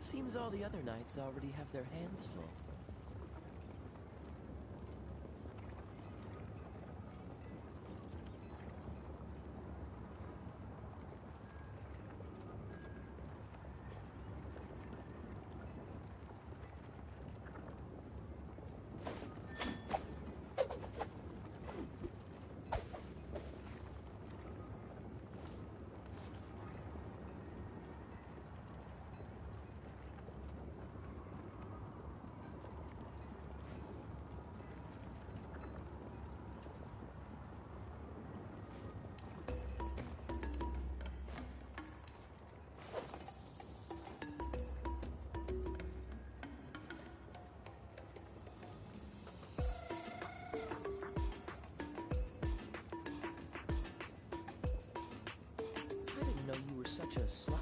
Seems all the other knights already have their hands full. I didn't know you were such a slacker.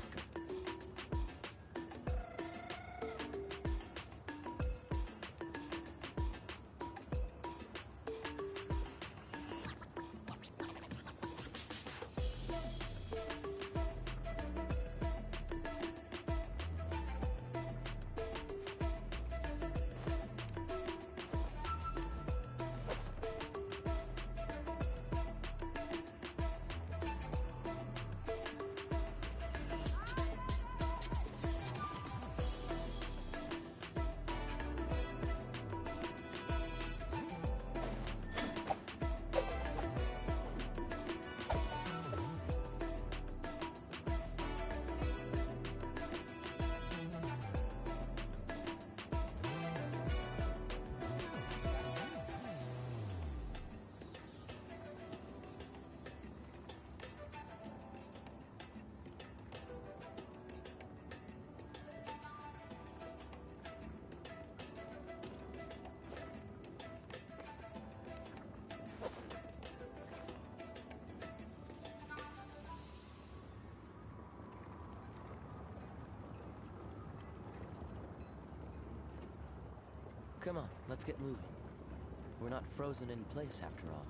Come on, let's get moving. We're not frozen in place after all.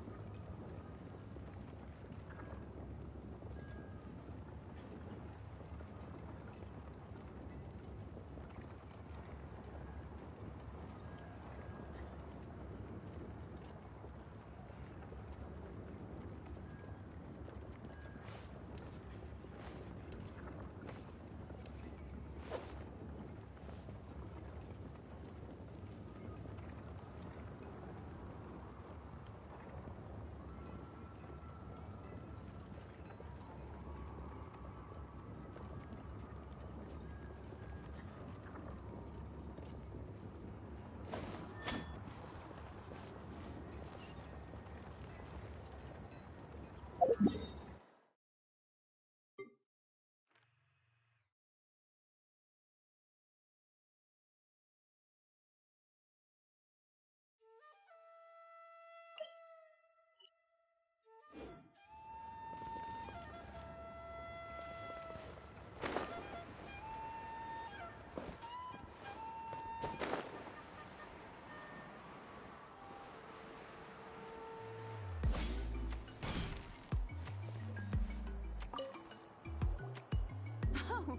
Oh,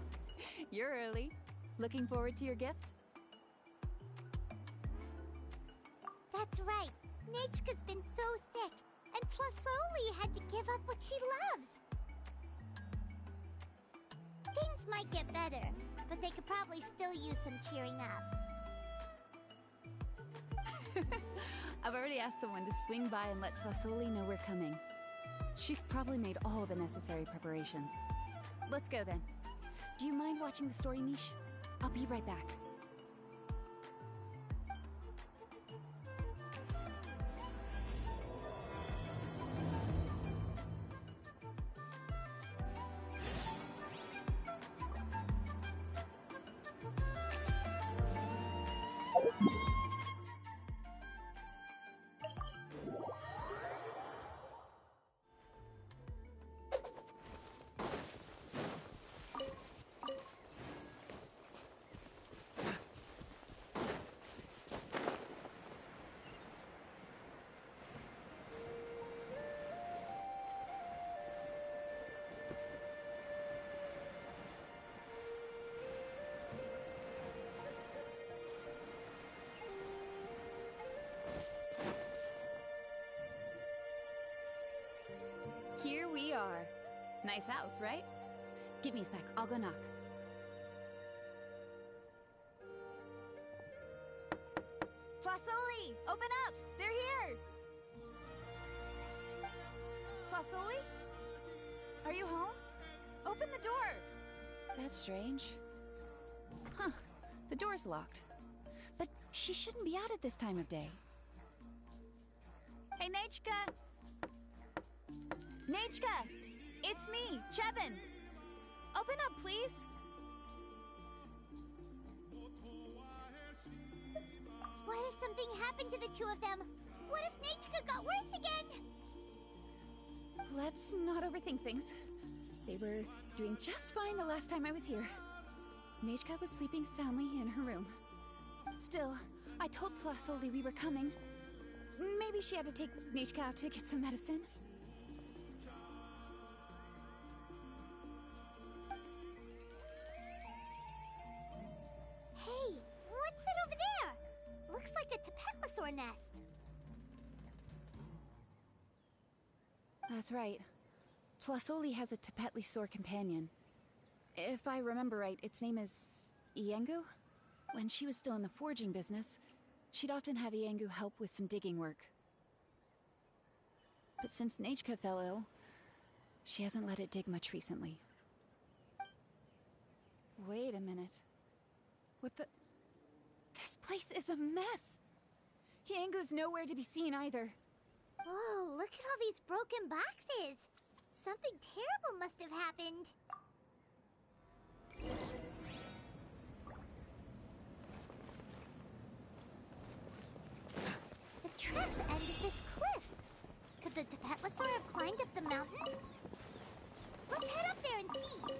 you're early. Looking forward to your gift? That's right. Nechka's been so sick, and Tlasoli had to give up what she loves. Things might get better, but they could probably still use some cheering up. I've already asked someone to swing by and let Tlasoli know we're coming. She's probably made all the necessary preparations. Let's go then. Do you mind watching the story, Mish? I'll be right back. Nice house, right? Give me a sec, I'll go knock. Flasoli! Open up! They're here! Flasoli? Are you home? Open the door! That's strange. Huh. The door's locked. But she shouldn't be out at this time of day. Hey, Nechka! Nechka! It's me, Chevin! Open up, please! What if something happened to the two of them? What if Nechka got worse again? Let's not overthink things. They were doing just fine the last time I was here. Nechka was sleeping soundly in her room. Still, I told Tlasoli we were coming. Maybe she had to take Nechka out to get some medicine. Hey, what's that over there? Looks like a Tapetlosaur nest. That's right. Tlasoli has a Tapetlosaur companion. If I remember right, its name is Iengu? When she was still in the forging business, she'd often have Iengu help with some digging work. But since Nechka fell ill, she hasn't let it dig much recently. Wait a minute. What the... This place is a mess! Iengu's nowhere to be seen either. Whoa, look at all these broken boxes! Something terrible must have happened. The tracks end at this cliff. Could the Tapetlosaur have climbed up the mountain? Let's head up there and see.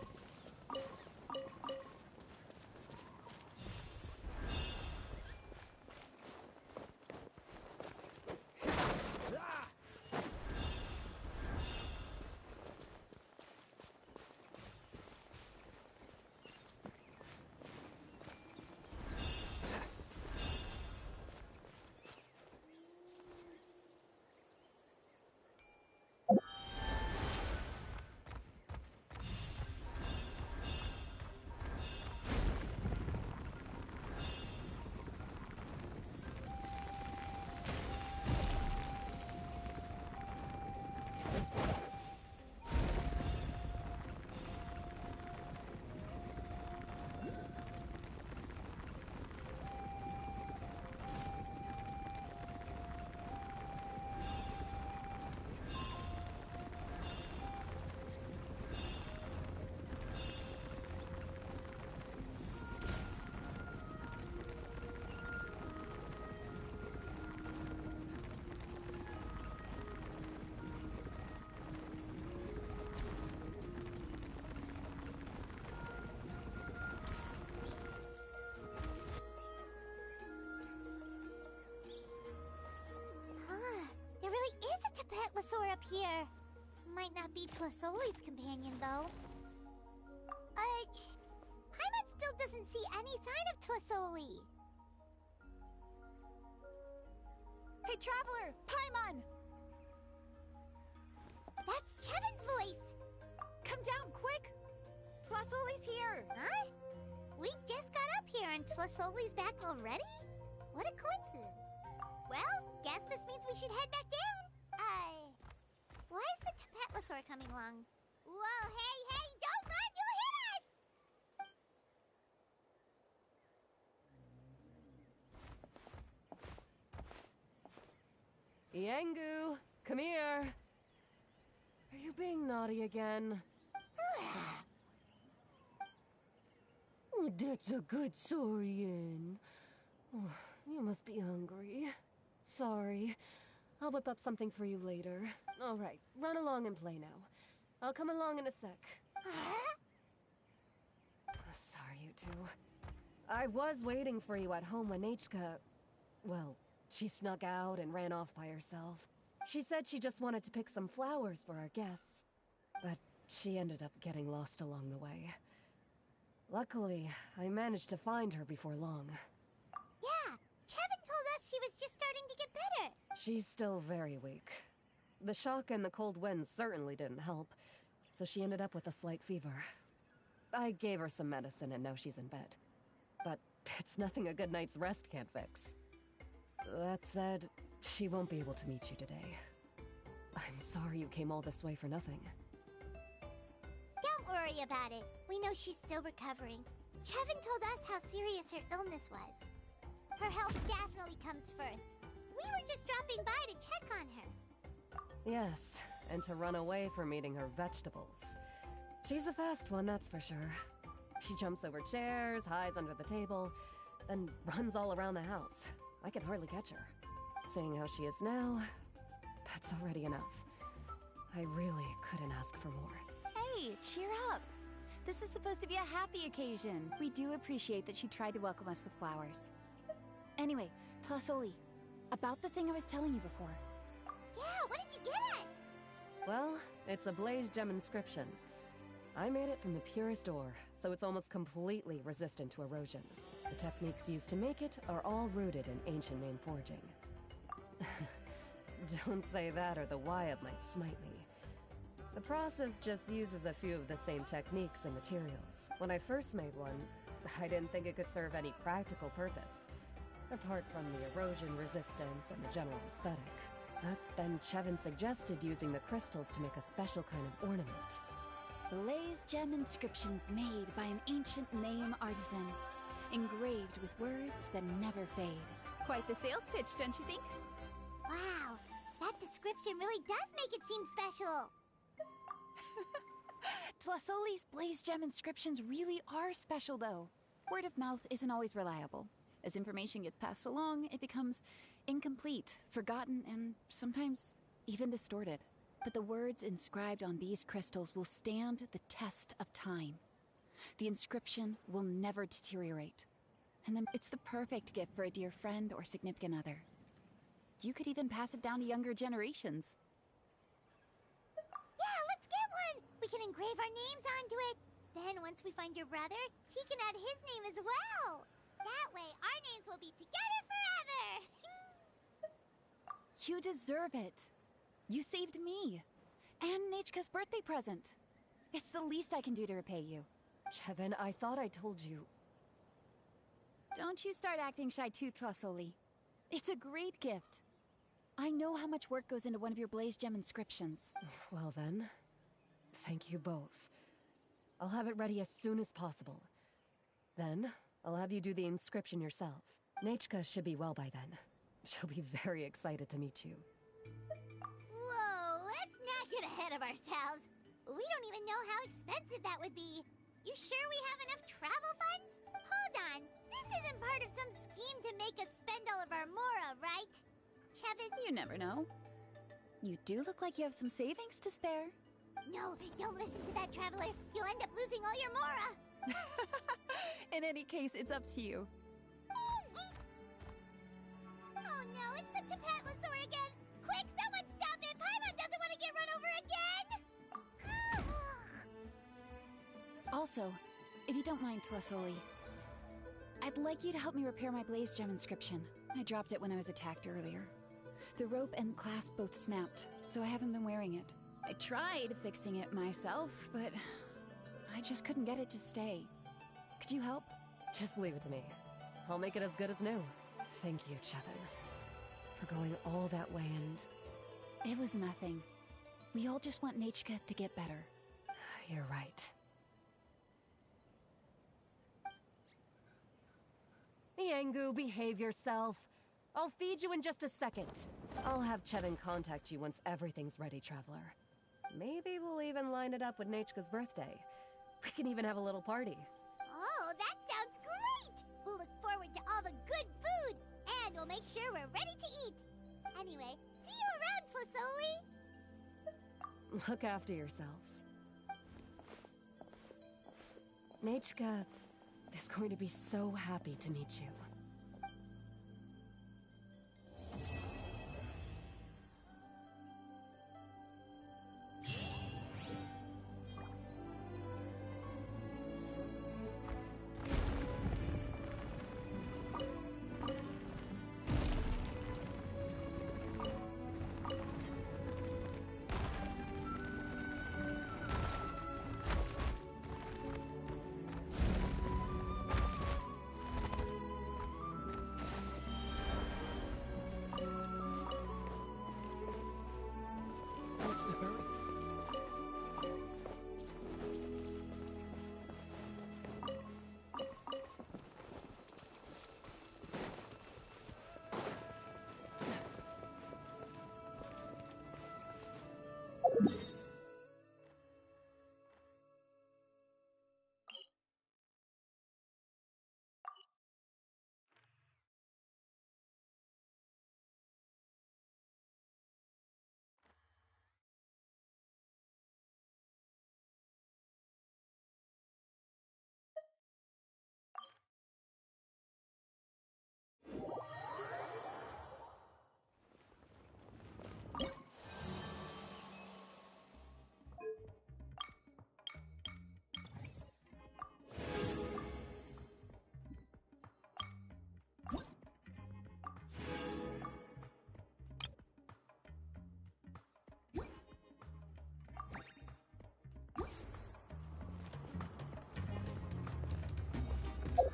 There really is a Tapetlosaur up here. Might not be Tlasoli's companion, though. Paimon still doesn't see any sign of Tlasoli. Hey, Traveler! Paimon! That's Chevin's voice! Come down, quick! Tlasoli's here! Huh? We just got up here and Tlasoli's back already? What a coincidence. Well, guess this means we should head back down. Why is the Tapetlosaur coming along? Whoa, hey, don't run! You'll hit us! Iengu, come here. Are you being naughty again? Oh, that's a good Saurian. Oh, you must be hungry. Sorry. I'll whip up something for you later. All right, run along and play now. I'll come along in a sec. Sorry, you two. I was waiting for you at home when Nechka... Well, she snuck out and ran off by herself. She said she just wanted to pick some flowers for our guests. But she ended up getting lost along the way. Luckily, I managed to find her before long. Yeah, Chevin told us she was just starting to get better. She's still very weak. The shock and the cold winds certainly didn't help. so she ended up with a slight fever. I gave her some medicine and now she's in bed. But it's nothing a good night's rest can't fix. That said, she won't be able to meet you today. I'm sorry you came all this way for nothing. Don't worry about it. We know she's still recovering. Chevin told us how serious her illness was. Her health definitely comes first. We were just dropping by to check on her. Yes, and to run away from eating her vegetables. She's a fast one, that's for sure. She jumps over chairs, hides under the table, then runs all around the house. I can hardly catch her. Seeing how she is now, that's already enough. I really couldn't ask for more. Hey, cheer up. This is supposed to be a happy occasion. We do appreciate that she tried to welcome us with flowers. Anyway, Tlasoli, about the thing I was telling you before. Yeah, what did you get us? Well, it's a blaze gem inscription. I made it from the purest ore, so it's almost completely resistant to erosion. The techniques used to make it are all rooted in ancient name forging. Don't say that or the Wyatt might smite me. The process just uses a few of the same techniques and materials. When I first made one, I didn't think it could serve any practical purpose, apart from the erosion resistance and the general aesthetic. But then Chevin suggested using the crystals to make a special kind of ornament. Blaze gem inscriptions made by an ancient name artisan, engraved with words that never fade. Quite the sales pitch, don't you think? Wow, that description really does make it seem special. Tlasoli's blaze gem inscriptions really are special, though. Word of mouth isn't always reliable. As information gets passed along, it becomes incomplete, forgotten, and sometimes even distorted. But the words inscribed on these crystals will stand the test of time. The inscription will never deteriorate. And then it's the perfect gift for a dear friend or significant other. You could even pass it down to younger generations. Yeah, let's get one! We can engrave our names onto it. Then once we find your brother, he can add his name as well. That way, our names will be together forever! You deserve it. You saved me. And Nechka's birthday present. It's the least I can do to repay you. Chevin, I thought I told you. Don't you start acting shy too, Tlasoli. It's a great gift. I know how much work goes into one of your blaze gem inscriptions. Well then, thank you both. I'll have it ready as soon as possible. Then, I'll have you do the inscription yourself. Nechka should be well by then. She'll be very excited to meet you. Whoa, let's not get ahead of ourselves. We don't even know how expensive that would be. You sure we have enough travel funds? Hold on, this isn't part of some scheme to make us spend all of our mora, right? Chevin? You never know. You do look like you have some savings to spare. No, don't listen to that, traveler. You'll end up losing all your mora. In any case, it's up to you. Oh no, it's the Tapatlosaur again! Quick, someone stop it! Paimon doesn't want to get run over again! Also, if you don't mind, Tlasoli, I'd like you to help me repair my blaze gem inscription. I dropped it when I was attacked earlier. The rope and clasp both snapped, so I haven't been wearing it. I tried fixing it myself, but I just couldn't get it to stay. Could you help? Just leave it to me. I'll make it as good as new. Thank you, Chevin, for going all that way and... It was nothing. We all just want Nechka to get better. You're right. Yangu, behave yourself. I'll feed you in just a second. I'll have Chevin contact you once everything's ready, Traveler. Maybe we'll even line it up with Nechka's birthday. We can even have a little party. Oh, that sounds great! We'll look forward to all the good food, and we'll make sure we're ready to eat. Anyway, see you around, Tlasoli! Look after yourselves. Nechka is going to be so happy to meet you.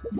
What's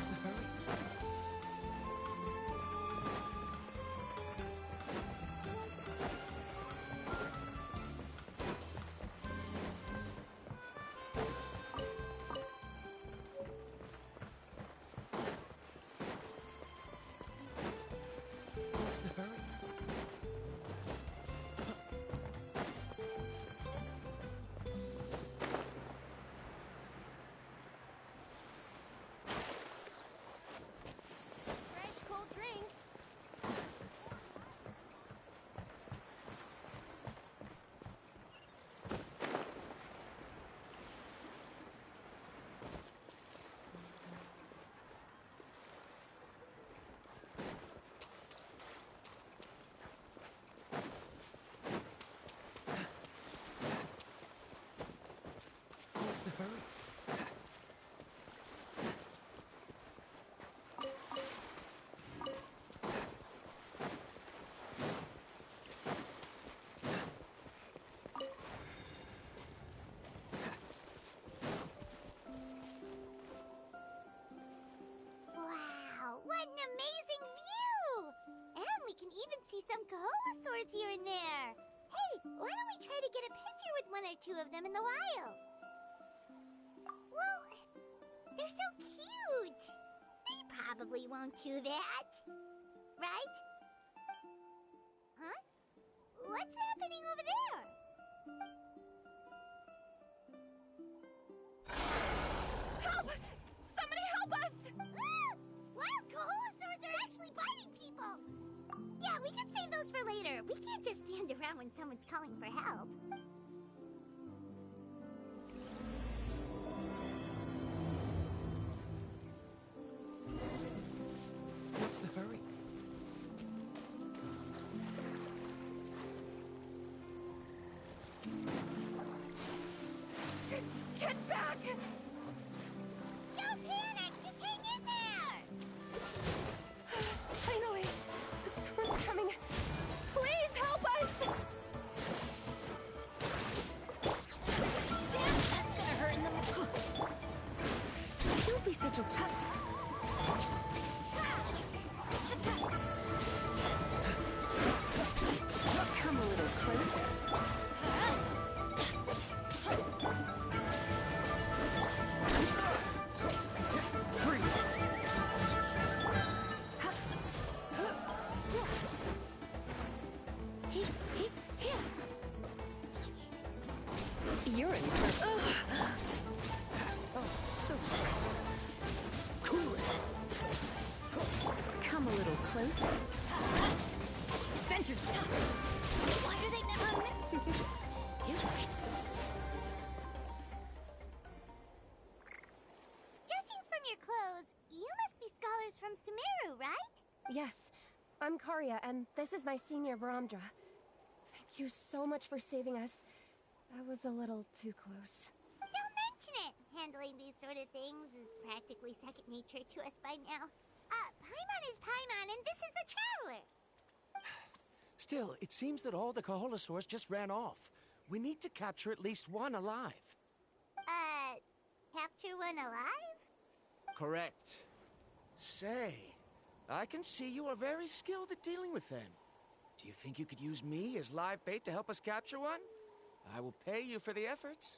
the hurry? What's the hurry? Fresh cold drinks. What's the hurry? Wow, what an amazing view! And we can even see some Coholasaurs here and there. Hey, why don't we try to get a picture with one or two of them in the wild? Well, they're so cute. They probably won't do that. Right? Huh? What's happening over there? Help! Somebody help us! Ah! Wild Coholasaurs are actually biting people! Yeah, we can save those for later. We can't just stand around when someone's calling for help. What's the hurry? Get back! Don't panic! Just hang in there! Finally! Someone's coming! Please help us! Damn, that's gonna hurt in the... Don't be such a... Come a little closer. Freeze! You're in trouble. Oh, so sorry. Cool it. Come a little closer. Adventures. Why do they never... Judging from your clothes, you must be scholars from Sumeru, right? Yes, I'm Karya, and this is my senior Baramdra. Thank you so much for saving us. That was a little too close. Don't mention it! Handling these sort of things is practically second nature to us by now. Paimon is Paimon, and this is the Traveler. Still, it seems that all the Kaholosaurs just ran off. We need to capture at least one alive. Capture one alive? Correct. Say, I can see you are very skilled at dealing with them. Do you think you could use me as live bait to help us capture one? I will pay you for the efforts.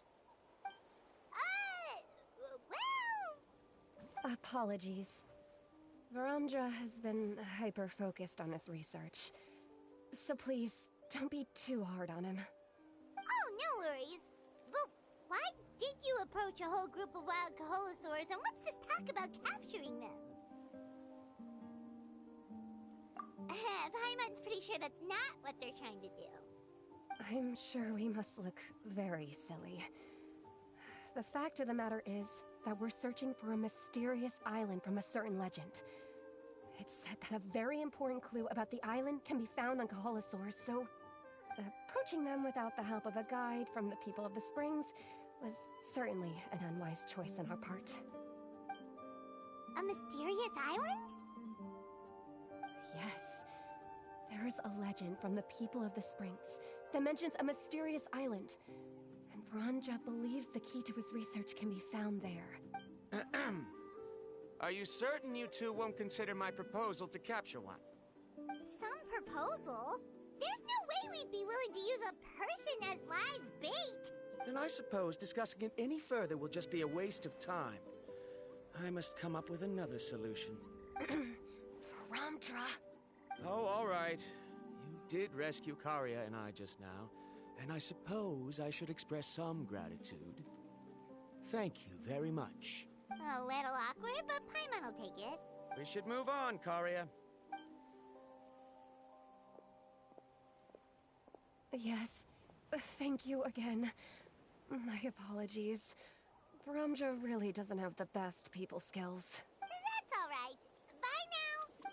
Well... Apologies. Varamdra has been hyper-focused on his research. So please, don't be too hard on him. Oh, no worries. But why did you approach a whole group of wild Kaholosaurs, and what's this talk about capturing them? Paimon's pretty sure that's not what they're trying to do. I'm sure we must look very silly. The fact of the matter is that we're searching for a mysterious island from a certain legend. It's said that a very important clue about the island can be found on Kaholosaurs, so approaching them without the help of a guide from the people of the Springs was certainly an unwise choice on our part. A mysterious island? Yes. There is a legend from the people of the Springs that mentions a mysterious island, and Varamdra believes the key to his research can be found there. Are you certain you two won't consider my proposal to capture one? Some proposal? There's no way we'd be willing to use a person as live bait! Then I suppose discussing it any further will just be a waste of time. I must come up with another solution. Varamdra! Oh, all right. You did rescue Karia and I just now, and I suppose I should express some gratitude. Thank you very much. A little awkward, but Paimon will take it. We should move on, Karia. Yes, thank you again. My apologies. Varamdra really doesn't have the best people skills. That's all right. Bye now.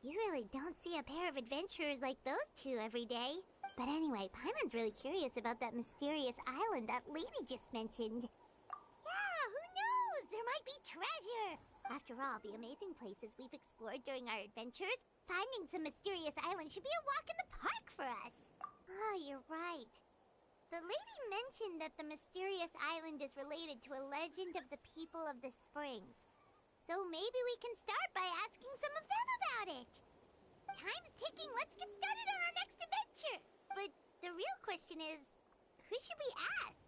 You really don't see a pair of adventurers like those two every day. But anyway, Paimon's really curious about that mysterious island that lady just mentioned. Yeah, who knows? There might be treasure! After all, the amazing places we've explored during our adventures, finding some mysterious island should be a walk in the park for us. Oh, you're right. The lady mentioned that the mysterious island is related to a legend of the people of the Springs. So maybe we can start by asking some of them about it. Time's ticking, let's get started on our next adventure! But the real question is, who should we ask?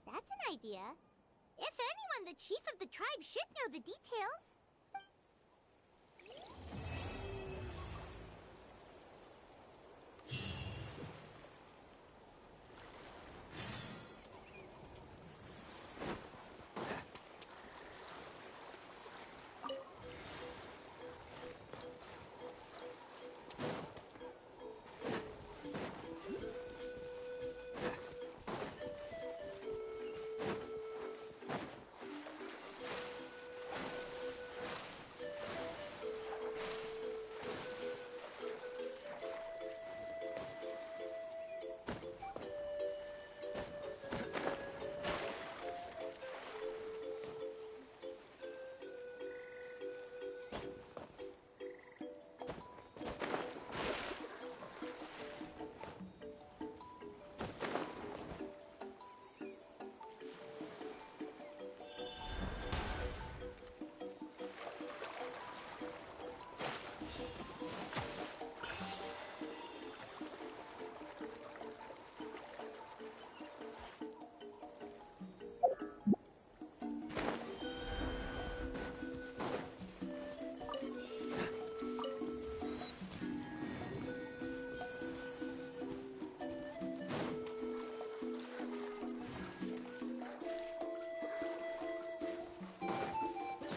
That's an idea. If anyone, the chief of the tribe should know the details.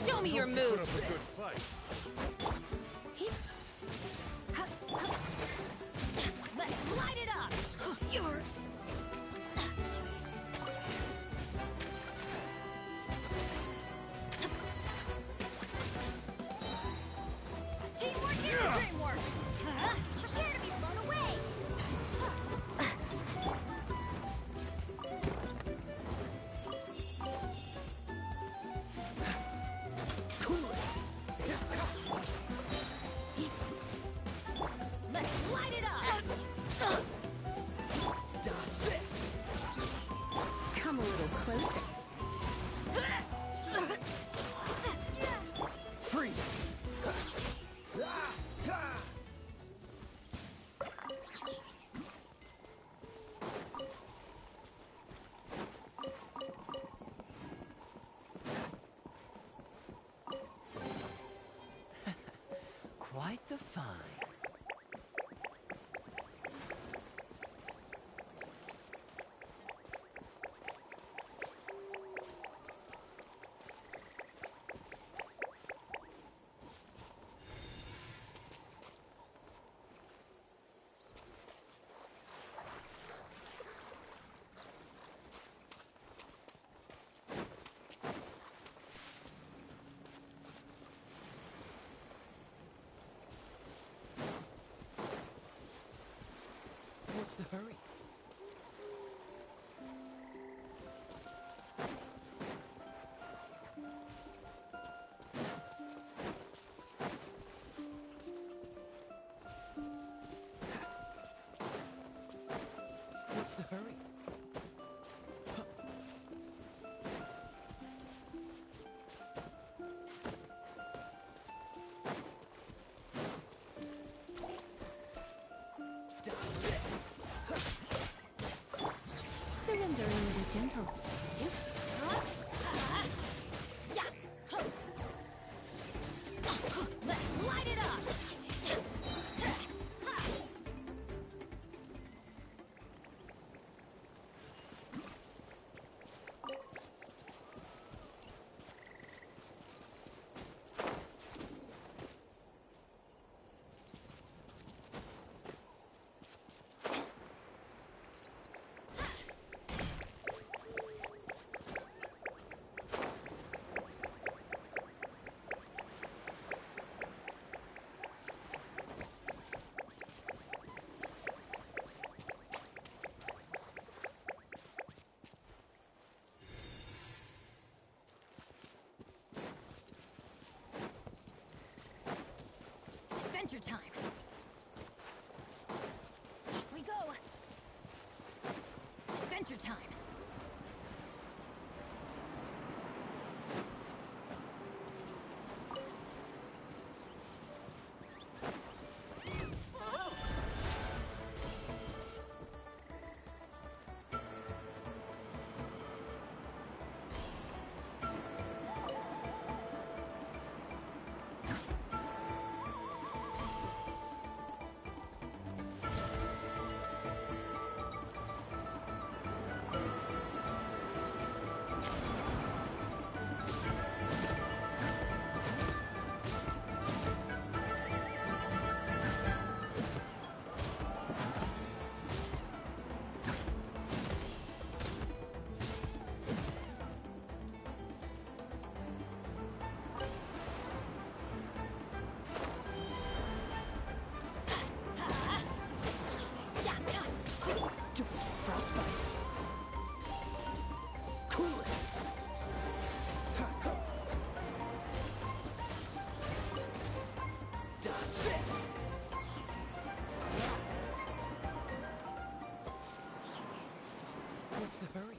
Show me your moves. Let's light it up. You're... Teamwork is dreamwork. Prepare to be blown away. Come a little closer. Freeze! Quite the find. What's the hurry? What's the hurry? Surrendering will be gentle. Let's light it up! Adventure time! Off we go! Adventure time! What's the hurry?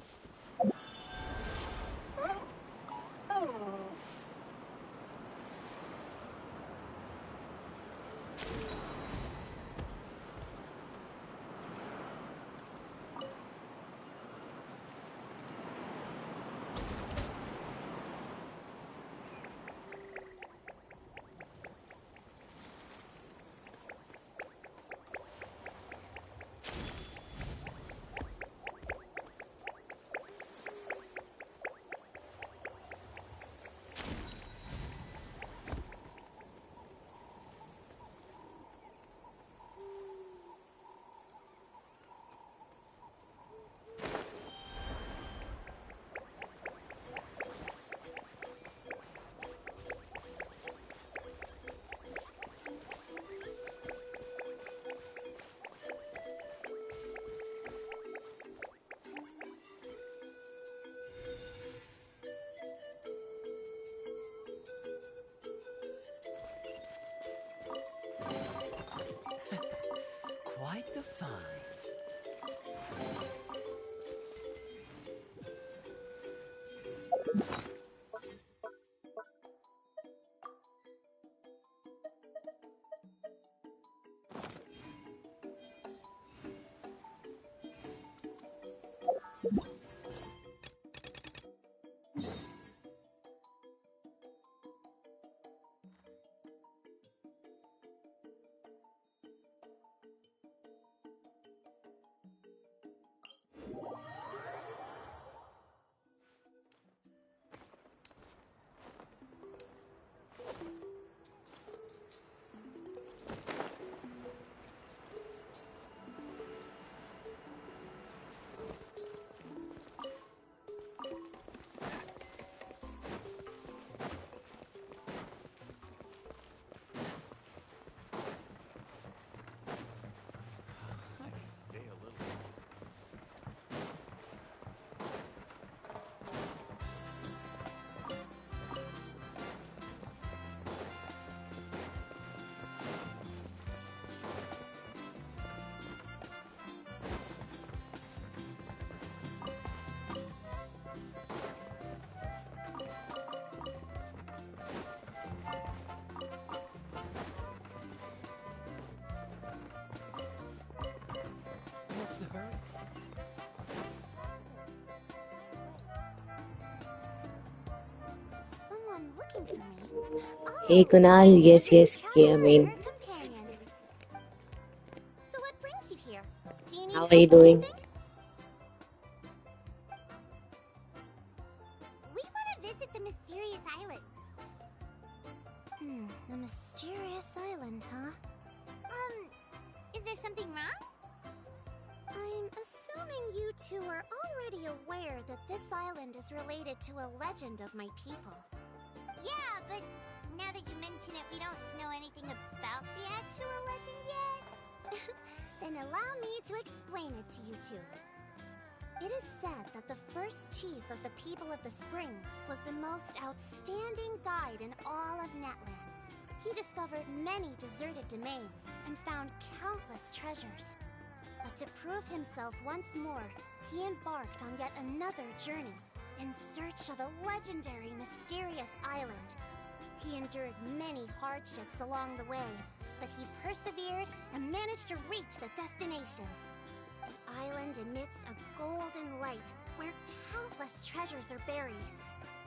I can stay a little. What's the hurry? Someone looking for me. Hey Oh, Kunal, yes, you're yes, I your mean, companion. So what brings you here? Do you need how help are you with doing? anything? We want to visit the mysterious island. The mysterious island, huh? Is there something wrong? I'm assuming you two are already aware that this island is related to a legend of my people. Yeah, but now that you mention it, we don't know anything about the actual legend yet. Then allow me to explain it to you two. It is said that the first chief of the people of the Springs was the most outstanding guide in all of Natlan. He discovered many deserted domains and found countless treasures. But to prove himself once more, he embarked on yet another journey in search of a legendary, mysterious island. He endured many hardships along the way, but he persevered and managed to reach the destination. The island emits a golden light where countless treasures are buried.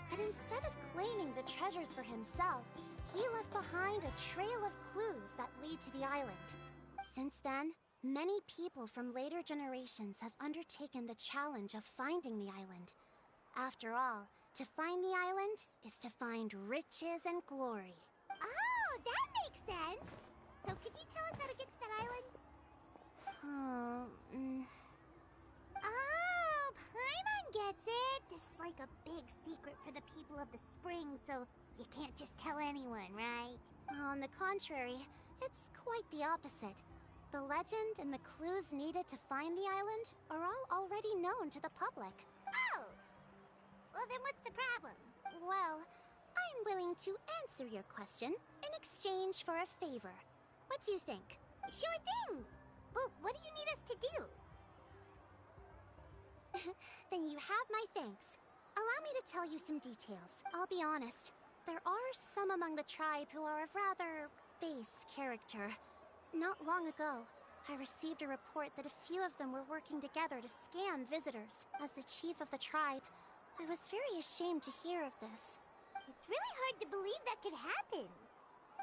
But instead of claiming the treasures for himself, he left behind a trail of clues that lead to the island. Since then, many people from later generations have undertaken the challenge of finding the island. After all, to find the island is to find riches and glory. Oh, that makes sense! So could you tell us how to get to that island? Oh, Paimon gets it! This is like a big secret for the people of the spring, so you can't just tell anyone, right? On the contrary, it's quite the opposite. The legend and the clues needed to find the island are all already known to the public. Oh! Well, then what's the problem? Well, I'm willing to answer your question in exchange for a favor. What do you think? Sure thing! But what do you need us to do? Then you have my thanks. Allow me to tell you some details. I'll be honest, there are some among the tribe who are of rather base character. Not long ago, I received a report that a few of them were working together to scam visitors. As the chief of the tribe, I was very ashamed to hear of this. It's really hard to believe that could happen.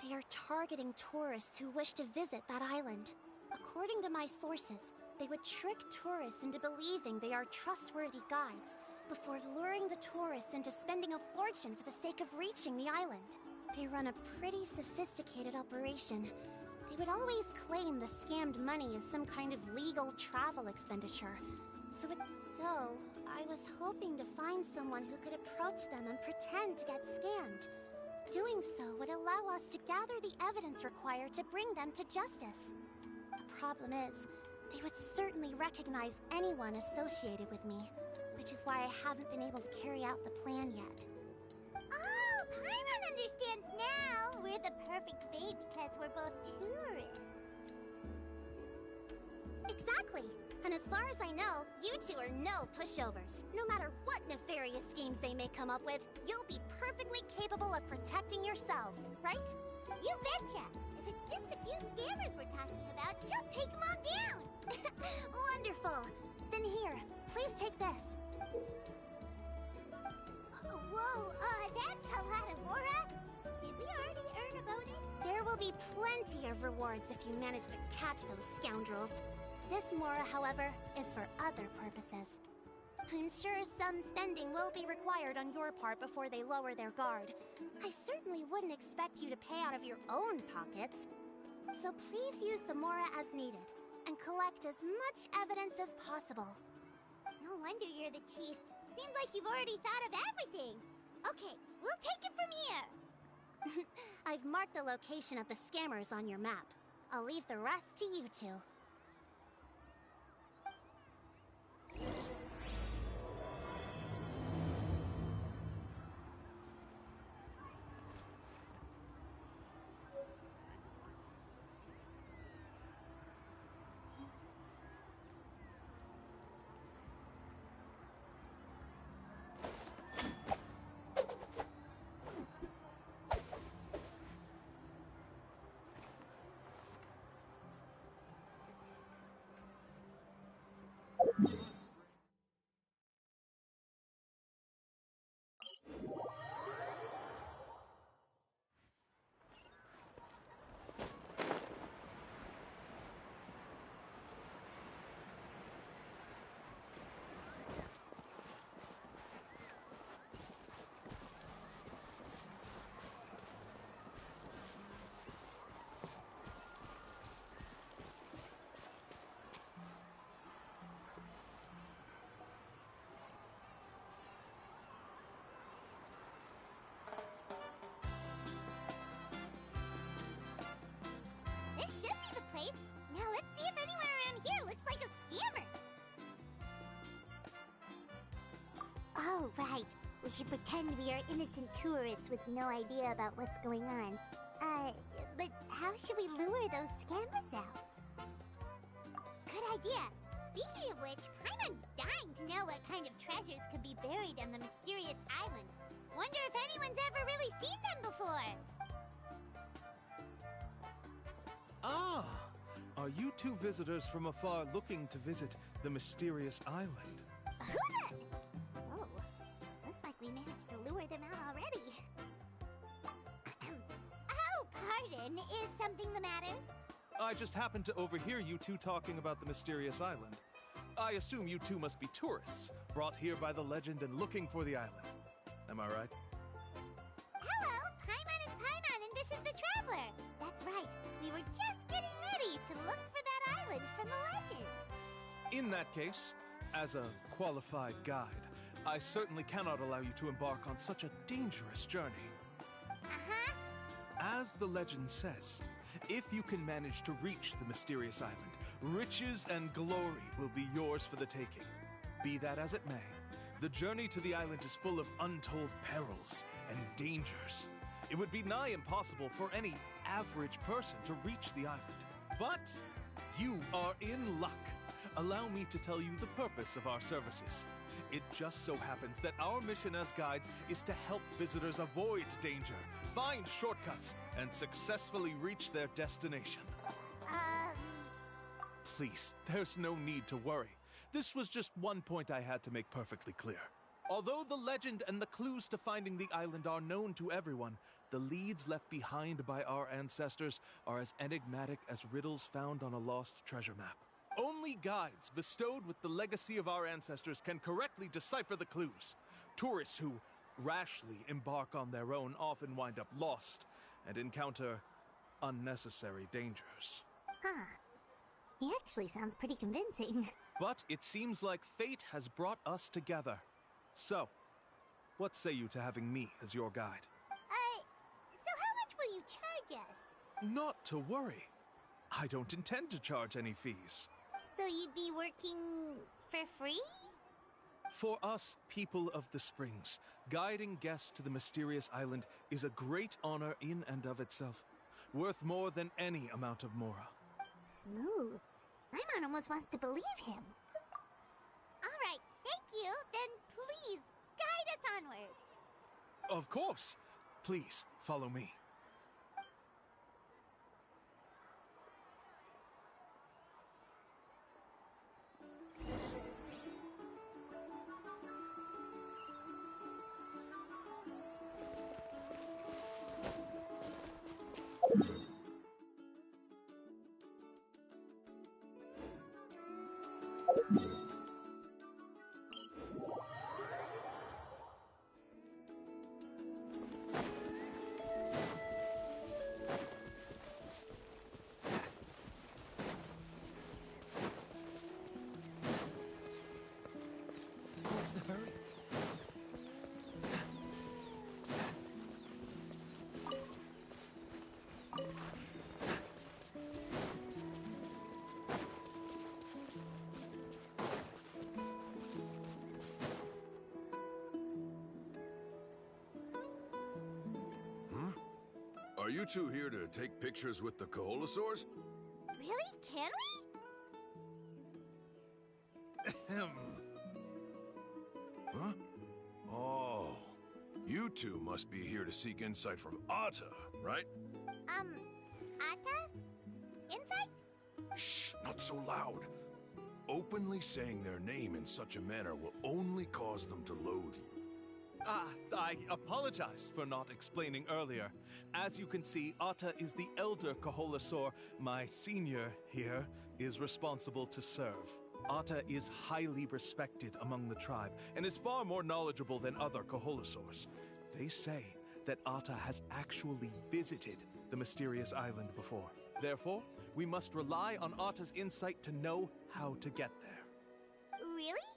They are targeting tourists who wish to visit that island. According to my sources, they would trick tourists into believing they are trustworthy guides before luring the tourists into spending a fortune for the sake of reaching the island. They run a pretty sophisticated operation. They would always claim the scammed money is some kind of legal travel expenditure. So I was hoping to find someone who could approach them and pretend to get scammed. Doing so would allow us to gather the evidence required to bring them to justice. The problem is, they would certainly recognize anyone associated with me, which is why I haven't been able to carry out the plan yet. Oh, Paimon understands now! We're the perfect bait because we're both tourists. Exactly! And as far as I know, you two are no pushovers. No matter what nefarious schemes they may come up with, you'll be perfectly capable of protecting yourselves, right? You betcha! If it's just a few scammers we're talking about, she'll take them all down! Wonderful! Then here, please take this. Whoa, that's a lot of Mora! Did we already earn a bonus? There will be plenty of rewards if you manage to catch those scoundrels. This Mora, however, is for other purposes. I'm sure some spending will be required on your part before they lower their guard. I certainly wouldn't expect you to pay out of your own pockets. So please use the Mora as needed, and collect as much evidence as possible. No wonder you're the chief. Seems like you've already thought of everything. Okay, we'll take it from here. I've marked the location of the scammers on your map. I'll leave the rest to you two. This should be the place. Now let's see if anyone around here looks like a scammer. Oh, right. We should pretend we are innocent tourists with no idea about what's going on. But how should we lure those scammers out? Good idea. Speaking of which, Paimon's dying to know what kind of treasures could be buried on the mysterious island. Wonder if anyone's ever really seen them before. Ah! Are you two visitors from afar looking to visit the mysterious island? Who the... Oh, looks like we managed to lure them out already. Oh, pardon. Is something the matter? I just happened to overhear you two talking about the mysterious island. I assume you two must be tourists, brought here by the legend and looking for the island. Am I right? Hello, Paimon is Paimon, and this is the Traveler. That's right. We were just getting ready to look for that island from the legend. In that case, as a qualified guide, I certainly cannot allow you to embark on such a dangerous journey. Uh-huh. As the legend says, if you can manage to reach the mysterious island, riches and glory will be yours for the taking. Be that as it may, the journey to the island is full of untold perils and dangers. It would be nigh impossible for any average person to reach the island. But you are in luck. Allow me to tell you the purpose of our services. It just so happens that our mission as guides is to help visitors avoid danger, find shortcuts, and successfully reach their destination. Please, there's no need to worry. This was just one point I had to make perfectly clear. Although the legend and the clues to finding the island are known to everyone, the leads left behind by our ancestors are as enigmatic as riddles found on a lost treasure map. Only guides bestowed with the legacy of our ancestors can correctly decipher the clues. Tourists who rashly embark on their own often wind up lost and encounter unnecessary dangers. Huh. He actually sounds pretty convincing. But it seems like fate has brought us together. So, what say you to having me as your guide? So how much will you charge us? Not to worry. I don't intend to charge any fees. So you'd be working for free? For us, people of the Springs, guiding guests to the mysterious island is a great honor in and of itself, worth more than any amount of mora. Smooth. Paimon almost wants to believe him. All right, thank you. Then please, guide us onward. Of course. Please, follow me. What's the hurry? Are you two here to take pictures with the Koholosaurs? Really? Can we? Ahem. Huh? Oh, you two must be here to seek insight from Atta, right? Atta? Insight? Shh, not so loud. Openly saying their name in such a manner will only cause them to loathe you. I apologize for not explaining earlier. As you can see, Atta is the elder Koholosaur. My senior here is responsible to serve. Atta is highly respected among the tribe and is far more knowledgeable than other Koholosaurs. They say that Atta has actually visited the mysterious island before. Therefore, we must rely on Atta's insight to know how to get there. Really?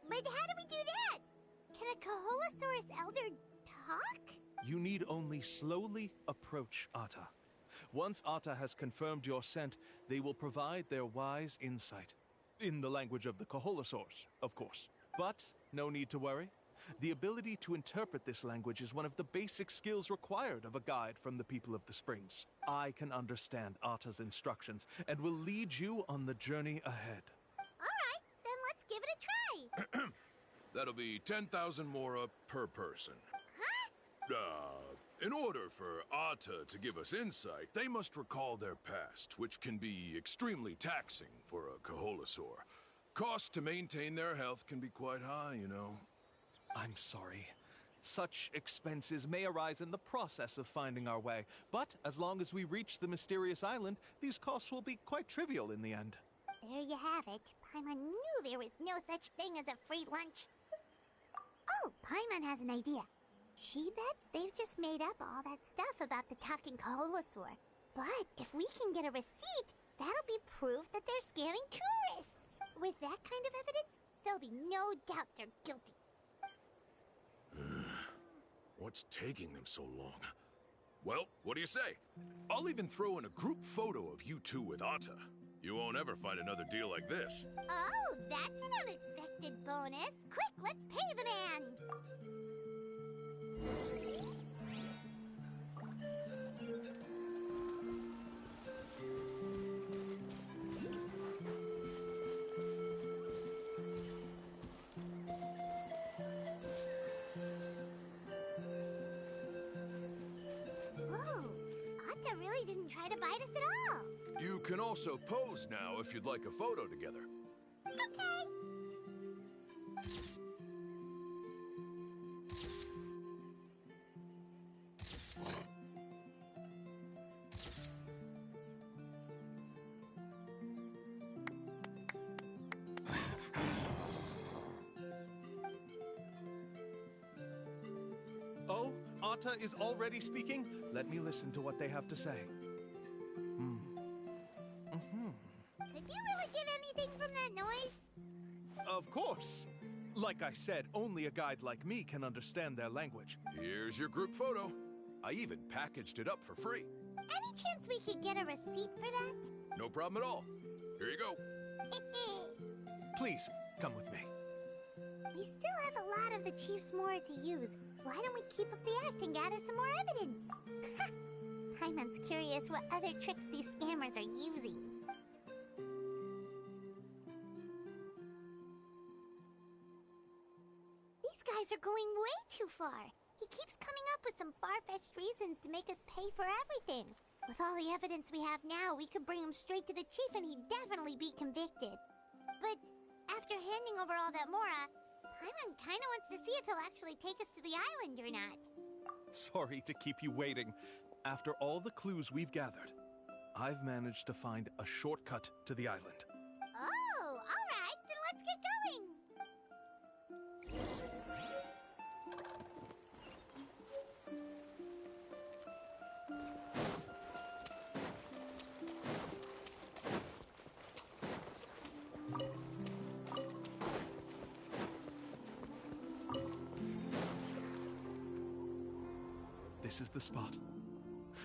But how do we do that? Can a Koholosaurus elder talk? You need only slowly approach Atta. Once Atta has confirmed your scent, they will provide their wise insight. In the language of the Koholosaurs, of course. But no need to worry. The ability to interpret this language is one of the basic skills required of a guide from the people of the Springs. I can understand Atta's instructions and will lead you on the journey ahead. All right, then let's give it a try. That'll be 10,000 mora per person. Huh? In order for Atta to give us insight, they must recall their past, which can be extremely taxing for a Koholosaur. Cost to maintain their health can be quite high, you know. I'm sorry. Such expenses may arise in the process of finding our way, but as long as we reach the mysterious island, these costs will be quite trivial in the end. There you have it. Paimon knew there was no such thing as a free lunch. Oh, Paimon has an idea. She bets they've just made up all that stuff about the talking Koholosaur. But if we can get a receipt, that'll be proof that they're scamming tourists. With that kind of evidence, there'll be no doubt they're guilty. What's taking them so long? Well, what do you say? I'll even throw in a group photo of you two with Atta. You won't ever find another deal like this. Oh, that's an unexpected bonus. Quick, let's pay the man. Whoa, Atta really didn't try to bite us at all. You can also pose now if you'd like a photo together. Okay. Oh, Atta is already speaking? Let me listen to what they have to say. Could you really get anything from that noise? Of course. Like I said, only a guide like me can understand their language. Here's your group photo. I even packaged it up for free. Any chance we could get a receipt for that? No problem at all. Here you go. Please, come with me. We still have a lot of the Chief's Mora to use. Why don't we keep up the act and gather some more evidence? Paimon's curious what other tricks these scammers are using. guys are going way too far. He keeps coming up with some far-fetched reasons to make us pay for everything. With all the evidence we have now, we could bring him straight to the chief and he'd definitely be convicted. But after handing over all that Mora, Paimon kinda wants to see if he'll actually take us to the island or not. Sorry to keep you waiting. After all the clues we've gathered, I've managed to find a shortcut to the island. Oh, alright, then let's get going! This is the spot.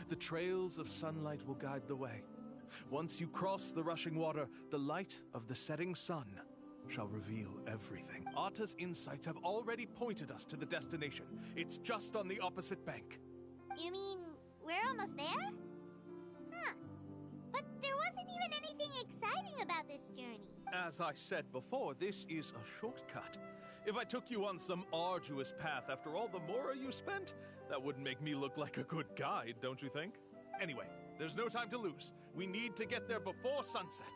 The trails of sunlight will guide the way. Once you cross the rushing water, the light of the setting sun shall reveal everything. Atta's insights have already pointed us to the destination. It's just on the opposite bank. You mean, we're almost there? Huh. But there wasn't even anything exciting about this journey. As I said before, this is a shortcut. If I took you on some arduous path after all the Mora you spent, that wouldn't make me look like a good guide, don't you think? Anyway, there's no time to lose. We need to get there before sunset.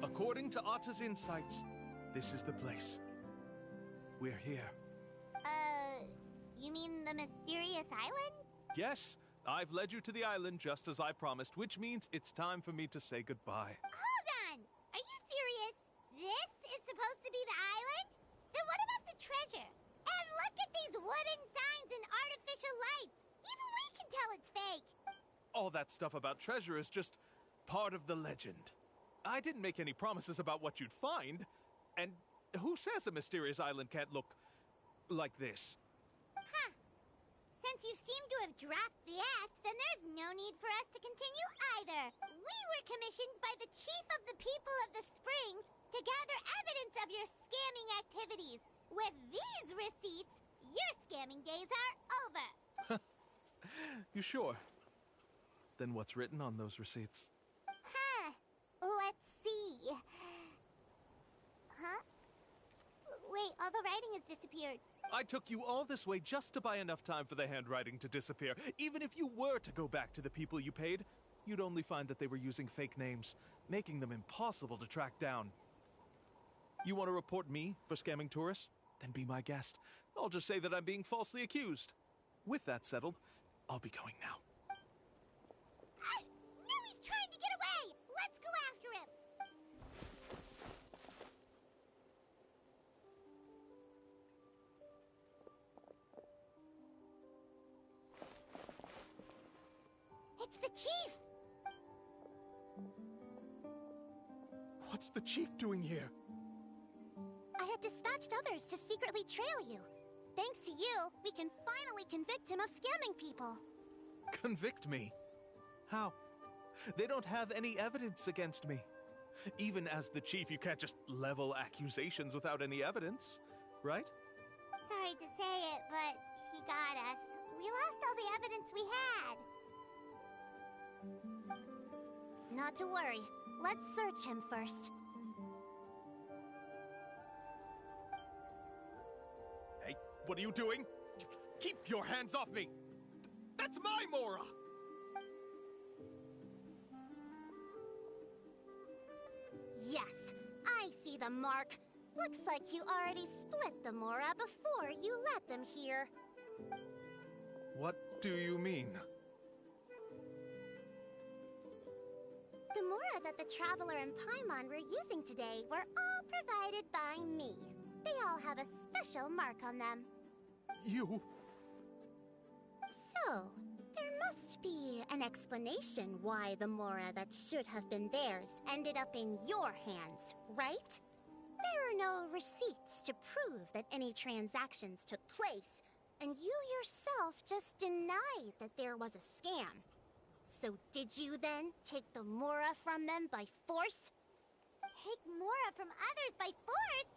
According to Atta's insights, this is the place. We're here. You mean the mysterious island? Yes, I've led you to the island just as I promised, which means it's time for me to say goodbye. Hold on! Are you serious? This is supposed to be the island? Then what about the treasure? And look at these wooden signs and artificial lights! Even we can tell it's fake! All that stuff about treasure is just part of the legend. I didn't make any promises about what you'd find. And who says a mysterious island can't look like this? Huh. Since you seem to have dropped the act, then there's no need for us to continue either. We were commissioned by the chief of the people of the Springs to gather evidence of your scamming activities. With these receipts, your scamming days are over. You sure? Then what's written on those receipts? Huh. Let's see. Huh? Wait, all the writing has disappeared. I took you all this way just to buy enough time for the handwriting to disappear. Even if you were to go back to the people you paid, you'd only find that they were using fake names, making them impossible to track down. You want to report me for scamming tourists? Then be my guest. I'll just say that I'm being falsely accused. With that settled, I'll be going now. No, he's trying to get away! Let's go after him! It's the chief! What's the chief doing here? I had dispatched others to secretly trail you. Thanks to you, we can finally convict him of scamming people. Convict me? How? They don't have any evidence against me. Even as the chief, you can't just level accusations without any evidence, right? Sorry to say it, but he got us. We lost all the evidence we had. Not to worry. Let's search him first. Hey, what are you doing? Keep your hands off me! That's my Mora! Yes, I see the mark. Looks like you already split the Mora before you let them here. What do you mean? The Mora that the Traveler and Paimon were using today were all provided by me. They all have a special mark on them. You... So, there must be an explanation why the Mora that should have been theirs ended up in your hands, right? There are no receipts to prove that any transactions took place, and you yourself just denied that there was a scam. So did you then take the Mora from them by force? Take Mora from others by force?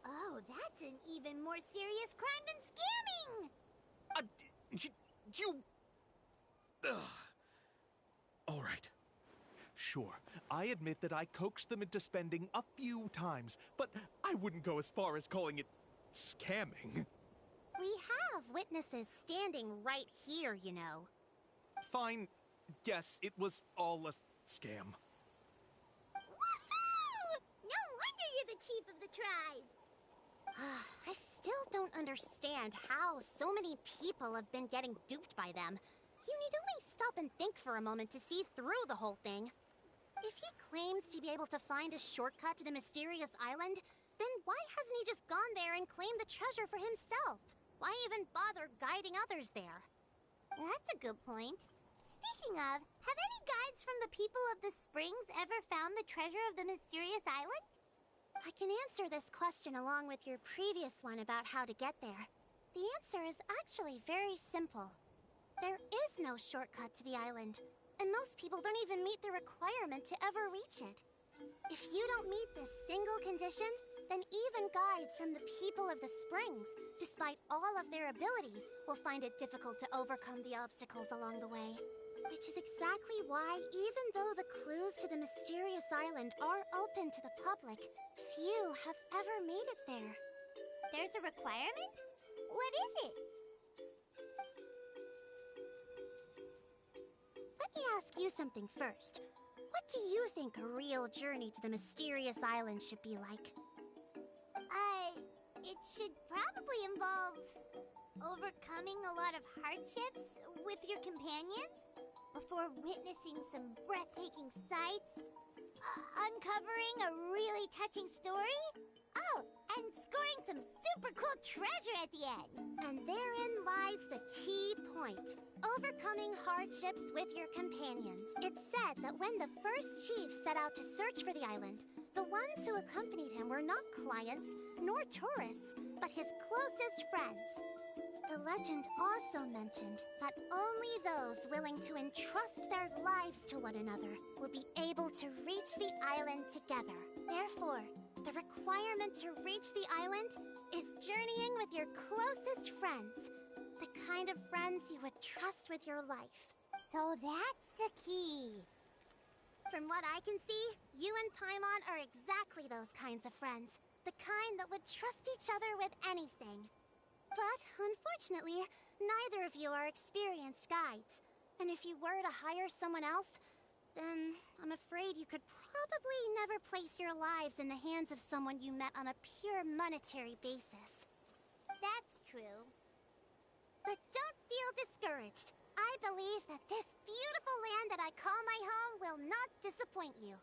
Oh, that's an even more serious crime than scamming! You... Ugh. All right. Sure, I admit that I coaxed them into spending a few times, but I wouldn't go as far as calling it scamming. We have witnesses standing right here, you know. Fine. Yes, it was all a scam. Woohoo! No wonder you're the chief of the tribe! I still don't understand how so many people have been getting duped by them. You need only stop and think for a moment to see through the whole thing. If he claims to be able to find a shortcut to the mysterious island, then why hasn't he just gone there and claimed the treasure for himself? Why even bother guiding others there? That's a good point. Speaking of, have any guides from the people of the springs ever found the treasure of the mysterious island? I can answer this question along with your previous one about how to get there. The answer is actually very simple. There is no shortcut to the island, and most people don't even meet the requirement to ever reach it. If you don't meet this single condition, then even guides from the people of the springs, despite all of their abilities, will find it difficult to overcome the obstacles along the way. Which is exactly why, even though the clues to the mysterious island are open to the public, few have ever made it there. There's a requirement? What is it? Let me ask you something first. What do you think a real journey to the mysterious island should be like? It should probably involve overcoming a lot of hardships with your companions before witnessing some breathtaking sights, uncovering a really touching story, oh, and scoring some super cool treasure at the end. And therein lies the key point. Overcoming hardships with your companions. It's said that when the first chief set out to search for the island, the ones who accompanied him were not clients, nor tourists, but his closest friends. The legend also mentioned that only those willing to entrust their lives to one another will be able to reach the island together. Therefore, the requirement to reach the island is journeying with your closest friends. The kind of friends you would trust with your life. So that's the key. From what I can see, you and Paimon are exactly those kinds of friends. The kind that would trust each other with anything. But, unfortunately, neither of you are experienced guides. And if you were to hire someone else, then I'm afraid you could probably never place your lives in the hands of someone you met on a pure monetary basis. That's true. But don't feel discouraged. I believe that this beautiful land that I call my home will not disappoint you.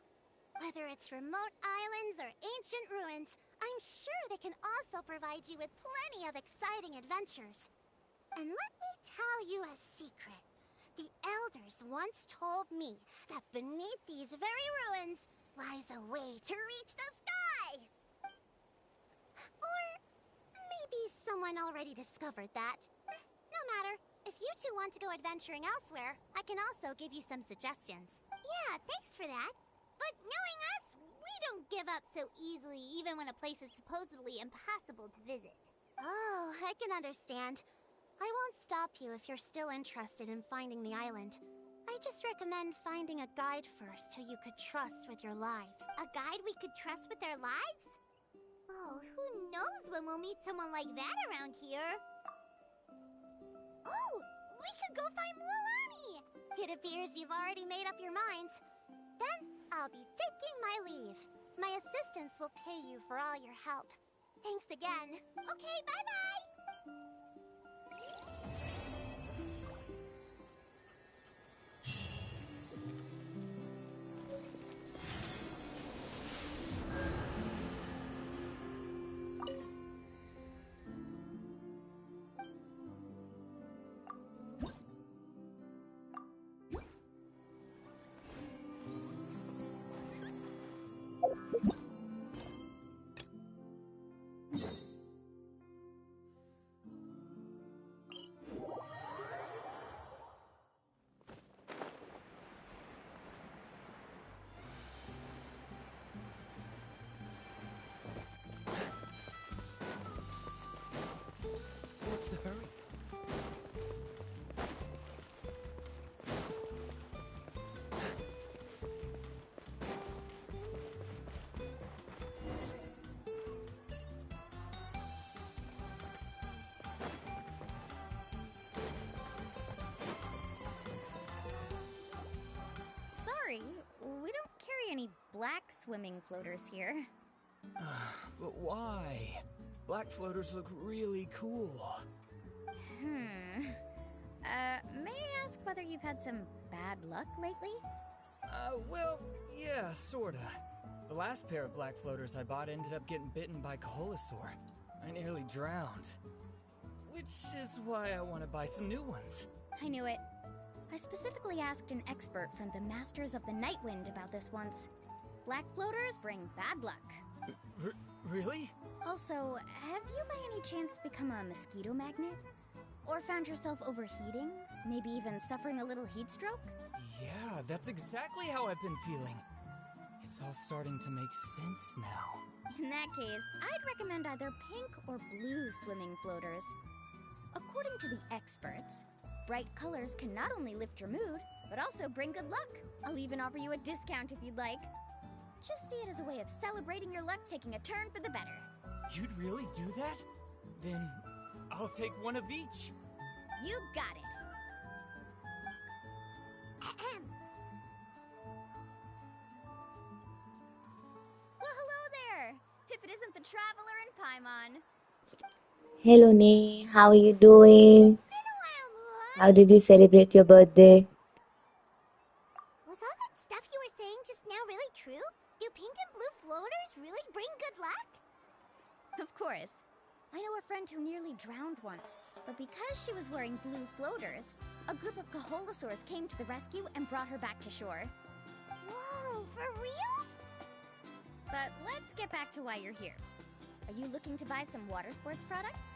Whether it's remote islands or ancient ruins, I'm sure they can also provide you with plenty of exciting adventures. And let me tell you a secret. The elders once told me that beneath these very ruins lies a way to reach the sky. Or maybe someone already discovered that. No matter. If you two want to go adventuring elsewhere, I can also give you some suggestions. Yeah, thanks for that. But knowing us, we don't give up so easily even when a place is supposedly impossible to visit. Oh, I can understand. I won't stop you if you're still interested in finding the island. I just recommend finding a guide first who you could trust with your lives. A guide we could trust with their lives? Oh, who knows when we'll meet someone like that around here? Oh, we could go find Mualani! It appears you've already made up your minds. Then, I'll be taking my leave. My assistants will pay you for all your help. Thanks again. Okay, bye-bye! the hurry? Sorry, we don't carry any black swimming floaters here. But why? Black floaters look really cool. May I ask whether you've had some bad luck lately? Well, yeah, sorta. The last pair of black floaters I bought ended up getting bitten by Kaholasaur. I nearly drowned. Which is why I want to buy some new ones. I knew it. I specifically asked an expert from the Masters of the Nightwind about this once. Black floaters bring bad luck. Really? Also, have you by any chance become a mosquito magnet? Or found yourself overheating? Maybe even suffering a little heat stroke? Yeah, that's exactly how I've been feeling. It's all starting to make sense now. In that case, I'd recommend either pink or blue swimming floaters. According to the experts, bright colors can not only lift your mood, but also bring good luck. I'll even offer you a discount if you'd like. Just see it as a way of celebrating your luck taking a turn for the better. You'd really do that? Then I'll take one of each. You got it. Well, hello there! If it isn't the Traveler and Paimon. Hello, Nee. How are you doing? It's been a while, Mulan. How did you celebrate your birthday? Was all that stuff you were saying just now really true? Do pink and blue floaters really bring good luck? Of course. I know a friend who nearly drowned once, but because she was wearing blue floaters, a group of Kaholasaurs came to the rescue and brought her back to shore. Whoa, for real? But let's get back to why you're here. Are you looking to buy some water sports products?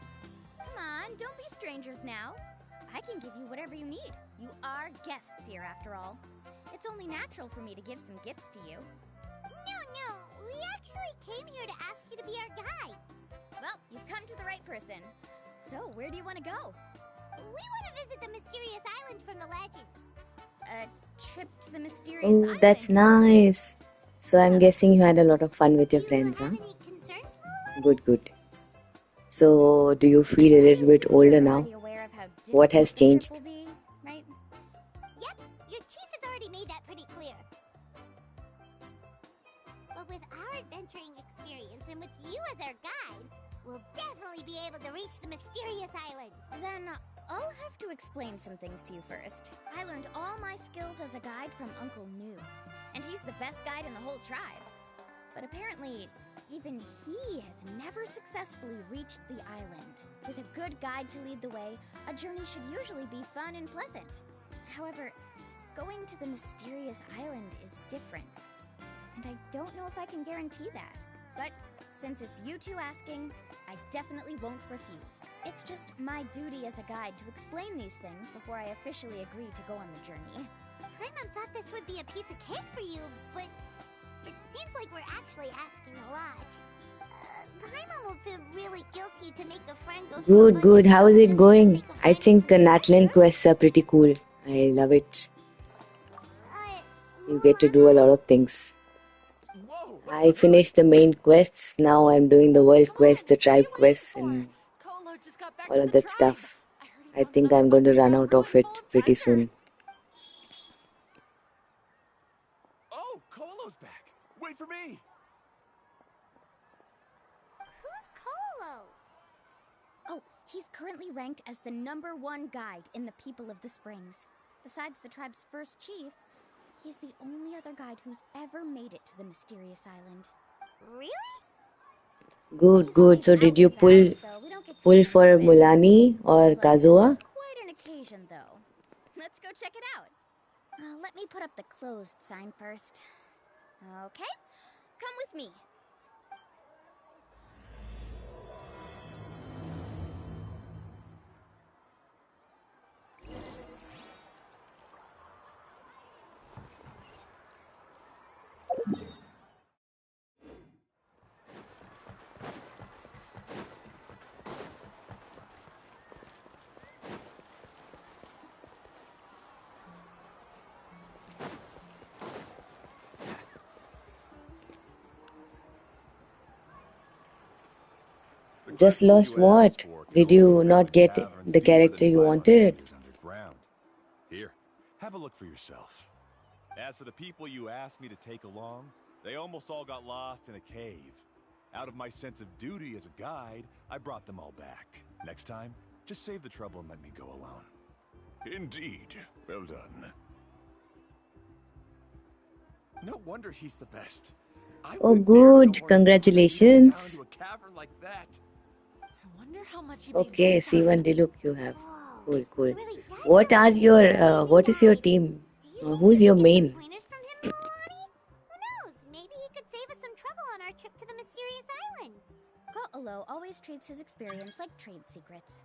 Come on, don't be strangers now. I can give you whatever you need. You are guests here after all. It's only natural for me to give some gifts to you. No, we actually came here to ask you to be our guide. Well, you've come to the right person. So, where do you want to go? We want to visit the mysterious island from the legend. A trip to the mysterious Oh, island? that's nice. So I'm guessing you had a lot of fun with your Do you friends, have huh? any concerns, Mulan? Good. So, do you feel a little bit older now? What has changed? Will be, right? Yep, your chief has already made that pretty clear. But with our adventuring experience and with you as our guide, we'll definitely be able to reach the mysterious island. Then I'll have to explain some things to you first. I learned all my skills as a guide from Uncle New, and he's the best guide in the whole tribe. But apparently, even he has never successfully reached the island. With a good guide to lead the way, a journey should usually be fun and pleasant. However, going to the mysterious island is different. And I don't know if I can guarantee that. But since it's you two asking, I definitely won't refuse. It's just my duty as a guide to explain these things before I officially agree to go on the journey. Paimon thought this would be a piece of cake for you, but it seems like we're actually asking a lot. Paimon will feel really guilty to make a friend go through a bunch Good. of How is trouble it just for the going? sake of I finding think some Natlan treasure. quests are pretty cool. I love it. You get to do a lot of things. Whoa, what's I the hurry? finished the main quests. Now I'm doing the world Come quest, on, the what are tribe you waiting quests, for? and Colo just got back all to of the that tribe. stuff. I heard he I found think another I'm going to run underground out of ruin it full of pretty treasure. soon. Oh, Colo's back. Wait for me. Who's Colo? Oh, he's currently ranked as the #1 guide in the People of the Springs. Besides the tribe's first chief, he's the only other guide who's ever made it to the mysterious island. Really? He's Good. always So out did and you about, so we don't get to see him for often. Mulani or Seems like Kazuha? this is quite an occasion, though. Let's go check it out. Let me put up the closed sign first. Okay, come with me. Just lost what? Did you not get the character you wanted? Here, have a look for yourself. As for the people you asked me to take along, they almost all got lost in a cave. Out of my sense of duty as a guide, I brought them all back. Next time, just save the trouble and let me go alone. Indeed. Well done. No wonder he's the best. I Oh, wouldn't dare ignore good. him Congratulations. down to a cavern like that. I wonder how much he made Okay, this time. C1 Diluc you have. Whoa. Cool. It really does What sound are like your, he's an what is amazing your guide. team? Do you think Who's we your could get main? some pointers from him, Milani? Who knows? Maybe he could save us some trouble on our trip to the mysterious island. Ko'olo always treats his experience like trade secrets.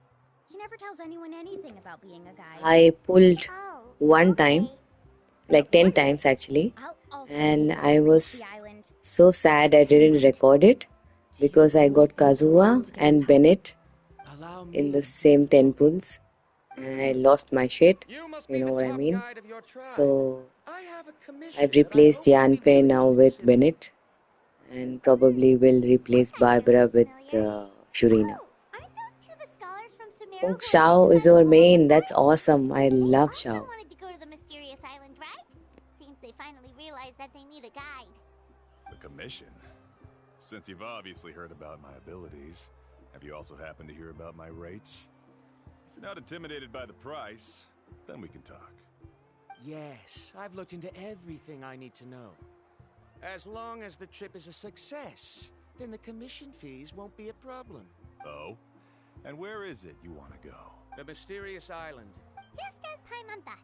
He never tells anyone anything about being a guide. I pulled Oh, one okay. time, like 10 times actually, I'll also and need you I to reach was the island. so sad I didn't record it because I got Kazuha and Bennett Allow me in the to same give the 10 token. pulls, and I lost my shit. You must You be know the what I top mean? guide of your tribe. So I have a commission I've that I replaced hope you'll be Yanfei willing now to with consider. Bennett, and probably will replace That name Barbara looks with familiar. Furina. Oh, aren't those two the scholars from Sumeru Oh, who are Shao waiting is on our the main. Koala That's side? awesome. I They love also Shao. wanted to go to the mysterious island, right? Seems they finally realized that they need a guide. The commission? Since you've obviously heard about my abilities, have you also happened to hear about my rates? If you're not intimidated by the price, then we can talk. Yes, I've looked into everything I need to know. As long as the trip is a success, then the commission fees won't be a problem. Oh? And where is it you want to go? The mysterious island. Just as Paimon thought.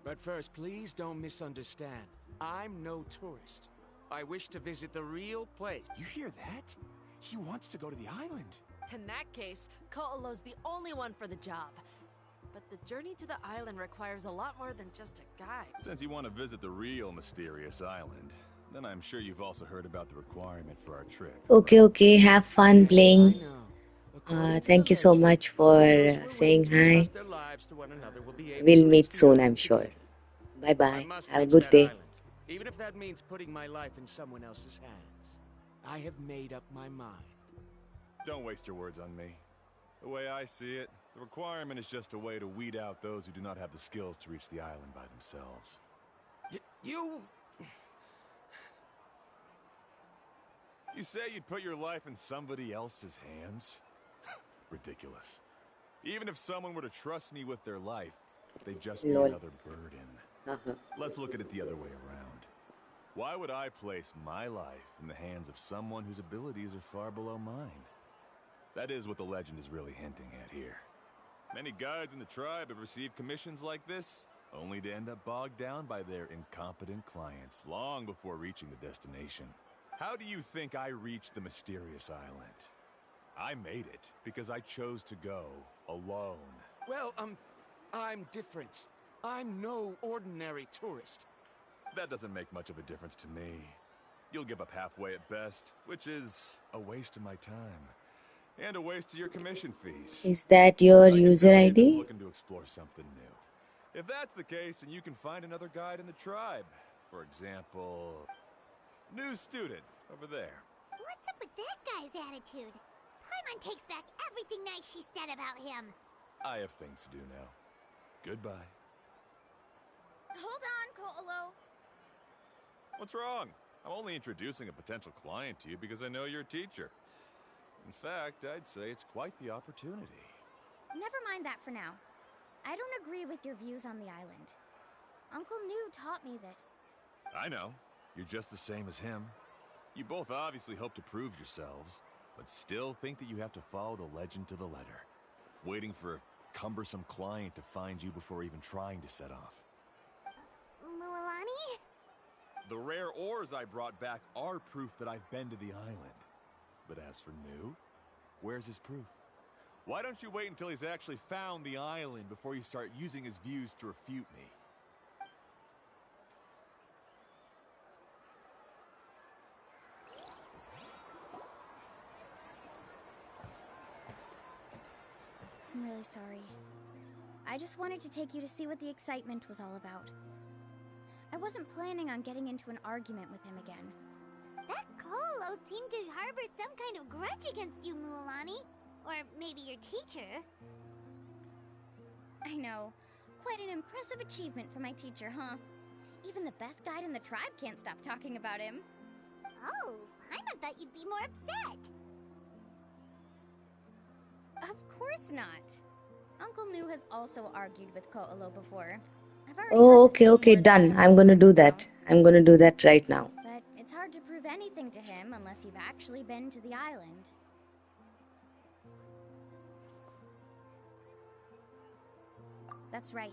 But first, please don't misunderstand. I'm no tourist. I wish to visit the real place. You hear that? He wants to go to the island. In that case, Ko'olo's the only one for the job. But the journey to the island requires a lot more than just a guide. Since you want to visit the real mysterious island, then I'm sure you've also heard about the requirement for our trip. Okay. Have fun Yes, I playing. know. According to Thank the you so legend, much for those who are saying willing to hi. entrust their lives to one another will be able We'll to meet reach the soon, island I'm sure. together. Bye I bye. must Have a reach good that day. island, even if that means putting my life in someone else's hands. I have made up my mind. Don't waste your words on me. The way I see it, the requirement is just a way to weed out those who do not have the skills to reach the island by themselves. You... You say you'd put your life in somebody else's hands? Ridiculous. Even if someone were to trust me with their life, they'd just be Lol. another burden. Let's look at it the other way around. Why would I place my life in the hands of someone whose abilities are far below mine? That is what the legend is really hinting at here. Many guides in the tribe have received commissions like this, only to end up bogged down by their incompetent clients long before reaching the destination. How do you think I reached the mysterious island? I made it because I chose to go alone. Well, I'm different. I'm no ordinary tourist. That doesn't make much of a difference to me. You'll give up halfway at best, which is a waste of my time. And a waste of your commission fees. Is that your I can user tell you're just ID? looking to explore something new. If that's the case, then you can find another guide in the tribe. For example, new student over there. What's up with that guy's attitude? Paimon takes back everything nice she said about him. I have things to do now. Goodbye. Hold on, Ko'olo. What's wrong? I'm only introducing a potential client to you because I know you're a teacher. In fact, I'd say it's quite the opportunity. Never mind that for now. I don't agree with your views on the island. Uncle New taught me that. I know. You're just the same as him. You both obviously hope to prove yourselves, but still think that you have to follow the legend to the letter, waiting for a cumbersome client to find you before even trying to set off. Milani? The rare ores I brought back are proof that I've been to the island. But as for New, where's his proof? Why don't you wait until he's actually found the island before you start using his views to refute me? I'm really sorry. I just wanted to take you to see what the excitement was all about. I wasn't planning on getting into an argument with him again. That Colo seemed to harbor some kind of grudge against you, Mualani. Or maybe your teacher. I know. Quite an impressive achievement for my teacher, huh? Even the best guide in the tribe can't stop talking about him. Oh, Paimon thought you'd be more upset. Of course not. Uncle Nu has also argued with Ko'olo before. I've already Oh, heard the same okay, words done. from I'm gonna do him, that. I'm gonna do that right now. But it's hard to prove anything to him unless you've actually been to the island. That's right.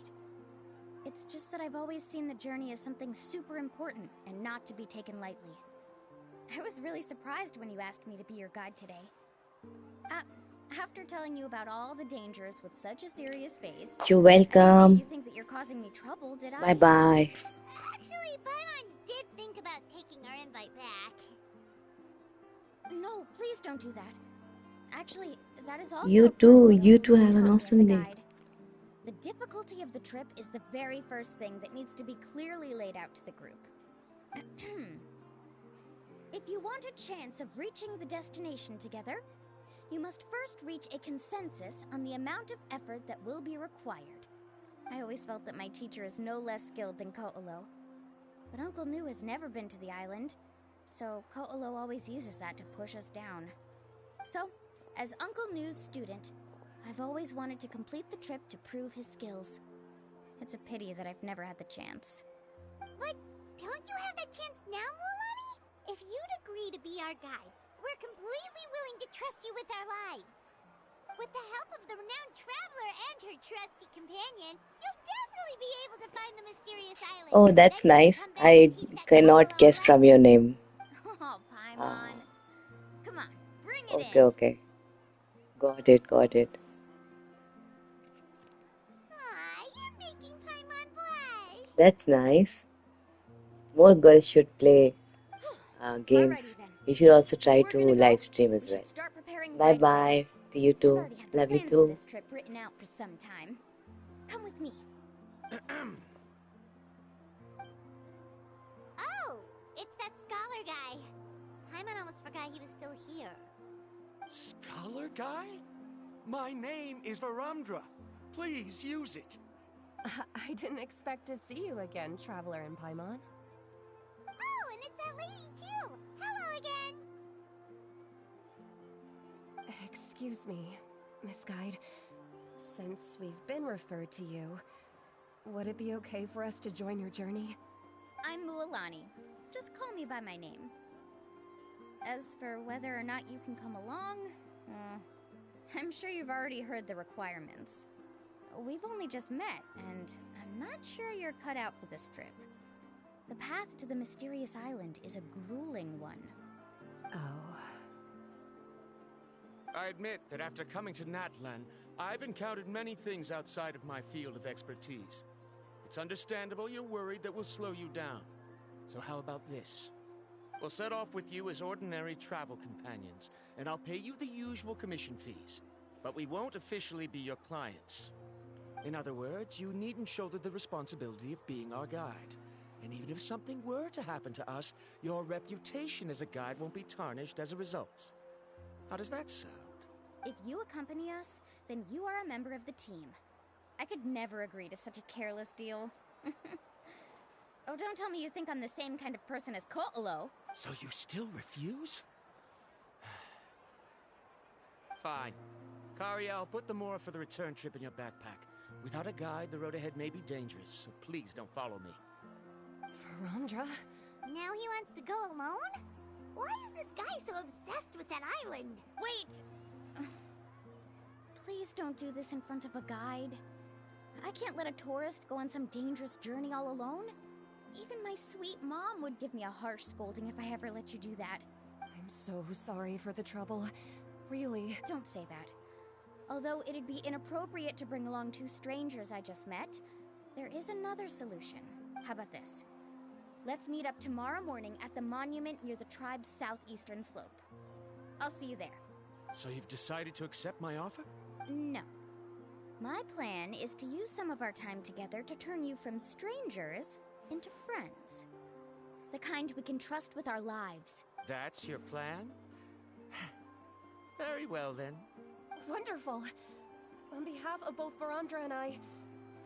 It's just that I've always seen the journey as something super important and not to be taken lightly. I was really surprised when you asked me to be your guide today. After telling you about all the dangers with such a serious face, You're I didn't welcome. make you think that you're causing me trouble, did I? Bye-bye. Actually, Paimon did think about taking our invite back. No, please don't do that. Actually, that is also You a part of too. what You Uncle too Nu have an taught me as a awesome day. guide. The difficulty of the trip is the very first thing that needs to be clearly laid out to the group. If you want a chance of reaching the destination together, you must first reach a consensus on the amount of effort that will be required. I always felt that my teacher is no less skilled than Ko'olo. But Uncle Nu has never been to the island, so Ko'olo always uses that to push us down. So, as Uncle Nu's student, I've always wanted to complete the trip to prove his skills. It's a pity that I've never had the chance. But don't you have that chance now, Mualani? If you'd agree to be our guide, we're completely willing to trust you with our lives. With the help of the renowned traveler and her trusty companion, you'll definitely be able to find the mysterious island. Oh, that's Then you can nice. come back I and teach that cannot Ko'olo a guess from lesson. your name. Oh, Paimon. Come on, bring it Okay, in. okay. Got it, got it. Aw, you're making Paimon blush. That's nice. More girls should play games. Alrighty then. You should also try We're to gonna go. live stream We as well. should start preparing Bye right away. bye. To you I've too. already had the Love you plans for too. this trip written out for some time. Come with me. Oh, it's that scholar guy. Paimon almost forgot he was still here. Scholar guy? My name is Varamdra. Please use it. I didn't expect to see you again, Traveler in Paimon. Oh, and it's that lady too. Hello again. Excuse me, Miss Guide. Since we've been referred to you, would it be okay for us to join your journey? I'm Mualani. Just call me by my name. As for whether or not you can come along, I'm sure you've already heard the requirements. We've only just met, and I'm not sure you're cut out for this trip. The path to the mysterious island is a grueling one. Oh. I admit that after coming to Natlan, I've encountered many things outside of my field of expertise. It's understandable you're worried that we'll slow you down. So how about this? We'll set off with you as ordinary travel companions, and I'll pay you the usual commission fees. But we won't officially be your clients. In other words, you needn't shoulder the responsibility of being our guide. And even if something were to happen to us, your reputation as a guide won't be tarnished as a result. How does that sound? If you accompany us, then you are a member of the team. I could never agree to such a careless deal. Oh, don't tell me you think I'm the same kind of person as Ko'olo. So you still refuse? Fine. Kariel, put the more for the return trip in your backpack. Without a guide, the road ahead may be dangerous, so please don't follow me. Varamdra? Now he wants to go alone? Why is this guy so obsessed with that island? Wait! Please don't do this in front of a guide. I can't let a tourist go on some dangerous journey all alone. Even my sweet mom would give me a harsh scolding if I ever let you do that. I'm so sorry for the trouble. Really. Don't say that. Although it'd be inappropriate to bring along two strangers I just met, there is another solution. How about this? Let's meet up tomorrow morning at the monument near the tribe's southeastern slope. I'll see you there. So you've decided to accept my offer? No. My plan is to use some of our time together to turn you from strangers into friends. The kind we can trust with our lives. That's your plan? Very well, then. Wonderful. On behalf of both Verandra and I,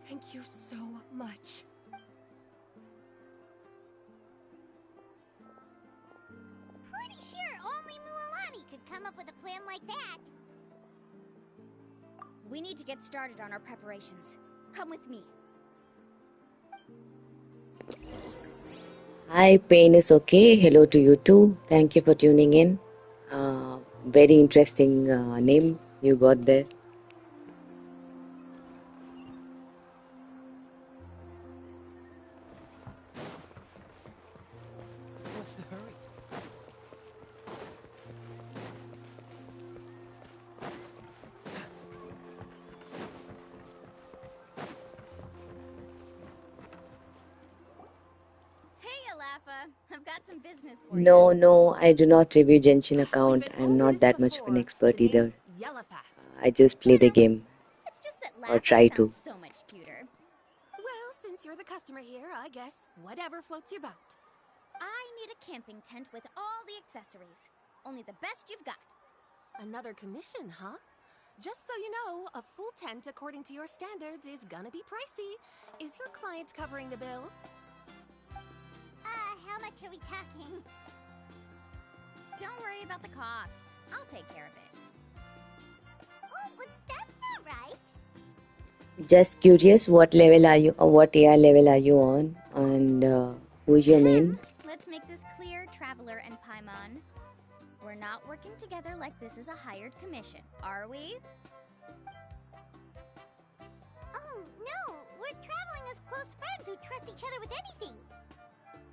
thank you so much. Pretty sure only Mualani could come up with a plan like that. We need to get started on our preparations. Come with me. Hi, Pain is okay. Hello to you too. Thank you for tuning in. Very interesting name you got there. What's the hurry? Hey, Alafa. I've got some business for you. No, I do not review Genshin account. I'm not that much of an expert either. I just play the game. It's just that Or Lafa try sounds to. so much cuter. Well, since you're the customer here, I guess whatever floats your boat. I need a camping tent with all the accessories. Only the best you've got. Another commission, huh? Just so you know, a full tent according to your standards is gonna be pricey. Is your client covering the bill? How much are we talking? Don't worry about the costs. I'll take care of it. Oh, but that's not right. Just curious, what level are you, or what AI level are you on, and who is your main? Let's make this clear, Traveler and Paimon. We're not working together like this is a hired commission, are we? Oh, no. We're traveling as close friends who trust each other with anything.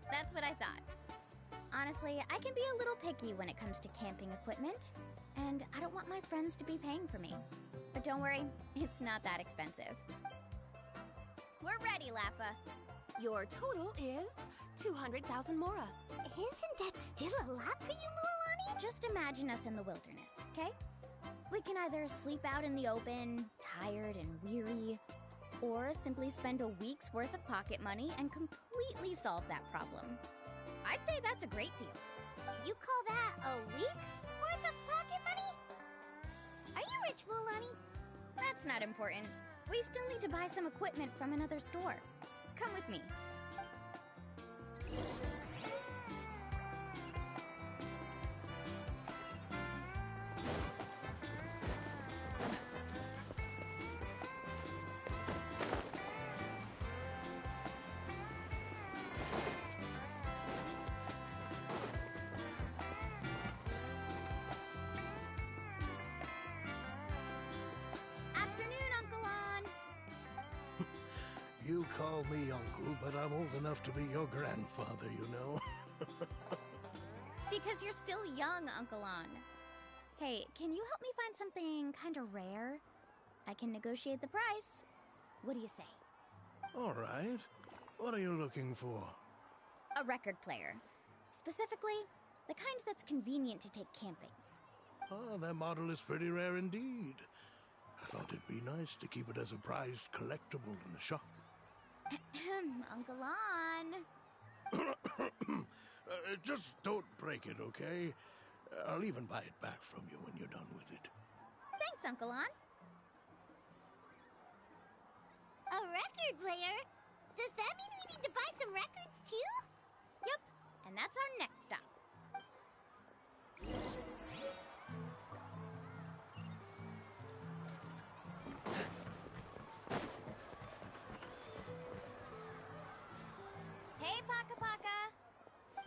That's what I thought. Honestly, I can be a little picky when it comes to camping equipment, and I don't want my friends to be paying for me. But don't worry, it's not that expensive. We're ready, Lafa. Your total is 200,000 Mora. Isn't that still a lot for you, Mualani? Just imagine us in the wilderness, okay? We can either sleep out in the open, tired and weary, or simply spend a week's worth of pocket money and completely solve that problem. I'd say that's a great deal. You call that a week's worth of pocket money? Are you rich, Mualani? That's not important. We still need to buy some equipment from another store. Come with me. Afternoon, Uncle On. You call me uncle, but I'm old enough to be your grandfather, you know. Because you're still young, Uncle On. Hey, can you help me find something kind of rare? I can negotiate the price. What do you say? All right. What are you looking for? A record player. Specifically, the kind that's convenient to take camping. Oh, that model is pretty rare indeed. I thought it'd be nice to keep it as a prized collectible in the shop. Uncle On. Just don't break it, okay? I'll even buy it back from you when you're done with it. Thanks, Uncle On. A record player? Does that mean we need to buy some records too? Yep, and that's our next stop. Hey, Paka Paka!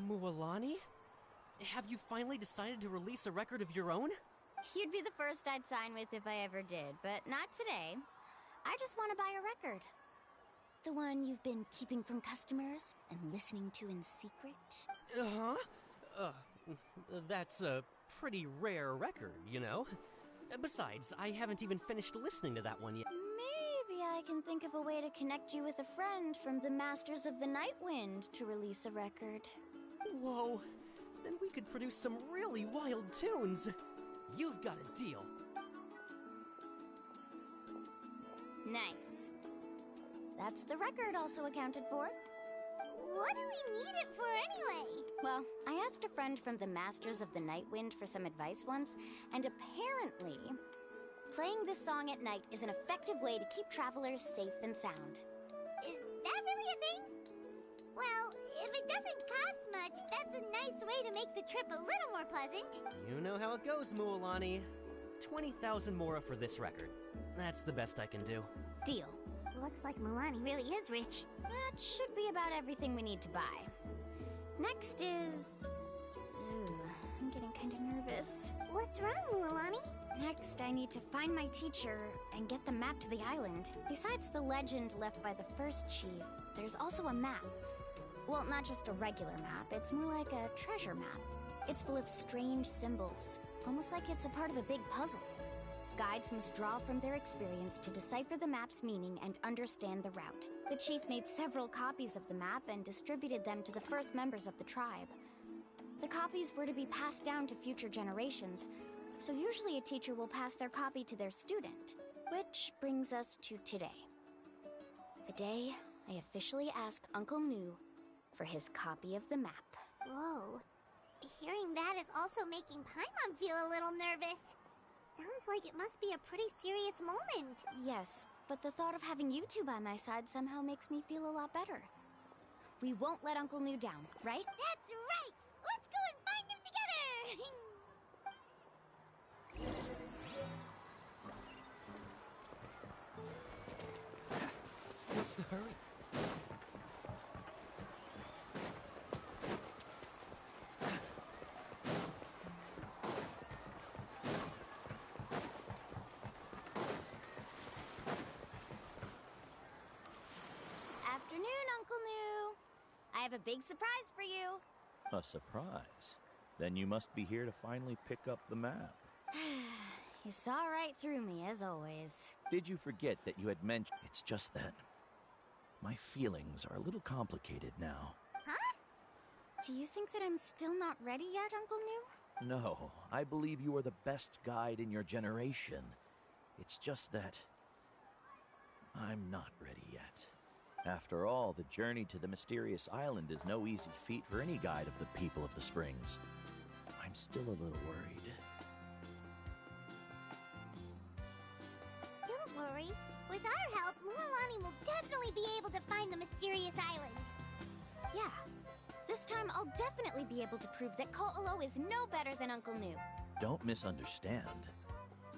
Mualani? Have you finally decided to release a record of your own? You'd be the first I'd sign with if I ever did, but not today. I just want to buy a record. The one you've been keeping from customers and listening to in secret? Uh-huh. That's a pretty rare record, you know? Besides, I haven't even finished listening to that one yet. Maybe I can think of a way to connect you with a friend from the Masters of the Nightwind to release a record. Whoa, then we could produce some really wild tunes. You've got a deal. Nice. That's the record also accounted for. What do we need it for anyway? Well, I asked a friend from the Masters of the Night Wind for some advice once, and apparently, playing this song at night is an effective way to keep travelers safe and sound. Is that really a thing? Well, if it doesn't cost much, that's a nice way to make the trip a little more pleasant. You know how it goes, Mualani. 20,000 mora for this record. That's the best I can do. Deal. Looks like Milani really is rich. That should be about everything we need to buy. Next is... Ooh, I'm getting kind of nervous. What's wrong, Mualani? Next, I need to find my teacher and get the map to the island. Besides the legend left by the first chief, there's also a map. Well, not just a regular map, it's more like a treasure map. It's full of strange symbols, almost like it's a part of a big puzzle. Guides must draw from their experience to decipher the map's meaning and understand the route. The chief made several copies of the map and distributed them to the first members of the tribe. The copies were to be passed down to future generations, so usually a teacher will pass their copy to their student. Which brings us to today. The day I officially ask Uncle Nu for his copy of the map. Whoa. Hearing that is also making Paimon feel a little nervous. Sounds like it must be a pretty serious moment. Yes, but the thought of having you two by my side somehow makes me feel a lot better. We won't let Uncle Nu down, right? That's right! Let's go and find him together! What's the hurry? Afternoon, Uncle Nu. I have a big surprise for you. A surprise? Then you must be here to finally pick up the map. You saw right through me, as always. Did you forget that you had mentioned... It's just that... my feelings are a little complicated now. Huh? Do you think that I'm still not ready yet, Uncle Nu? No, I believe you are the best guide in your generation. It's just that... I'm not ready yet. After all, the journey to the mysterious island is no easy feat for any guide of the people of the Springs. I'm still a little worried. Don't worry. With our help, Mualani will definitely be able to find the mysterious island. Yeah. This time, I'll definitely be able to prove that Ko'olo is no better than Uncle Nu. Don't misunderstand.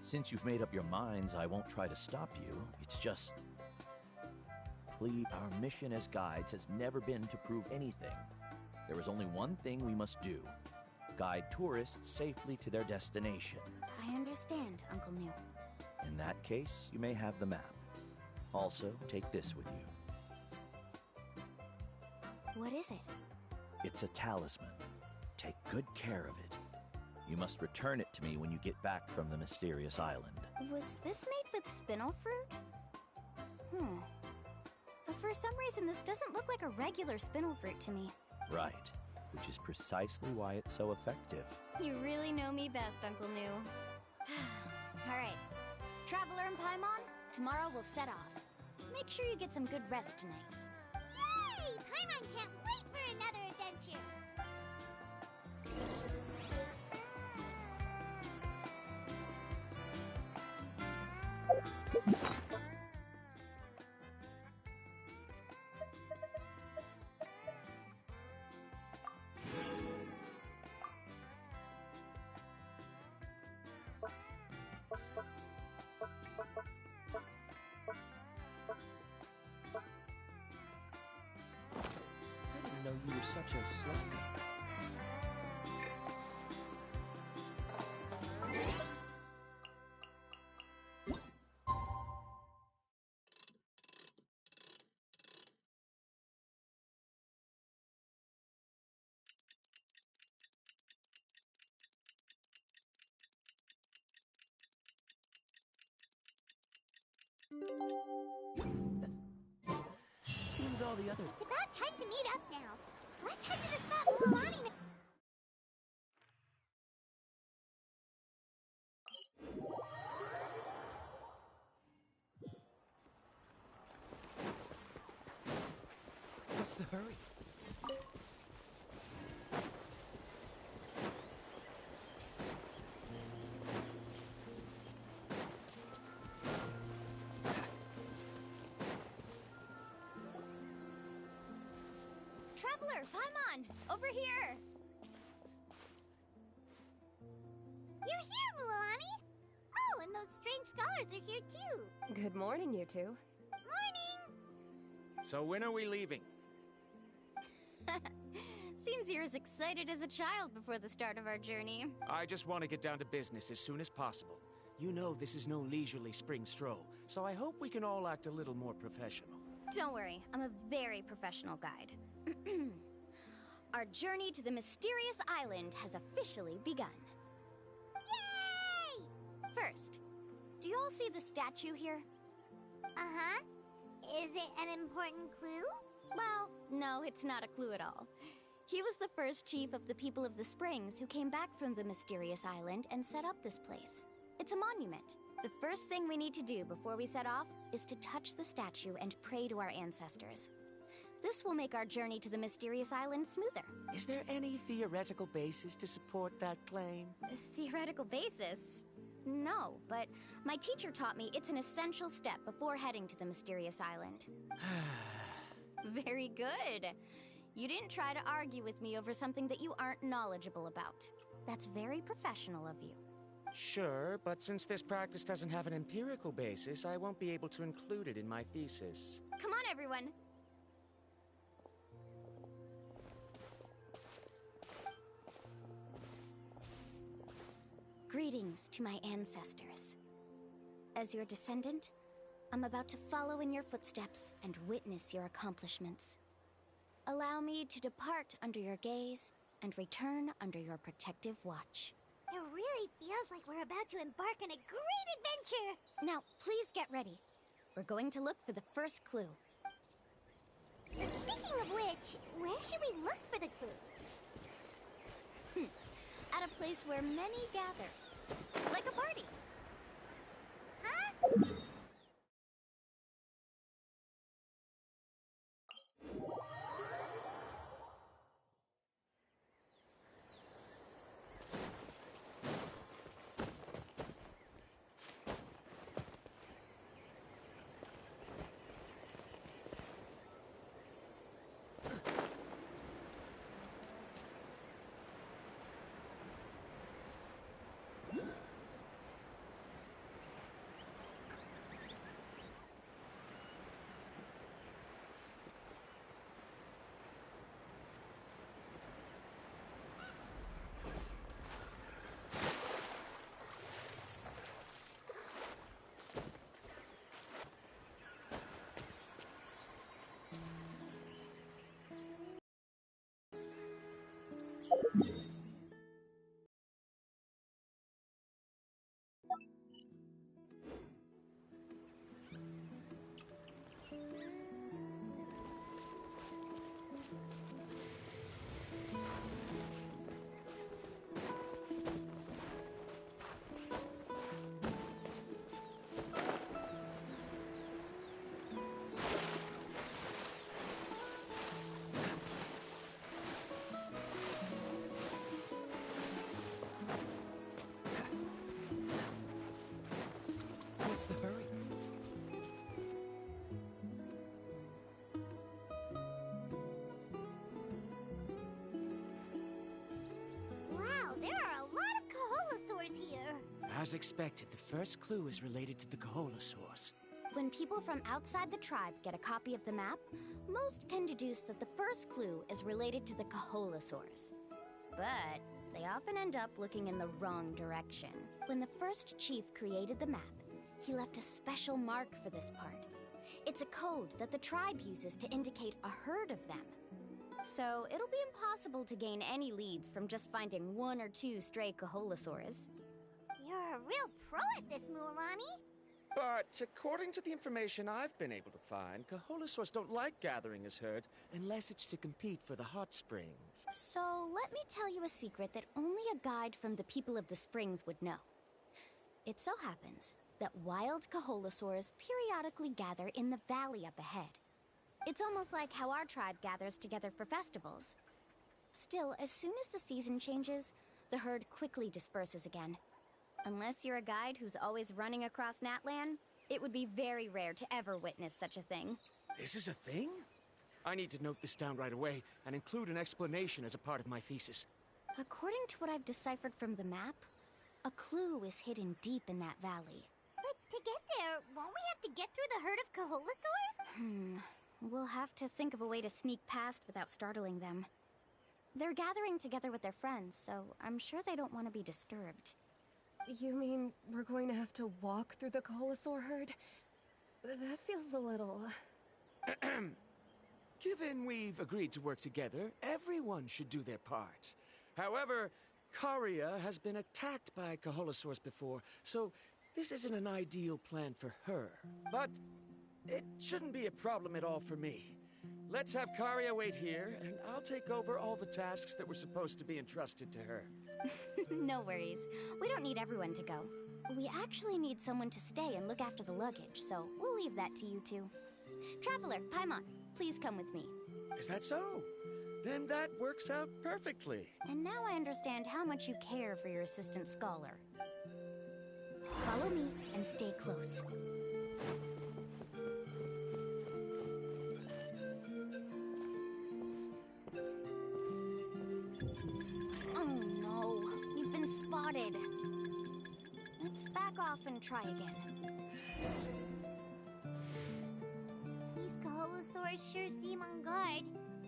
Since you've made up your minds, I won't try to stop you. It's just... Please, our mission as guides has never been to prove anything. There is only one thing we must do. Guide tourists safely to their destination. I understand, Uncle Nu. In that case, you may have the map. Also, take this with you. What is it? It's a talisman. Take good care of it. You must return it to me when you get back from the mysterious island. Was this made with spinel fruit? For some reason, this doesn't look like a regular spinel fruit to me. Right, which is precisely why it's so effective. You really know me best, Uncle Nu. All right, Traveler and Paimon, tomorrow we'll set off. Make sure you get some good rest tonight. Yay! Paimon can't wait for another adventure! I didn't know you were such a slacker. Seems all the other... It's about time to meet up now. Let's head to the spot Mualani made. What's the hurry? Traveler, Paimon! Over here! You're here, Mualani! Oh, and those strange scholars are here too. Good morning, you two. Morning! So when are we leaving? Seems you're as excited as a child before the start of our journey. I just want to get down to business as soon as possible. You know this is no leisurely spring stroll, so I hope we can all act a little more professional. Don't worry, I'm a very professional guide. Our journey to the mysterious island has officially begun. Yay! First, do you all see the statue here? Uh-huh. Is it an important clue? Well, no, it's not a clue at all. He was the first chief of the people of the Springs who came back from the mysterious island and set up this place. It's a monument. The first thing we need to do before we set off is to touch the statue and pray to our ancestors. This will make our journey to the mysterious island smoother. Is there any theoretical basis to support that claim? A theoretical basis? No, but my teacher taught me it's an essential step before heading to the mysterious island. Very good. You didn't try to argue with me over something that you aren't knowledgeable about. That's very professional of you. Sure, but since this practice doesn't have an empirical basis, I won't be able to include it in my thesis. Come on, everyone. Greetings to my ancestors. As your descendant, I'm about to follow in your footsteps and witness your accomplishments. Allow me to depart under your gaze and return under your protective watch. It really feels like we're about to embark on a great adventure! Now, please get ready. We're going to look for the first clue. Speaking of which, where should we look for the clue? At a place where many gather. Like a party. Huh? What's the hurry? Wow, there are a lot of Kaholosaurs here! As expected, the first clue is related to the Kaholosaurs. When people from outside the tribe get a copy of the map, most can deduce that the first clue is related to the Kaholosaurs. But they often end up looking in the wrong direction. When the first chief created the map, he left a special mark for this part. It's a code that the tribe uses to indicate a herd of them. So it'll be impossible to gain any leads from just finding one or two stray Kaholosaurs. You're a real pro at this, Mualani. But according to the information I've been able to find, Kaholosaurs don't like gathering as herds unless it's to compete for the hot springs. So let me tell you a secret that only a guide from the people of the springs would know. It so happens that wild Kaholosaurs periodically gather in the valley up ahead. It's almost like how our tribe gathers together for festivals. Still, as soon as the season changes, the herd quickly disperses again. Unless you're a guide who's always running across Natlan, it would be very rare to ever witness such a thing. This is a thing? I need to note this down right away and include an explanation as a part of my thesis. According to what I've deciphered from the map, a clue is hidden deep in that valley. But to get there, won't we have to get through the herd of Kaholasaurs? We'll have to think of a way to sneak past without startling them. They're gathering together with their friends, so I'm sure they don't want to be disturbed. You mean we're going to have to walk through the Kaholasaur herd? That feels a little... Given we've agreed to work together, everyone should do their part. However, Karia has been attacked by Kaholasaurs before, so this isn't an ideal plan for her. But it shouldn't be a problem at all for me. Let's have Karia wait here, and I'll take over all the tasks that were supposed to be entrusted to her. No worries. We don't need everyone to go. We actually need someone to stay and look after the luggage, so we'll leave that to you two. Traveler, Paimon, please come with me. Is that so? Then that works out perfectly. And now I understand how much you care for your assistant scholar. Follow me and stay close. Oh no, we've been spotted. Let's back off and try again. These Kaholasaurs sure seem on guard.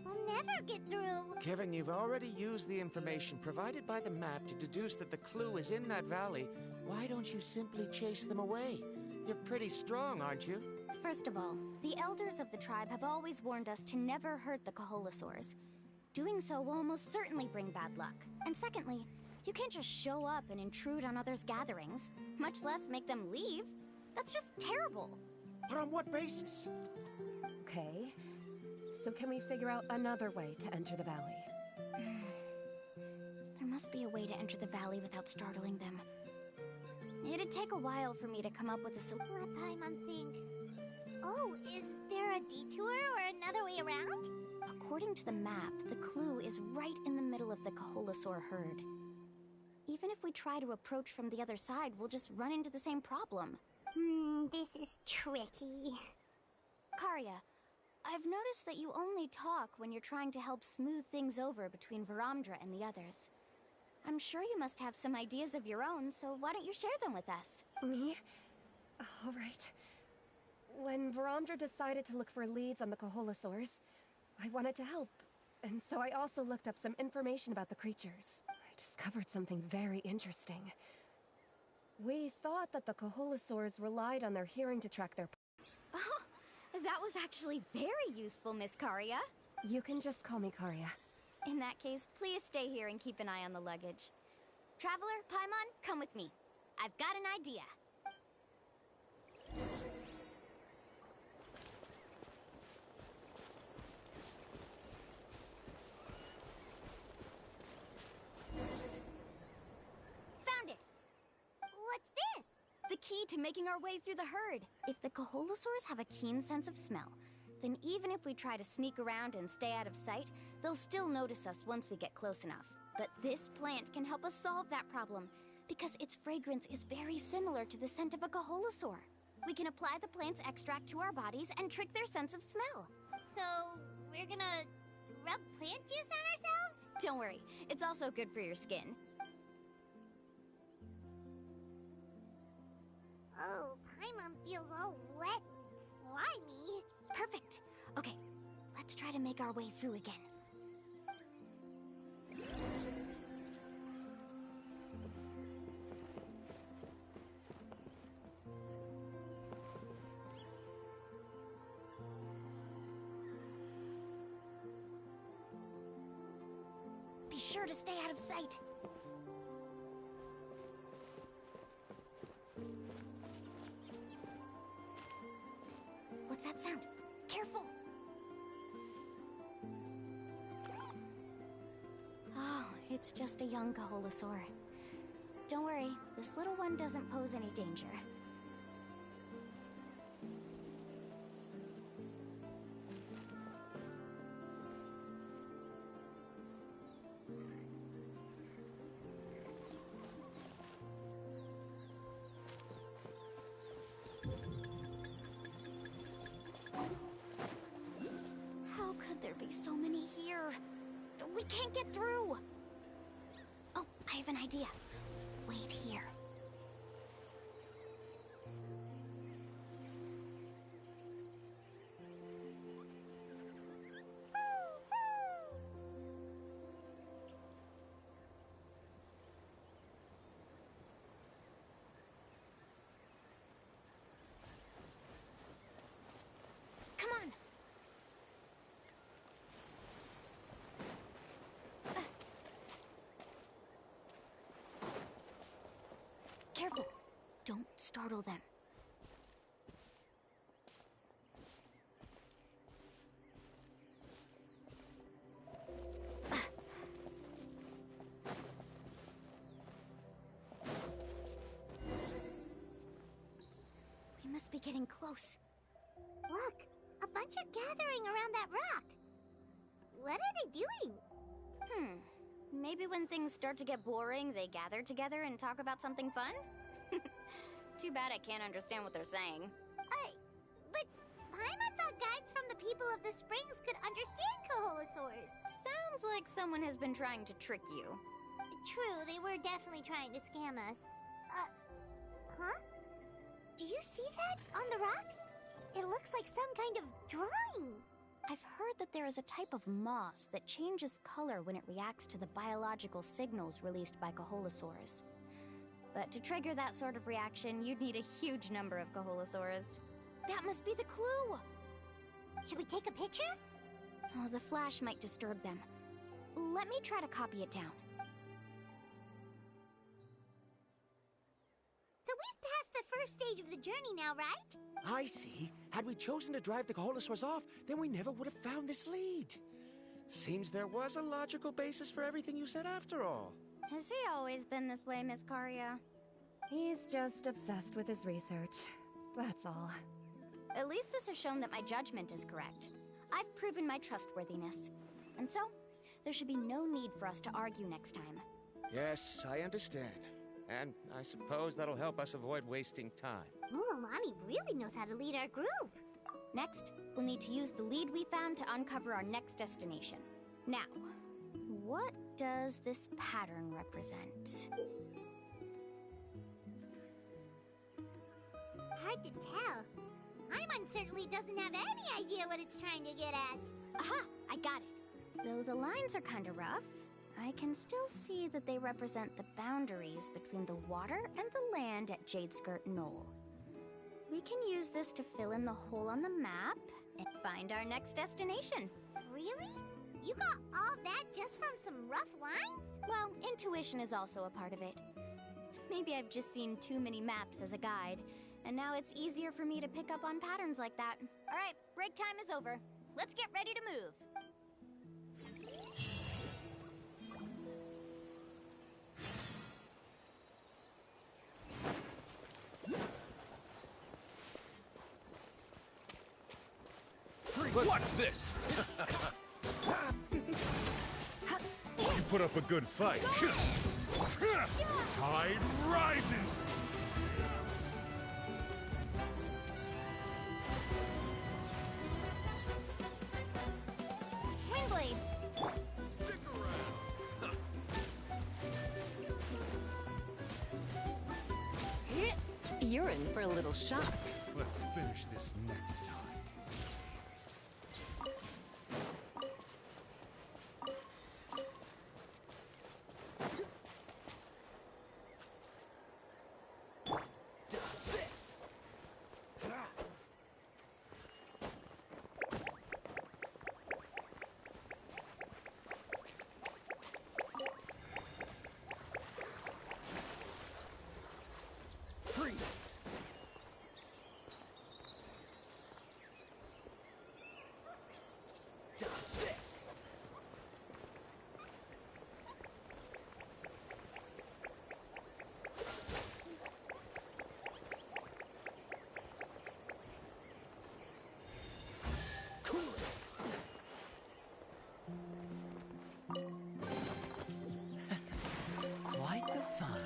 We'll never get through. Given you've already used the information provided by the map to deduce that the clue is in that valley, why don't you simply chase them away? You're pretty strong, aren't you? First of all, the elders of the tribe have always warned us to never hurt the Kaholasaurs. Doing so will almost certainly bring bad luck. And secondly, you can't just show up and intrude on others' gatherings, much less make them leave. That's just terrible. But on what basis? Okay. So can we figure out another way to enter the valley? There must be a way to enter the valley without startling them. It'd take a while for me to come up with a solution. Let Paimon think. Oh, is there a detour or another way around? According to the map, the clue is right in the middle of the Kaholasaur herd. Even if we try to approach from the other side, we'll just run into the same problem. This is tricky. Karia, I've noticed that you only talk when you're trying to help smooth things over between Varamdra and the others. I'm sure you must have some ideas of your own, so why don't you share them with us? Me? All right. When Varamdra decided to look for leads on the Kaholasaurs, I wanted to help. And so I also looked up some information about the creatures. I discovered something very interesting. We thought that the Kaholasaurs relied on their hearing to track their... Oh, that was actually very useful, Miss Karia. You can just call me Karia. In that case, please stay here and keep an eye on the luggage. Traveler, Paimon, come with me. I've got an idea. Found it! What's this? The key to making our way through the herd. If the Kaholasaurs have a keen sense of smell, then even if we try to sneak around and stay out of sight, they'll still notice us once we get close enough. But this plant can help us solve that problem, because its fragrance is very similar to the scent of a Kaholasaur. We can apply the plant's extract to our bodies and trick their sense of smell. So, we're gonna rub plant juice on ourselves? Don't worry, it's also good for your skin. Oh, Paimon feels all wet and slimy. Perfect. Okay, let's try to make our way through again. Be sure to stay out of sight. What's that sound? Careful! Oh, it's just a young Kaholasaur. Don't worry, this little one doesn't pose any danger. How could be so many here. We can't get through. Oh, I have an idea. Wait here. Come on. Careful. Don't startle them. We must be getting close. Look, a bunch are gathering around that rock. What are they doing? Maybe when things start to get boring, they gather together and talk about something fun? Too bad I can't understand what they're saying. But Paimon thought guides from the people of the springs could understand Kaholosaurs. Sounds like someone has been trying to trick you. True, they were definitely trying to scam us. Huh? Do you see that on the rock? It looks like some kind of drawing. I've heard that there is a type of moss that changes color when it reacts to the biological signals released by Kaholosaurs. But to trigger that sort of reaction, you'd need a huge number of Kaholosaurs. That must be the clue! Should we take a picture? Oh, the flash might disturb them. Let me try to copy it down. So we've passed the first stage of the journey now, right? I see. Had we chosen to drive the Kaholosaurs off, then we never would have found this lead. Seems there was a logical basis for everything you said after all. Has he always been this way, Miss Karia? He's just obsessed with his research. That's all. At least this has shown that my judgment is correct. I've proven my trustworthiness. And so, there should be no need for us to argue next time. Yes, I understand. And I suppose that'll help us avoid wasting time. Mulamani really knows how to lead our group. Next, we'll need to use the lead we found to uncover our next destination. Now, what does this pattern represent? Hard to tell. Paimon certainly doesn't have any idea what it's trying to get at. Aha! I got it. Though the lines are kinda rough, I can still see that they represent the boundaries between the water and the land at Jadeskirt Knoll. We can use this to fill in the hole on the map and find our next destination. Really? You got all that just from some rough lines? Well, intuition is also a part of it. Maybe I've just seen too many maps as a guide, and now it's easier for me to pick up on patterns like that. All right, break time is over. Let's get ready to move. What's this? You put up a good fight. Tide rises! Windblade! Stick around! You're in for a little shock. Let's finish this next time. Quite the fun.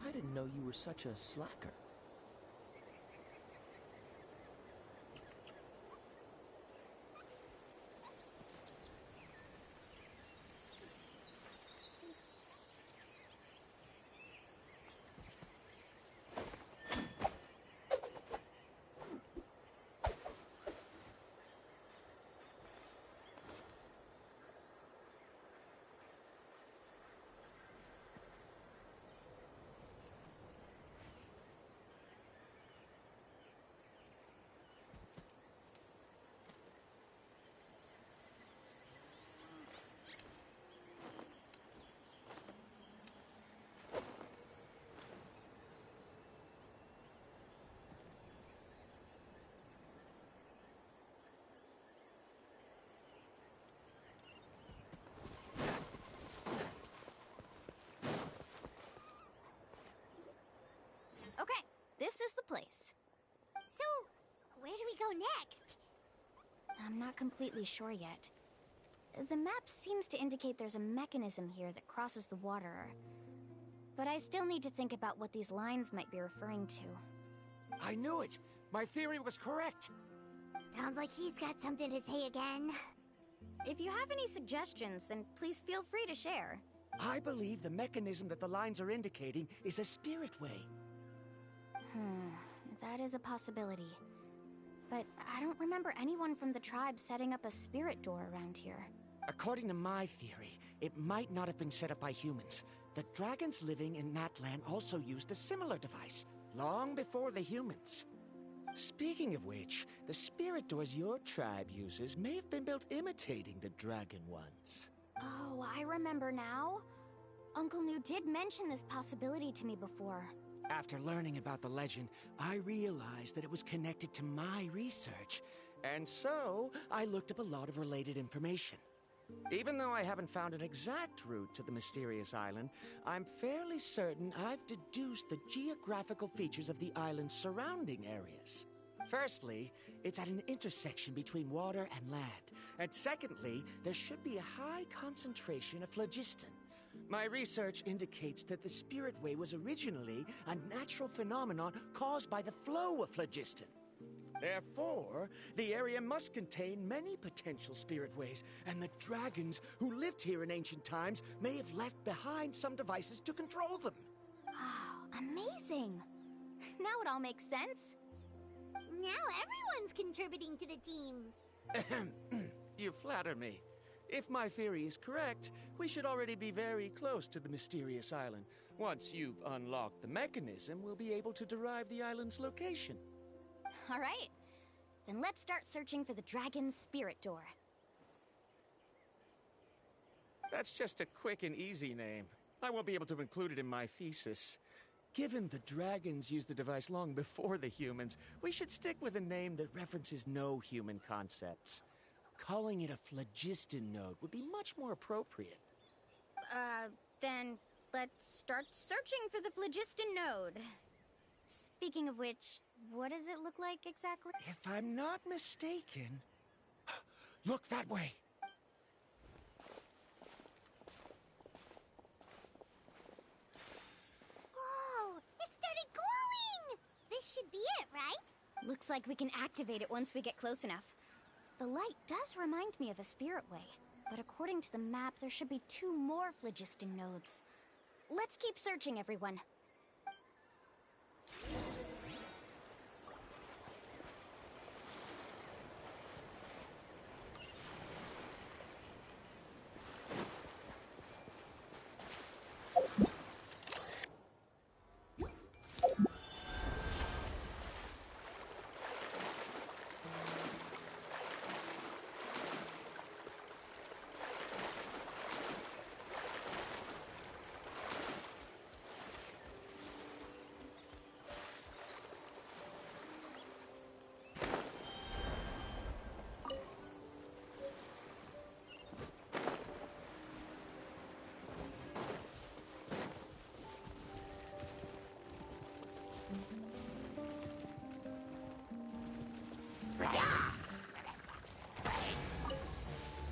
I didn't know you were such a slacker. Okay, this is the place. So, where do we go next? I'm not completely sure yet. The map seems to indicate there's a mechanism here that crosses the water. But I still need to think about what these lines might be referring to. I knew it! My theory was correct! Sounds like he's got something to say again. If you have any suggestions, then please feel free to share. I believe the mechanism that the lines are indicating is a spirit way. That is a possibility. But I don't remember anyone from the tribe setting up a spirit door around here. According to my theory, it might not have been set up by humans. The dragons living in Natlan also used a similar device, long before the humans. Speaking of which, the spirit doors your tribe uses may have been built imitating the dragon ones. Oh, I remember now. Uncle New did mention this possibility to me before. After learning about the legend, I realized that it was connected to my research, and so I looked up a lot of related information. Even though I haven't found an exact route to the mysterious island, I'm fairly certain I've deduced the geographical features of the island's surrounding areas. Firstly, it's at an intersection between water and land, and secondly, there should be a high concentration of phlogiston. My research indicates that the Spirit Way was originally a natural phenomenon caused by the flow of phlogiston. Therefore, the area must contain many potential spirit ways, and the dragons who lived here in ancient times may have left behind some devices to control them. Oh, amazing! Now it all makes sense. Now everyone's contributing to the team. You flatter me. If my theory is correct, we should already be very close to the mysterious island. Once you've unlocked the mechanism, we'll be able to derive the island's location. All right. Then let's start searching for the dragon's spirit door. That's just a quick and easy name. I won't be able to include it in my thesis. Given the dragons used the device long before the humans, we should stick with a name that references no human concepts. Calling it a phlogiston node would be much more appropriate. Then let's start searching for the phlogiston node. Speaking of which, what does it look like exactly? If I'm not mistaken, Look that way. Whoa! It started glowing! This should be it, right? Looks like we can activate it once we get close enough. The light does remind me of a spirit way, but according to the map, there should be 2 more phlogiston nodes. Let's keep searching, everyone.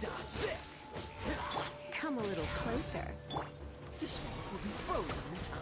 Dodge this! Come a little closer. This one will be frozen in time.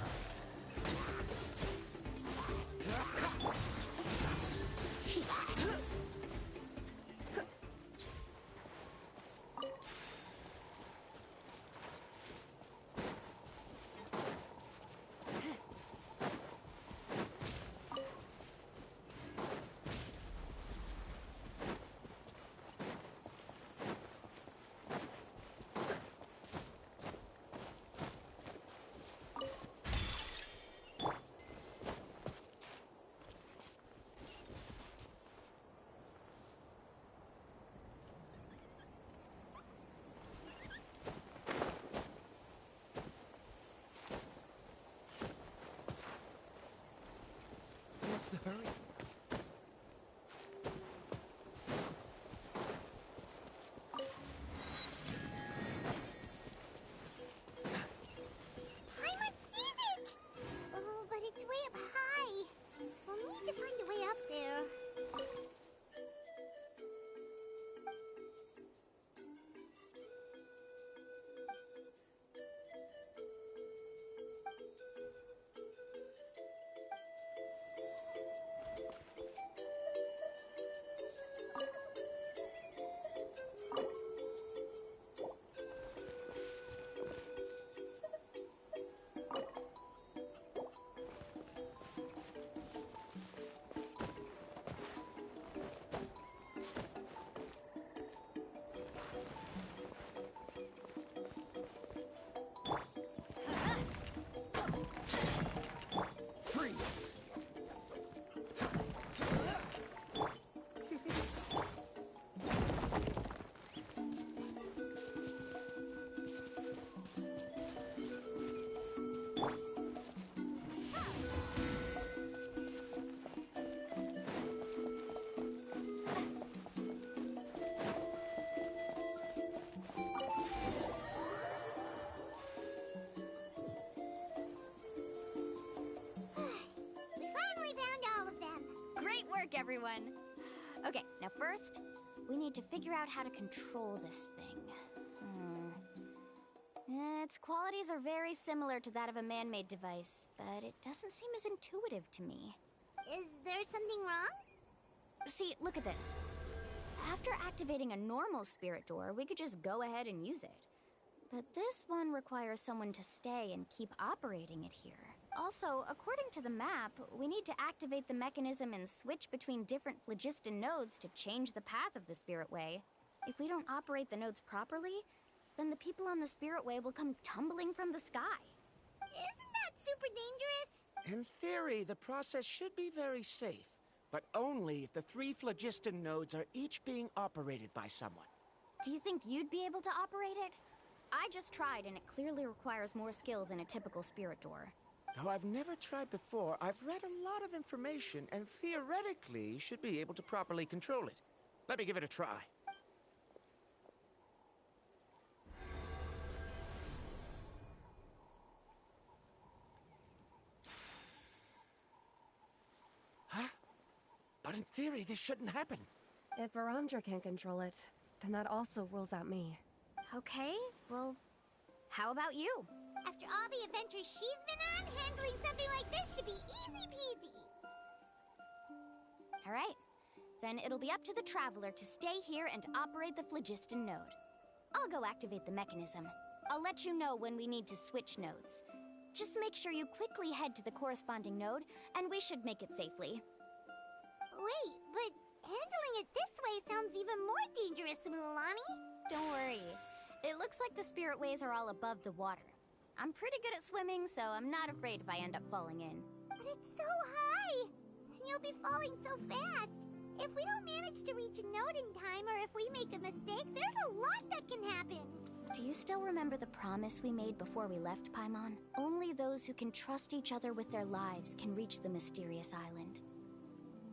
What's the hurry? Paimon sees it! Oh, but it's way up high. We'll need to find a way up there. Freeze! We finally found all of them. Great work, everyone! Okay, now first, we need to figure out how to control this thing. Its qualities are very similar to that of a man-made device, but it doesn't seem as intuitive to me. Is there something wrong? See, look at this. After activating a normal spirit door, we could just go ahead and use it. But this one requires someone to stay and keep operating it here. Also, according to the map, we need to activate the mechanism and switch between different phlogiston nodes to change the path of the spirit way. If we don't operate the nodes properly, then the people on the spirit way will come tumbling from the sky. Isn't that super dangerous? In theory, the process should be very safe, but only if the 3 phlogiston nodes are each being operated by someone. Do you think you'd be able to operate it? I just tried, and it clearly requires more skill than a typical spirit door. Though I've never tried before, I've read a lot of information and theoretically should be able to properly control it. Let me give it a try. Huh? But in theory, this shouldn't happen. If Varandra can't control it, then that also rules out me. Okay, well, how about you? After all the adventures she's been on, handling something like this should be easy peasy. Alright, then it'll be up to the Traveler to stay here and operate the phlogiston node. I'll go activate the mechanism. I'll let you know when we need to switch nodes. Just make sure you quickly head to the corresponding node, and we should make it safely. Wait, but handling it this way sounds even more dangerous, Mualani. Don't worry. It looks like the spirit ways are all above the water. I'm pretty good at swimming, so I'm not afraid if I end up falling in. But it's so high! And you'll be falling so fast! If we don't manage to reach a node in time, or if we make a mistake, there's a lot that can happen! Do you still remember the promise we made before we left Paimon? Only those who can trust each other with their lives can reach the mysterious island.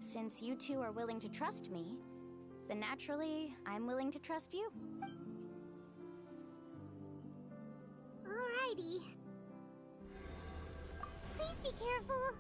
Since you two are willing to trust me, then naturally, I'm willing to trust you. Alrighty. Please be careful.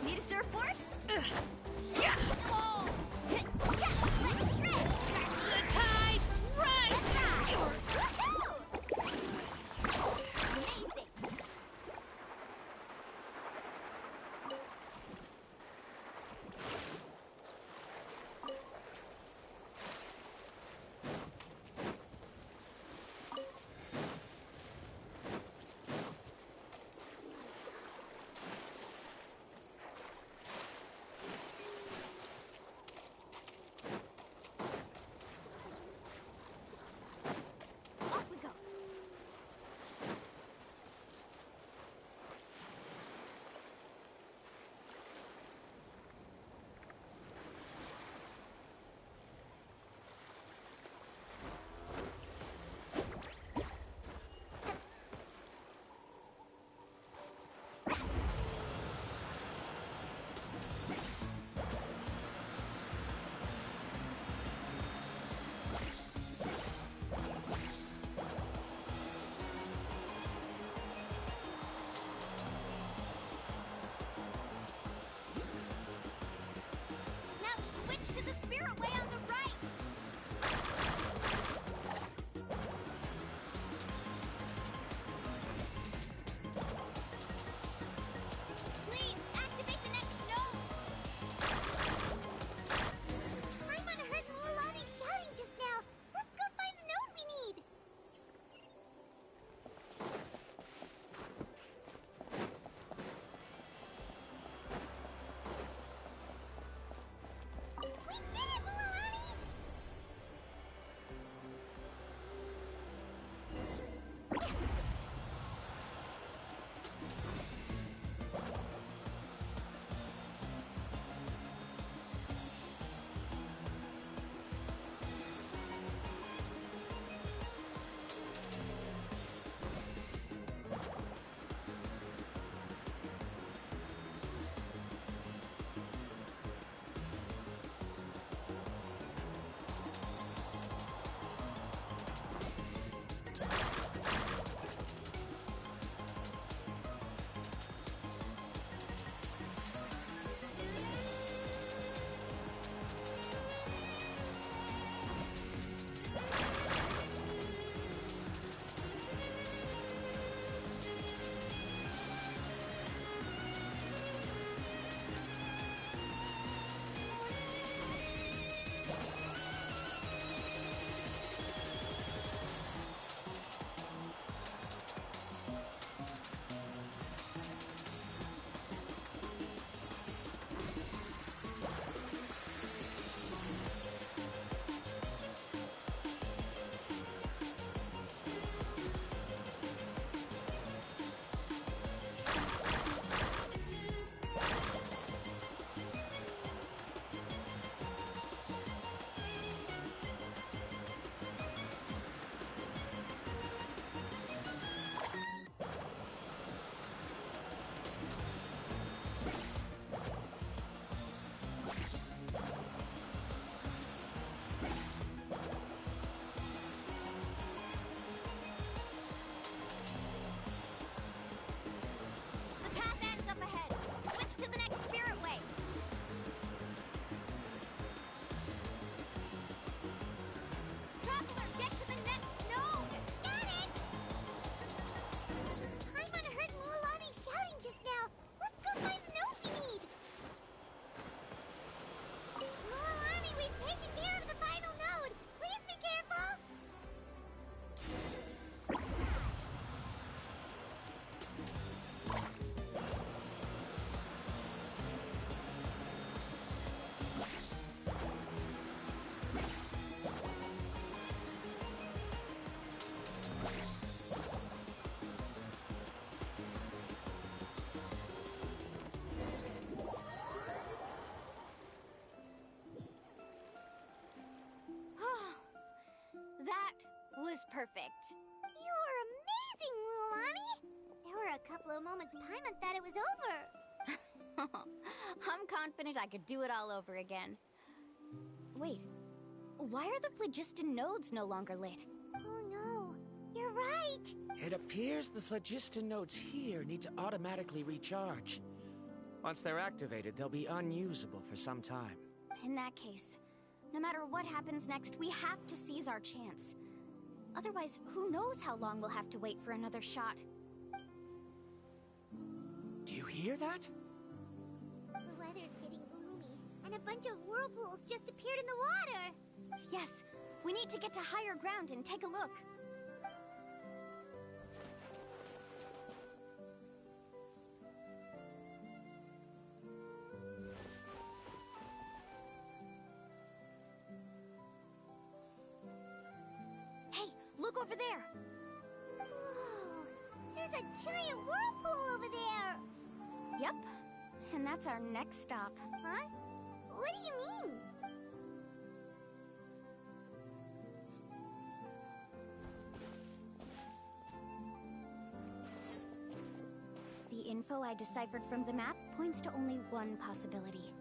Need a surfboard? was perfect. You were amazing, Lulani! There were a couple of moments Paimon thought it was over. I'm confident I could do it all over again. Wait, why are the phlogiston nodes no longer lit? Oh no, you're right! It appears the phlogiston nodes here need to automatically recharge. Once they're activated, they'll be unusable for some time. In that case, no matter what happens next, we have to seize our chance. Otherwise, who knows how long we'll have to wait for another shot. Do you hear that? The weather's getting gloomy, and a bunch of whirlpools just appeared in the water! Yes, we need to get to higher ground and take a look. Hey, look over there! Whoa! There's a giant whirlpool over there! Yep, and that's our next stop. Huh? What do you mean? The info I deciphered from the map points to only one possibility.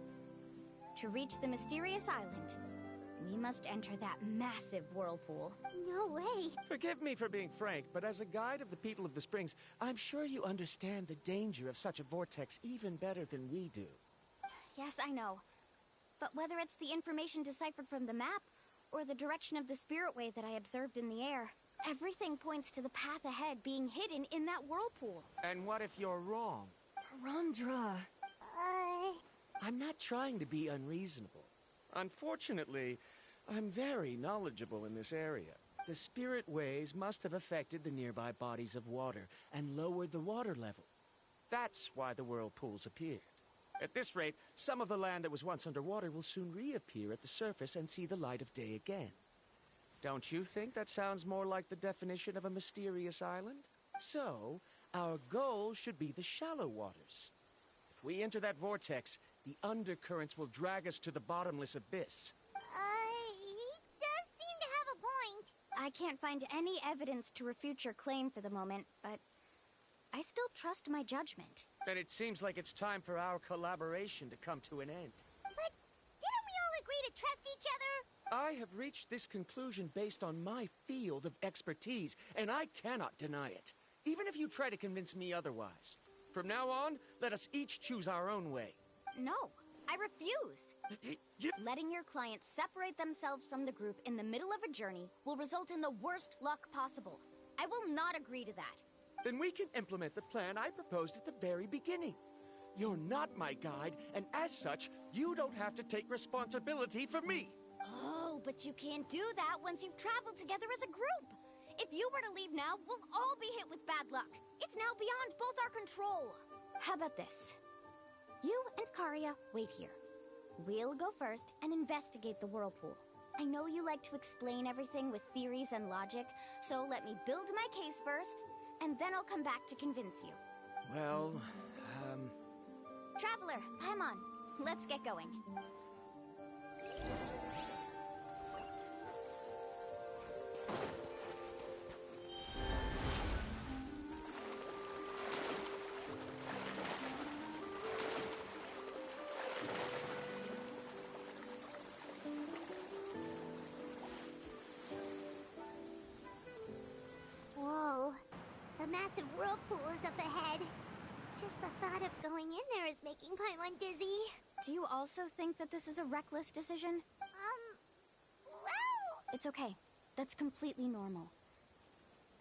To reach the mysterious island, we must enter that massive whirlpool. No way! Forgive me for being frank, but as a guide of the people of the Springs, I'm sure you understand the danger of such a vortex even better than we do. Yes, I know. But whether it's the information deciphered from the map, or the direction of the spirit way that I observed in the air, everything points to the path ahead being hidden in that whirlpool. And what if you're wrong? Ramdra. I'm not trying to be unreasonable. Unfortunately, I'm very knowledgeable in this area. The spirit ways must have affected the nearby bodies of water and lowered the water level. That's why the whirlpools appeared. At this rate, some of the land that was once underwater will soon reappear at the surface and see the light of day again. Don't you think that sounds more like the definition of a mysterious island? So, our goal should be the shallow waters. If we enter that vortex, the undercurrents will drag us to the bottomless abyss. He does seem to have a point. I can't find any evidence to refute your claim for the moment, but I still trust my judgment. And it seems like it's time for our collaboration to come to an end. But didn't we all agree to trust each other? I have reached this conclusion based on my field of expertise, and I cannot deny it, even if you try to convince me otherwise. From now on, let us each choose our own way. No, I refuse. Letting your clients separate themselves from the group in the middle of a journey will result in the worst luck possible. I will not agree to that. Then we can implement the plan I proposed at the very beginning. You're not my guide, and as such, you don't have to take responsibility for me. Oh, but you can't do that once you've traveled together as a group. If you were to leave now, we'll all be hit with bad luck. It's now beyond both our control. How about this? You and Karia wait here. We'll go first and investigate the whirlpool. I know you like to explain everything with theories and logic, so let me build my case first, and then I'll come back to convince you. Well, Traveler, Paimon, let's get going. Whoa. The massive whirlpool is up ahead. Just the thought of going in there is making Paimon dizzy. Do you also think that this is a reckless decision? Well... It's okay. That's completely normal.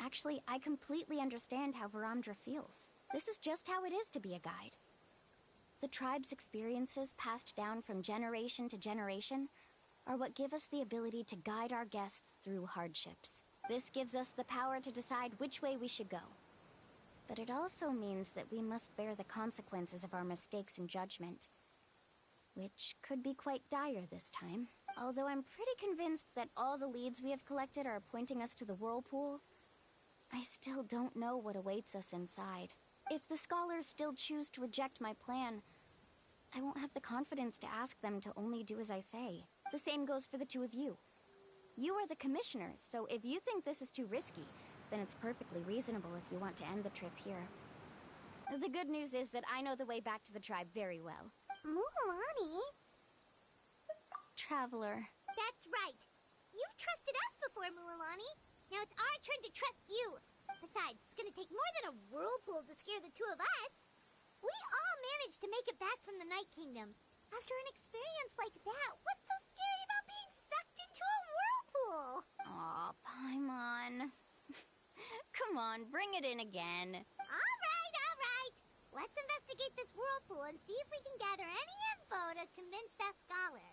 Actually, I completely understand how Varamdra feels. This is just how it is to be a guide. The tribe's experiences passed down from generation to generation are what give us the ability to guide our guests through hardships. This gives us the power to decide which way we should go. But it also means that we must bear the consequences of our mistakes and judgment, which could be quite dire this time. Although I'm pretty convinced that all the leads we have collected are pointing us to the whirlpool, I still don't know what awaits us inside. If the scholars still choose to reject my plan, I won't have the confidence to ask them to only do as I say. The same goes for the two of you. You are the commissioners, so if you think this is too risky, then it's perfectly reasonable if you want to end the trip here. The good news is that I know the way back to the tribe very well. Mualani? Traveler. That's right. You've trusted us before, Mualani. Now it's our turn to trust you. Besides, it's gonna take more than a whirlpool to scare the two of us. We all managed to make it back from the Night Kingdom. After an experience like that, what's so scary about being sucked into a whirlpool? Aw, Paimon. Come on, bring it in again. All right. Let's investigate this whirlpool and see if we can gather any info to convince that scholar.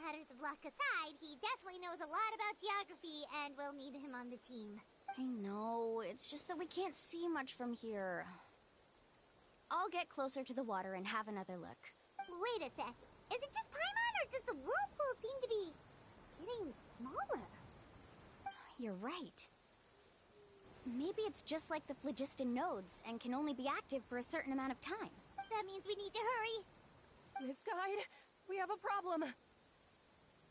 Matters of luck aside, he definitely knows a lot about geography, and we'll need him on the team. I know, it's just that we can't see much from here. I'll get closer to the water and have another look. Wait a sec. Is it just Paimon, or does the whirlpool seem to be getting smaller? You're right. Maybe it's just like the phlogiston nodes and can only be active for a certain amount of time. That means we need to hurry. Miss Guide, we have a problem.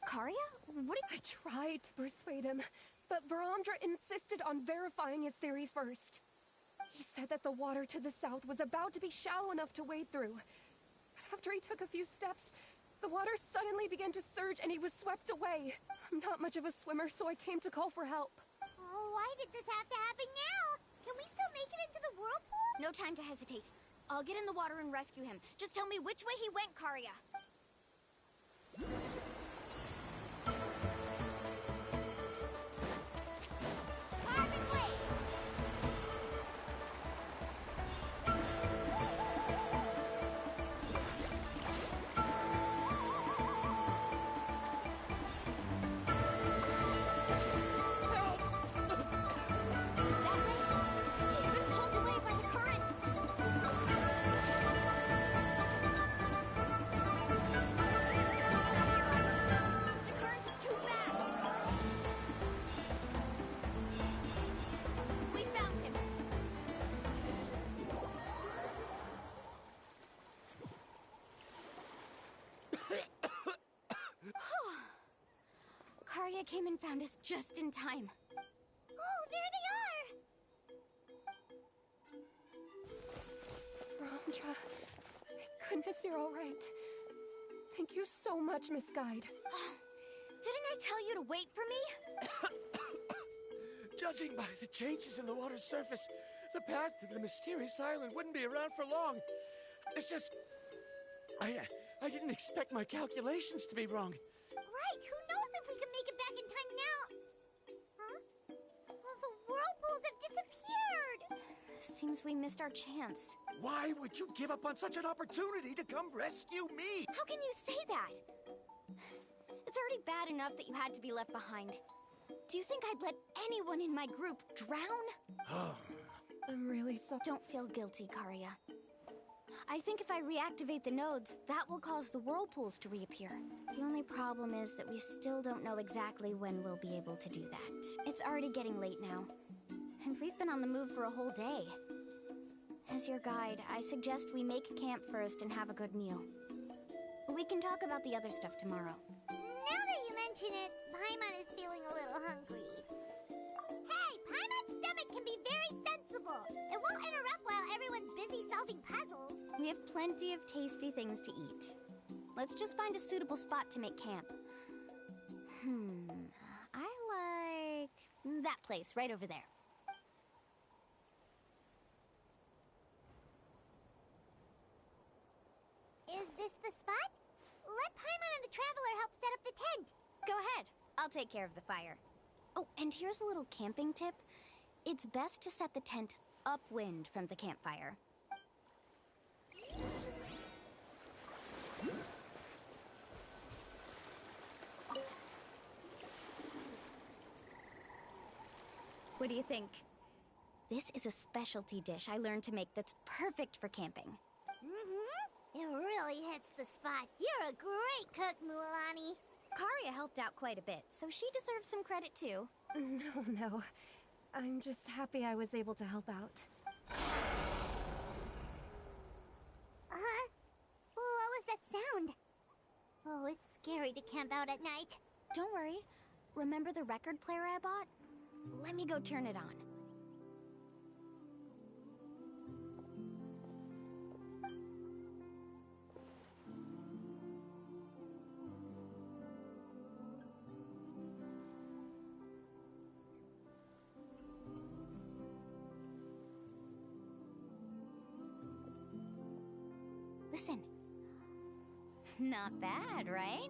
Karia? What I tried to persuade him, but Varandra insisted on verifying his theory first. He said that the water to the south was about to be shallow enough to wade through. But after he took a few steps, the water suddenly began to surge and he was swept away. I'm not much of a swimmer, so I came to call for help. Oh, why did this have to happen now? Can we still make it into the whirlpool? No time to hesitate. I'll get in the water and rescue him. Just tell me which way he went, Karia. Karia came and found us just in time. Oh, there they are! Varandra, thank goodness you're all right. Thank you so much, Miss Guide. Didn't I tell you to wait for me? Judging by the changes in the water's surface, the path to the mysterious island wouldn't be around for long. It's just... I didn't expect my calculations to be wrong. Right, who knows if we can make it back in time now? Huh? Well, the whirlpools have disappeared! Seems we missed our chance. Why would you give up on such an opportunity to come rescue me? How can you say that? It's already bad enough that you had to be left behind. Do you think I'd let anyone in my group drown? I'm really sorry. Don't feel guilty, Karia. I think if I reactivate the nodes, that will cause the whirlpools to reappear. The only problem is that we still don't know exactly when we'll be able to do that. It's already getting late now, and we've been on the move for a whole day. As your guide, I suggest we make camp first and have a good meal. We can talk about the other stuff tomorrow. Now that you mention it, Paimon is feeling a little hungry. Hey, Paimon's stomach can be very sensible. It won't interrupt while everyone's busy solving puzzles. We have plenty of tasty things to eat. Let's just find a suitable spot to make camp. I like that place right over there. Is this the spot? Let Paimon and the Traveler help set up the tent. Go ahead. I'll take care of the fire. Oh, and here's a little camping tip. It's best to set the tent upwind from the campfire. What do you think? This is a specialty dish I learned to make that's perfect for camping. It really hits the spot. You're a great cook, Mualani. Karia helped out quite a bit, so she deserves some credit too. No. I'm just happy I was able to help out. What was that sound? Oh, it's scary to camp out at night. Don't worry. Remember the record player I bought? Let me go turn it on. Listen. Not bad, right?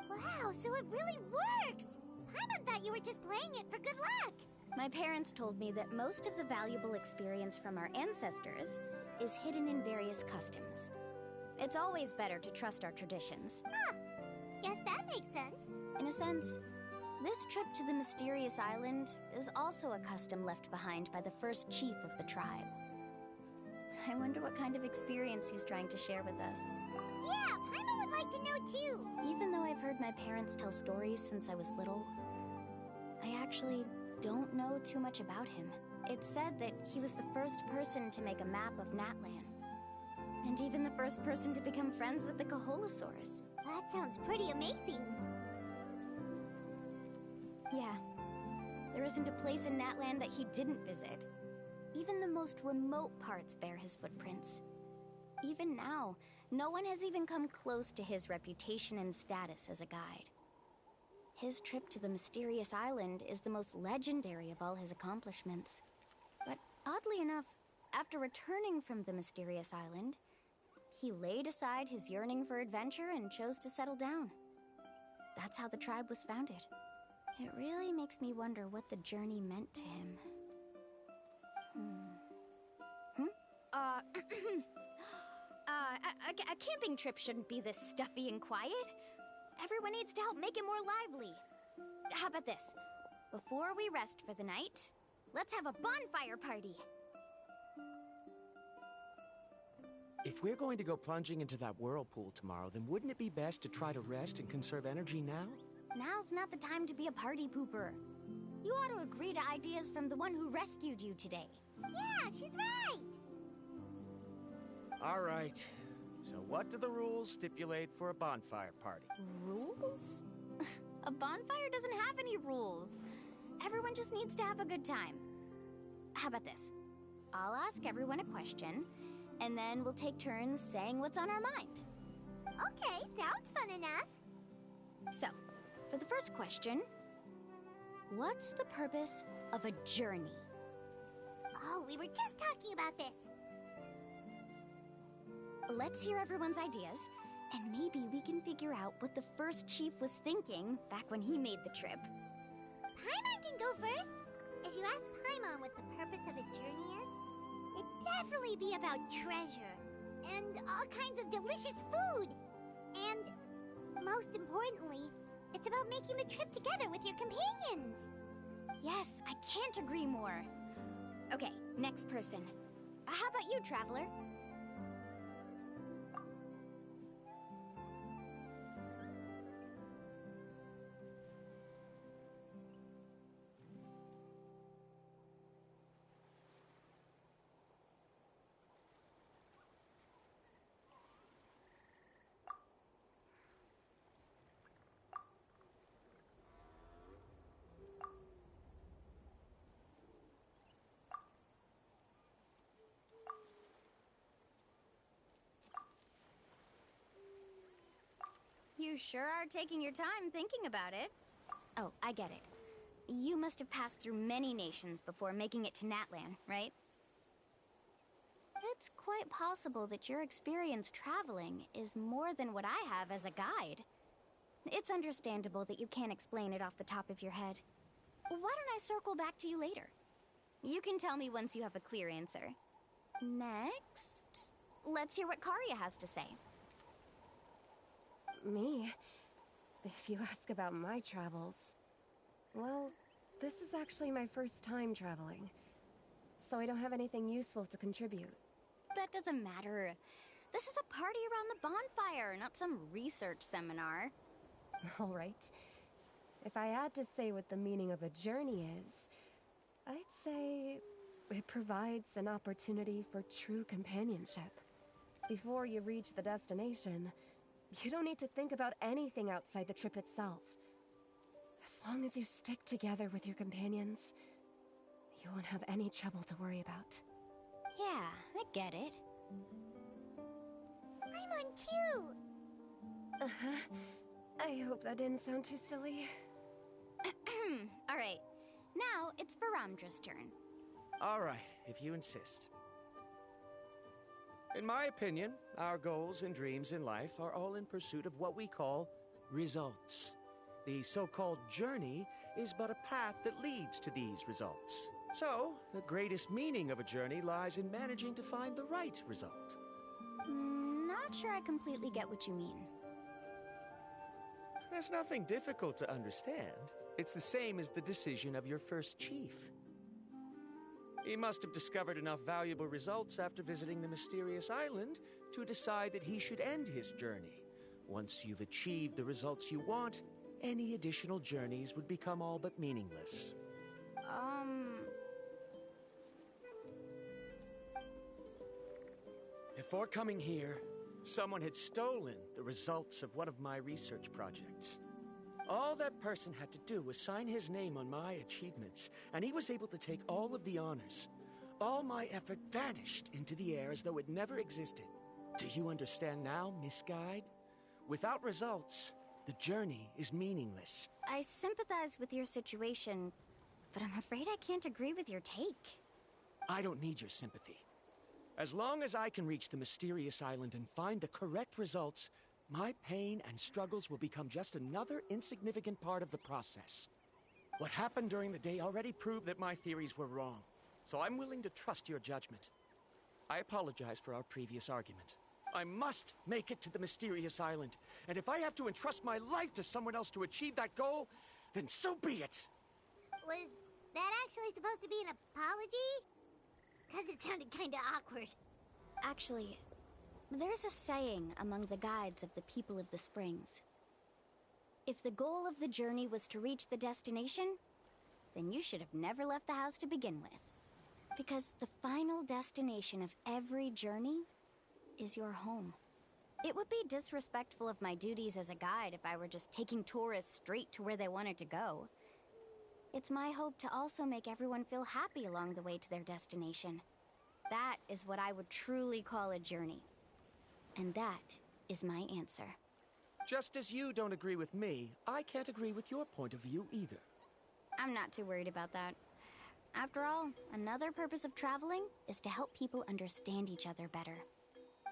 Wow, so it really works! Paimon thought you were just playing it for good luck! My parents told me that most of the valuable experience from our ancestors is hidden in various customs. It's always better to trust our traditions. Huh. Guess that makes sense. In a sense, this trip to the mysterious island is also a custom left behind by the first chief of the tribe. I wonder what kind of experience he's trying to share with us. Yeah, Paimon would like to know too! Even though I've heard my parents tell stories since I was little, I actually don't know too much about him. It's said that he was the first person to make a map of Natlan. And even the first person to become friends with the Kaholosaurus. That sounds pretty amazing. Yeah. There isn't a place in Natlan that he didn't visit. Even the most remote parts bear his footprints. Even now, no one has even come close to his reputation and status as a guide. His trip to the mysterious island is the most legendary of all his accomplishments. But oddly enough, after returning from the mysterious island, he laid aside his yearning for adventure and chose to settle down. That's how the tribe was founded. It really makes me wonder what the journey meant to him. A camping trip shouldn't be this stuffy and quiet. Everyone needs to help make it more lively. How about this? Before we rest for the night, let's have a bonfire party. If we're going to go plunging into that whirlpool tomorrow, then wouldn't it be best to try to rest and conserve energy now? Now's not the time to be a party pooper. You ought to agree to ideas from the one who rescued you today. Yeah, she's right! All right. So what do the rules stipulate for a bonfire party? Rules? A bonfire doesn't have any rules. Everyone just needs to have a good time. How about this? I'll ask everyone a question, and then we'll take turns saying what's on our mind. Okay, sounds fun enough. So, for the first question, what's the purpose of a journey? Oh, we were just talking about this. Let's hear everyone's ideas, and maybe we can figure out what the first chief was thinking back when he made the trip. Paimon can go first. If you ask Paimon what the purpose of a journey is, it'd definitely be about treasure, and all kinds of delicious food. And, most importantly, it's about making the trip together with your companions. Yes, I can't agree more. Okay, next person. How about you, Traveler? You sure are taking your time thinking about it. Oh, I get it. You must have passed through many nations before making it to Natlan, right? It's quite possible that your experience traveling is more than what I have as a guide. It's understandable that you can't explain it off the top of your head. Why don't I circle back to you later? You can tell me once you have a clear answer. Next, let's hear what Karia has to say. Me? If you ask about my travels... Well, this is actually my first time traveling. So I don't have anything useful to contribute. That doesn't matter. This is a party around the bonfire, not some research seminar. All right. If I had to say what the meaning of a journey is, I'd say it provides an opportunity for true companionship. Before you reach the destination, you don't need to think about anything outside the trip itself. long as you stick together with your companions, you won't have any trouble to worry about. Yeah, I get it. I'm on too! Uh-huh. I hope that didn't sound too silly. Alright, now it's Varamdra's turn. All right, if you insist. In my opinion, our goals and dreams in life are all in pursuit of what we call results. The so-called journey is but a path that leads to these results. So, the greatest meaning of a journey lies in managing to find the right result. Not sure I completely get what you mean. There's nothing difficult to understand. It's the same as the decision of your first chief. He must have discovered enough valuable results after visiting the mysterious island to decide that he should end his journey. Once you've achieved the results you want, any additional journeys would become all but meaningless. Before coming here, someone had stolen the results of one of my research projects. All that person had to do was sign his name on my achievements, and he was able to take all of the honors. All my effort vanished into the air as though it never existed. Do you understand now, Miss Guide? Without results, the journey is meaningless. I sympathize with your situation, but I'm afraid I can't agree with your take. I don't need your sympathy. As long as I can reach the mysterious island and find the correct results, my pain and struggles will become just another insignificant part of the process. What happened during the day already proved that my theories were wrong, so I'm willing to trust your judgment. I apologize for our previous argument. I must make it to the mysterious island, and if I have to entrust my life to someone else to achieve that goal, then so be it! Was that actually supposed to be an apology? Because it sounded kinda awkward. Actually, there's a saying among the guides of the people of the springs. If the goal of the journey was to reach the destination, then you should have never left the house to begin with. Because the final destination of every journey is your home. It would be disrespectful of my duties as a guide if I were just taking tourists straight to where they wanted to go. It's my hope to also make everyone feel happy along the way to their destination. That is what I would truly call a journey. And that is my answer. Just as you don't agree with me, I can't agree with your point of view either. I'm not too worried about that. After all, another purpose of traveling is to help people understand each other better.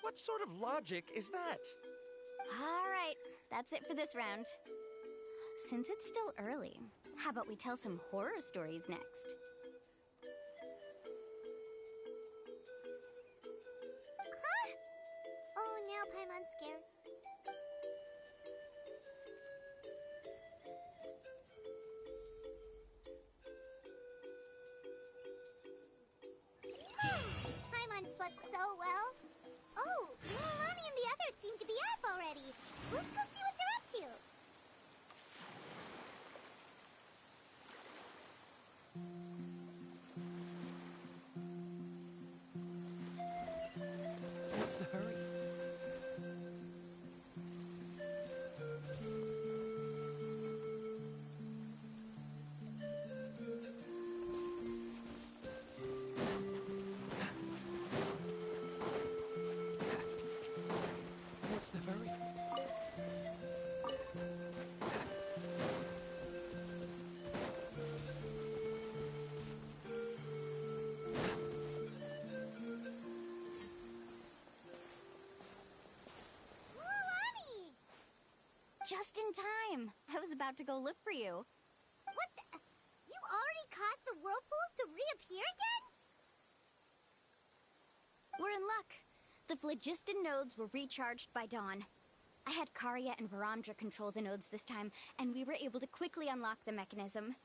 What sort of logic is that? All right, that's it for this round. Since it's still early, how about we tell some horror stories next? Huh? Oh, now Paimon's scared. Paimon slept so well. Oh, Mulan and the others seem to be up already. Let's go see what they're up to. What's the hurry? What's the hurry? Mulani! Just in time. I was about to go look for you. What the? You already caused the whirlpools to reappear again? We're in luck. The phlogiston nodes were recharged by dawn. I had Karya and Varamdra control the nodes this time, and we were able to quickly unlock the mechanism.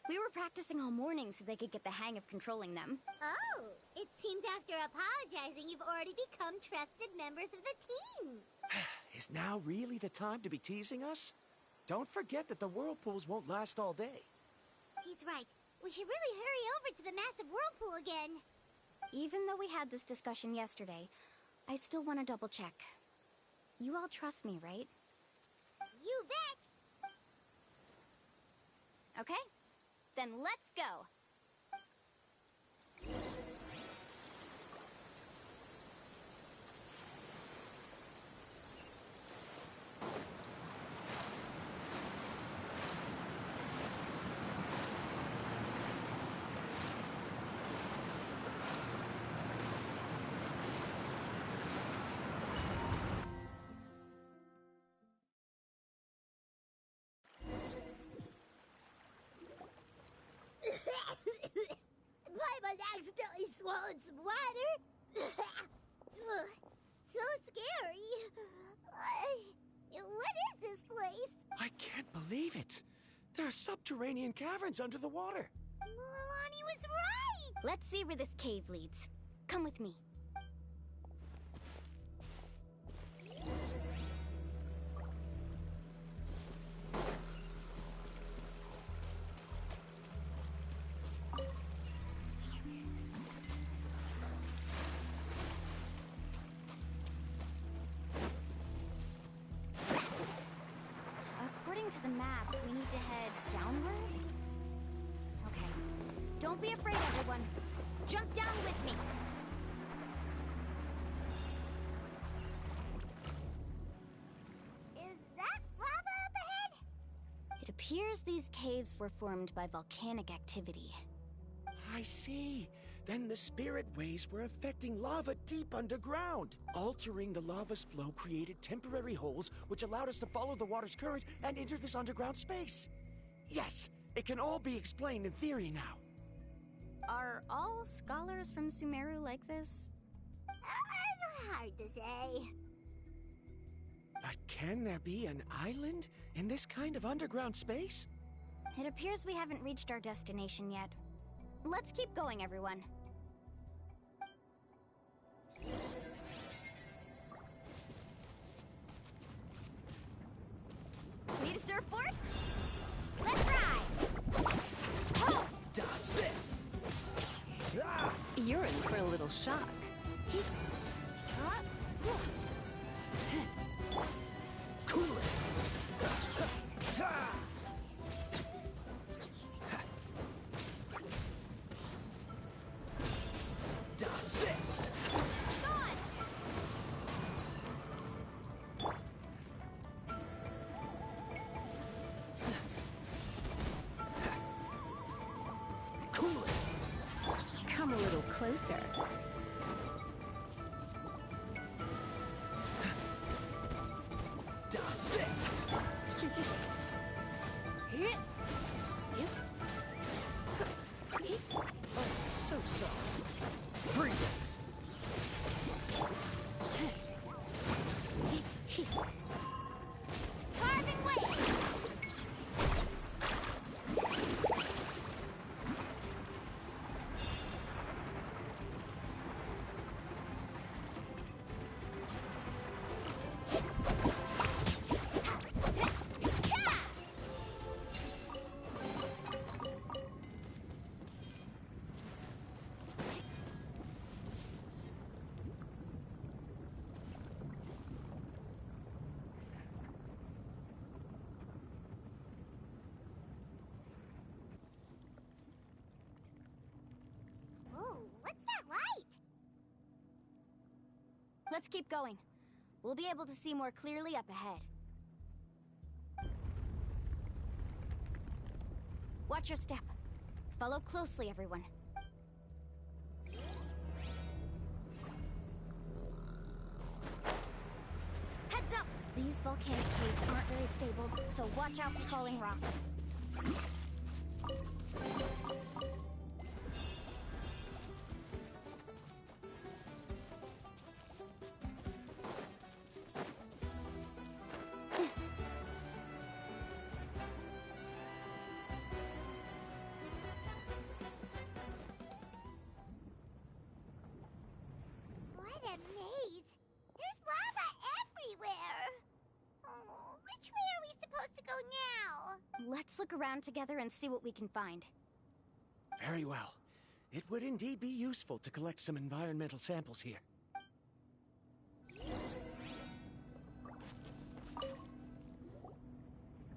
We were practicing all morning so they could get the hang of controlling them. Oh, it seems after apologizing, you've already become trusted members of the team. Is now really the time to be teasing us? Don't forget that the whirlpools won't last all day. He's right. We should really hurry over to the massive whirlpool again. Even though we had this discussion yesterday, I still want to double check. You all trust me, right? You bet! Okay? Then let's go. Paimon accidentally swallowed some water. So scary. What is this place? I can't believe it. There are subterranean caverns under the water. Milani was right. Let's see where this cave leads. Come with me. According to the map, we need to head downward? Okay. Don't be afraid, everyone. Jump down with me. Is that lava up ahead? It appears these caves were formed by volcanic activity. I see. Then the spirit waves were affecting lava deep underground. Altering the lava's flow created temporary holes which allowed us to follow the water's current and enter this underground space. Yes, it can all be explained in theory now. Are all scholars from Sumeru like this? Hard to say. But can there be an island in this kind of underground space? It appears we haven't reached our destination yet. Let's keep going, everyone. Need a surfboard? Let's ride! Oh! Dodge this! You're in for a little shock. Cool it! Dodge this! Gone! Cool it! Come a little closer. Dodge this! Oh, so soft. Freeze! Carving way! Oh, what's that light? Let's keep going. We'll be able to see more clearly up ahead. Watch your step. Follow closely, everyone. Heads up! These volcanic caves aren't very stable, so watch out for falling rocks. What a maze! There's lava everywhere! Oh, which way are we supposed to go now? Let's look around together and see what we can find. Very well. It would indeed be useful to collect some environmental samples here.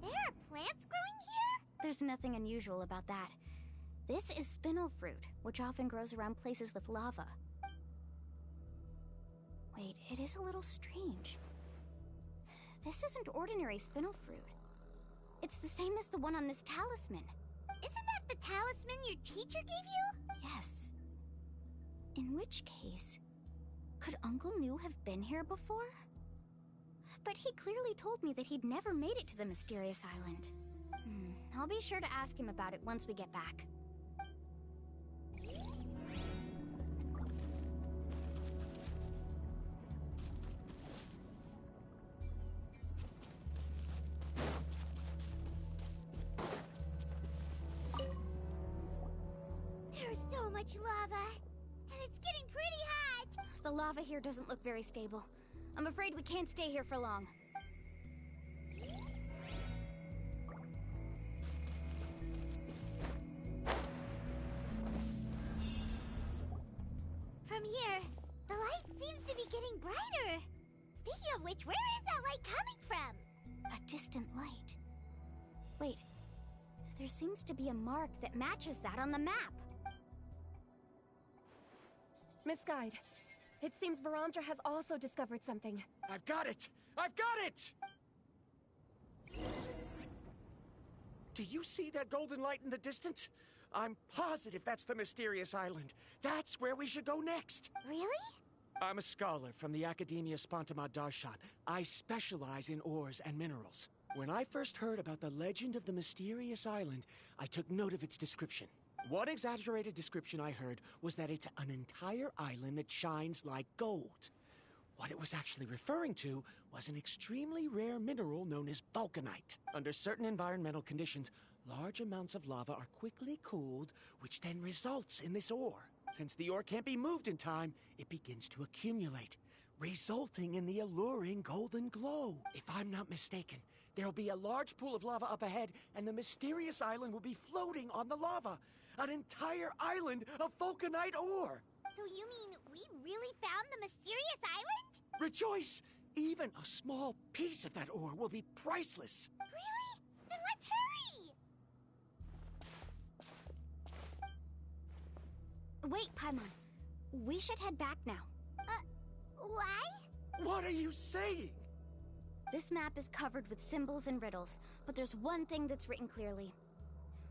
There are plants growing here? There's nothing unusual about that. This is spinel fruit, which often grows around places with lava. Wait, it is a little strange. This isn't ordinary spinel fruit. It's the same as the one on this talisman. Isn't that the talisman your teacher gave you? Yes. In which case, could Uncle New have been here before? But he clearly told me that he'd never made it to the mysterious island. I'll be sure to ask him about it once we get back. There's so much lava, and it's getting pretty hot. The lava here doesn't look very stable. I'm afraid we can't stay here for long. From here, the light seems to be getting brighter. Speaking of which, where is that light coming from? A distant light. Wait, there seems to be a mark that matches that on the map. Miss Guide, it seems Varamdra has also discovered something. I've got it! I've got it! Do you see that golden light in the distance? I'm positive that's the mysterious island. That's where we should go next. Really? I'm a scholar from the Academia Spantamad Darshan. I specialize in ores and minerals. When I first heard about the legend of the mysterious island, I took note of its description. One exaggerated description I heard was that it's an entire island that shines like gold. What it was actually referring to was an extremely rare mineral known as vulcanite. Under certain environmental conditions, large amounts of lava are quickly cooled, which then results in this ore. Since the ore can't be moved in time, it begins to accumulate, resulting in the alluring golden glow. If I'm not mistaken, there'll be a large pool of lava up ahead, and the mysterious island will be floating on the lava. An entire island of vulcanite ore! So you mean we really found the mysterious island? Rejoice! Even a small piece of that ore will be priceless. Really? Then let's hurry! Wait, Paimon. We should head back now. Why? What are you saying? This map is covered with symbols and riddles, but there's one thing that's written clearly.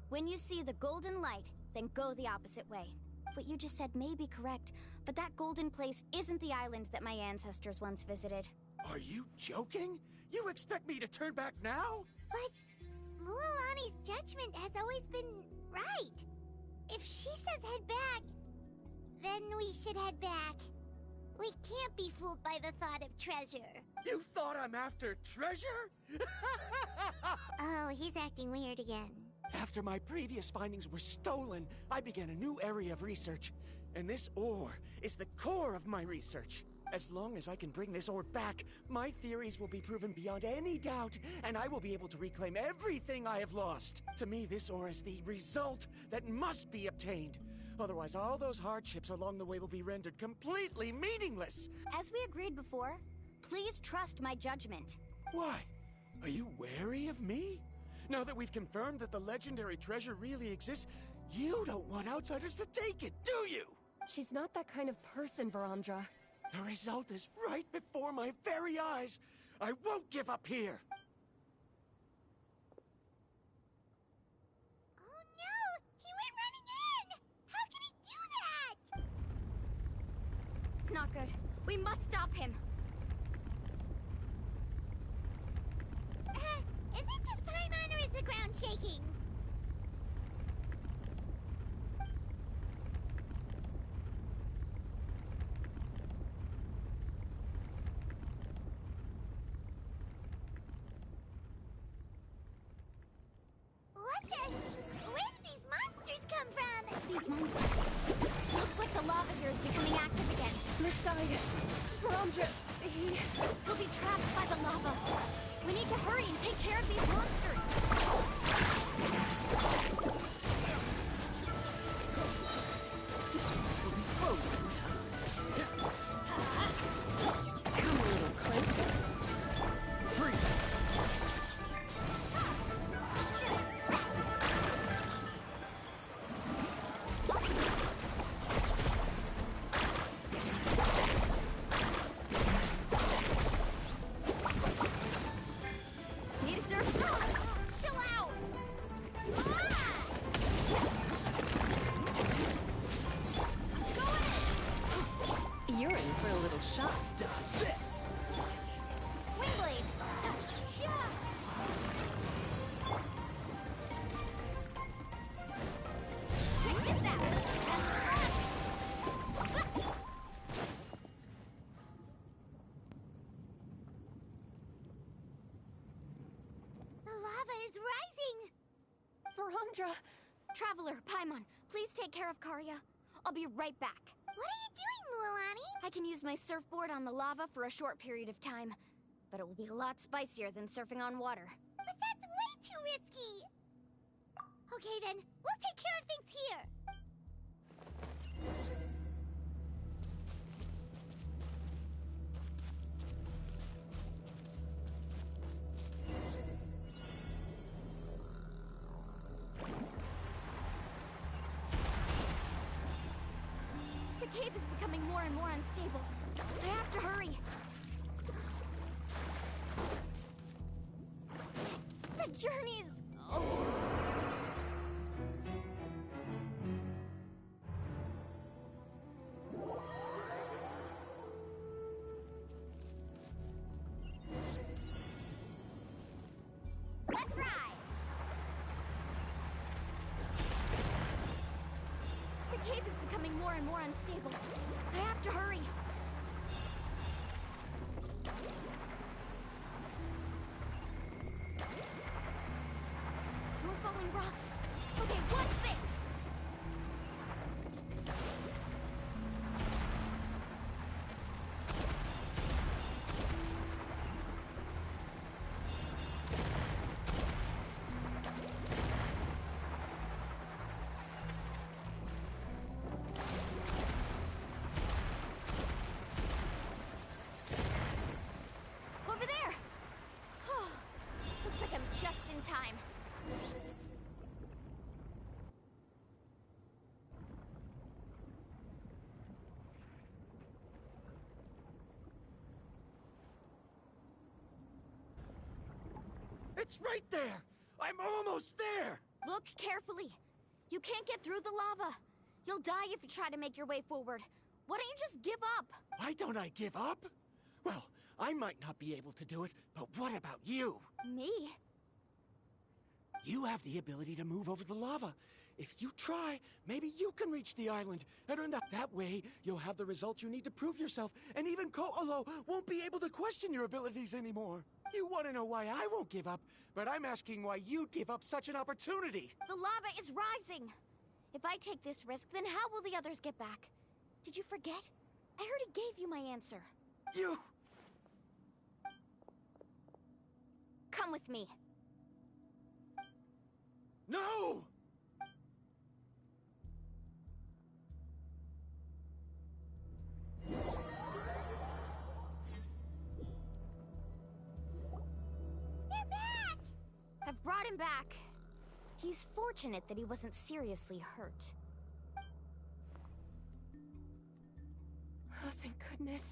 When you see the golden light, then go the opposite way. What you just said may be correct, but that golden place isn't the island that my ancestors once visited. Are you joking? You expect me to turn back now? But Mualani's judgment has always been right. If she says head back, then we should head back. We can't be fooled by the thought of treasure. You thought I'm after treasure? Oh, he's acting weird again. After my previous findings were stolen, I began a new area of research. And this ore is the core of my research. As long as I can bring this ore back, my theories will be proven beyond any doubt, and I will be able to reclaim everything I have lost. To me, this ore is the result that must be obtained. Otherwise, all those hardships along the way will be rendered completely meaningless. As we agreed before, please trust my judgment. Why? Are you wary of me? Now that we've confirmed that the legendary treasure really exists, you don't want outsiders to take it, do you? She's not that kind of person, Varamdra. The result is right before my very eyes. I won't give up here. Oh no! He went running in! How can he do that? Not good. We must stop him. Is it just Paimon or is the ground shaking? What the? Where did these monsters come from? These monsters. Looks like the lava here is becoming active again. Miss Guide, Varamdra, He'll be trapped by the lava. We need to hurry and take care of these monsters. This one will be frozen in time. Come a little closer. Freeze! Surf God! Chill out! You're in for a little shock. Dodge this! Wingblade! Check this out! The lava is rising! Verandra! Traveler, Paimon, please take care of Karya. I'll be right back. What are you doing, Mualani? I can use my surfboard on the lava for a short period of time, but it will be a lot spicier than surfing on water. But that's way too risky! Okay then, we'll take care of things here! The cave is becoming more and more unstable. I have to hurry. The journey's... Let's ride! The cave is becoming more and more unstable. I have to hurry. More falling rocks. Okay, what's this? Over there! Oh, looks like I'm just in time. It's right there! I'm almost there! Look carefully. You can't get through the lava. You'll die if you try to make your way forward. Why don't you just give up? Why don't I give up? Well, I might not be able to do it, but what about you? Me? You have the ability to move over the lava. If you try, maybe you can reach the island. And that way, you'll have the results you need to prove yourself. And even Ko'olo won't be able to question your abilities anymore. You want to know why I won't give up, but I'm asking why you'd give up such an opportunity. The lava is rising. If I take this risk, then how will the others get back? Did you forget? I already gave you my answer. You... Come with me. No! They're back! I've brought him back. He's fortunate that he wasn't seriously hurt. Oh, thank goodness.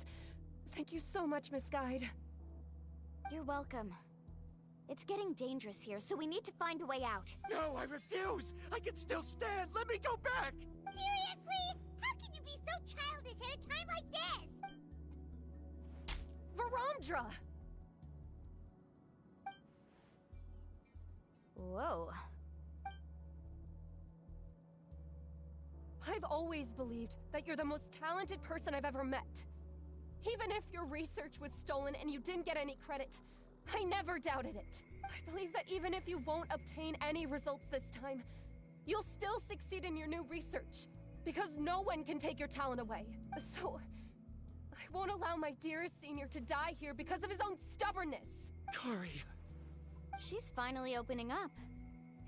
Thank you so much, Miss Guide. You're welcome. It's getting dangerous here, so we need to find a way out. No, I refuse! I can still stand! Let me go back! Seriously? How can you be so childish at a time like this? Verandra! Whoa. I've always believed that you're the most talented person I've ever met. Even if your research was stolen and you didn't get any credit, I never doubted it. I believe that even if you won't obtain any results this time, you'll still succeed in your new research, because no one can take your talent away. So, I won't allow my dearest senior to die here because of his own stubbornness. Karya. She's finally opening up.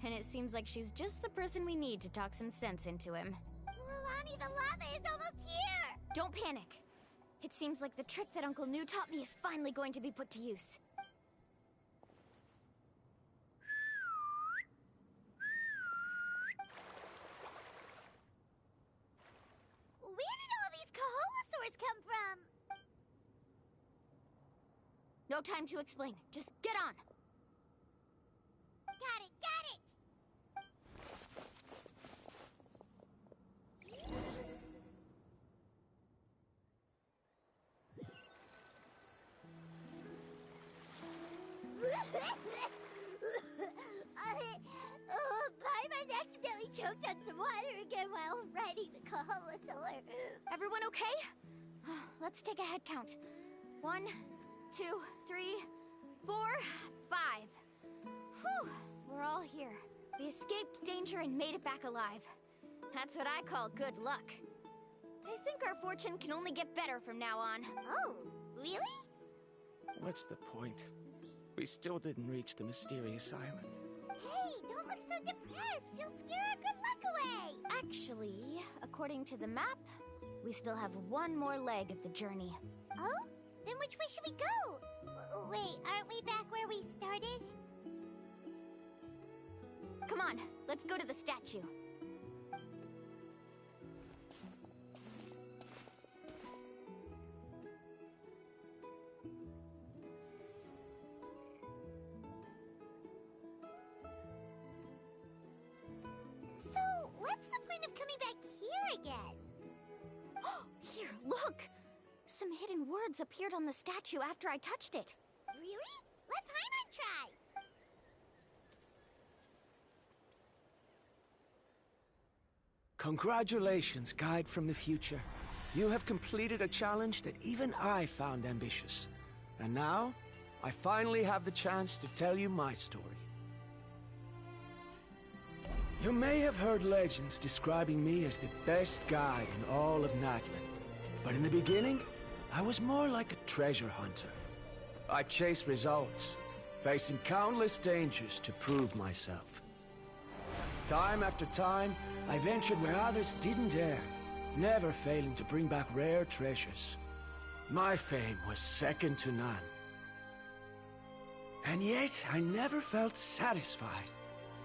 And it seems like she's just the person we need to talk some sense into him. Mualani, the lava is almost here! Don't panic. It seems like the trick that Uncle New taught me is finally going to be put to use. Where did all these Kaholosaurs come from? No time to explain. Just get on. choked on some water again while riding the Kaholosaur. Everyone okay? Let's take a head count. 1, 2, 3, 4, 5. Whew, we're all here. We escaped danger and made it back alive. That's what I call good luck. I think our fortune can only get better from now on. Oh, really? What's the point? We still didn't reach the mysterious island. Hey, don't look so depressed. You'll scare our good luck away. Actually, according to the map, we still have one more leg of the journey. Oh? Then which way should we go? Wait, aren't we back where we started? Come on, let's go to the statue. So, what's the point of coming back here again? Here, look! Some hidden words appeared on the statue after I touched it. Really? Let Paimon try! Congratulations, guide from the future. You have completed a challenge that even I found ambitious. And now, I finally have the chance to tell you my story. You may have heard legends describing me as the best guide in all of Natlan. But in the beginning, I was more like a treasure hunter. I chased results, facing countless dangers to prove myself. Time after time, I ventured where others didn't dare, never failing to bring back rare treasures. My fame was second to none. And yet, I never felt satisfied.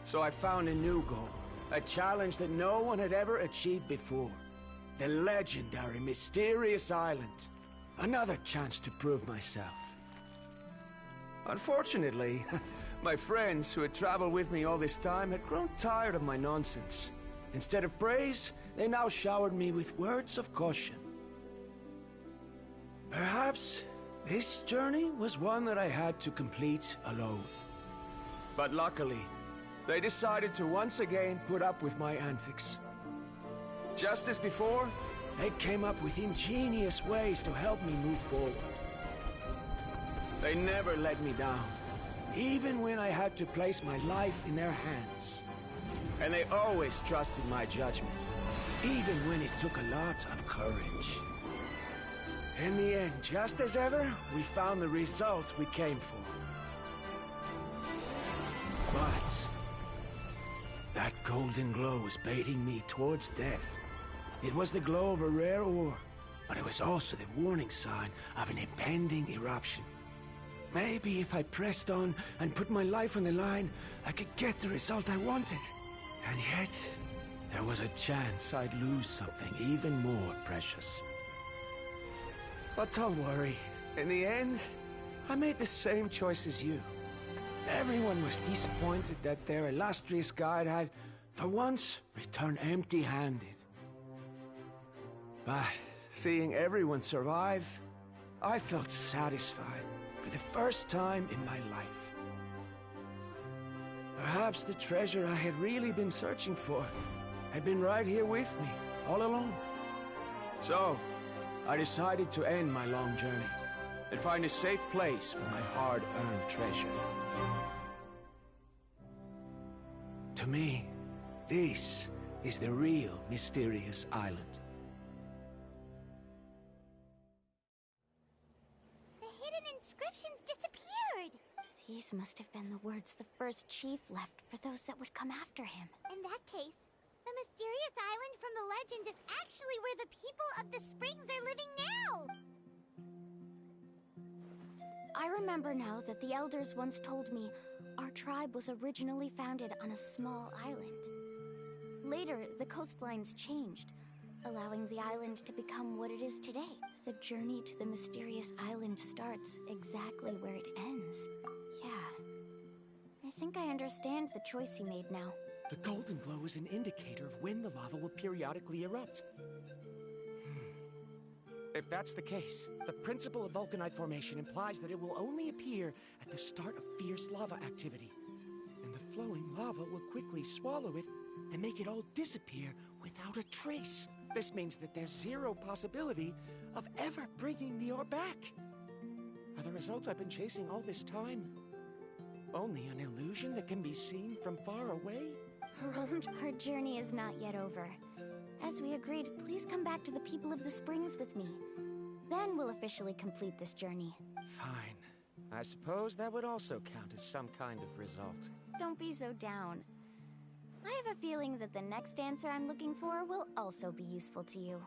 So I found a new goal, a challenge that no one had ever achieved before. The legendary Mysterious Island. Another chance to prove myself. Unfortunately, my friends who had traveled with me all this time had grown tired of my nonsense. Instead of praise, they now showered me with words of caution. Perhaps this journey was one that I had to complete alone. But luckily, they decided to once again put up with my antics. Just as before, they came up with ingenious ways to help me move forward. They never let me down, even when I had to place my life in their hands. And they always trusted my judgment, even when it took a lot of courage. In the end, just as ever, we found the result we came for. But that golden glow was baiting me towards death. It was the glow of a rare ore, but it was also the warning sign of an impending eruption. Maybe if I pressed on and put my life on the line, I could get the result I wanted. And yet, there was a chance I'd lose something even more precious. But don't worry. In the end, I made the same choice as you. Everyone was disappointed that their illustrious guide had, for once, returned empty-handed. But seeing everyone survive, I felt satisfied for the first time in my life. Perhaps the treasure I had really been searching for had been right here with me, all along. So, I decided to end my long journey and find a safe place for my hard-earned treasure. To me, this is the real Mysterious Island. The hidden inscriptions disappeared! These must have been the words the first chief left for those that would come after him. In that case, the mysterious island from the legend is actually where the people of the springs are living now! I remember now that the elders once told me our tribe was originally founded on a small island. Later, the coastlines changed, allowing the island to become what it is today. The journey to the mysterious island starts exactly where it ends. Yeah. I think I understand the choice he made now. The golden glow is an indicator of when the lava will periodically erupt. If that's the case, the principle of vulcanite formation implies that it will only appear at the start of fierce lava activity. And the flowing lava will quickly swallow it and make it all disappear without a trace. This means that there's zero possibility of ever bringing the ore back. Are the results I've been chasing all this time only an illusion that can be seen from far away? Our journey is not yet over. As we agreed, please come back to the People of the Springs with me. Then we'll officially complete this journey. Fine. I suppose that would also count as some kind of result. Don't be so down. I have a feeling that the next answer I'm looking for will also be useful to you.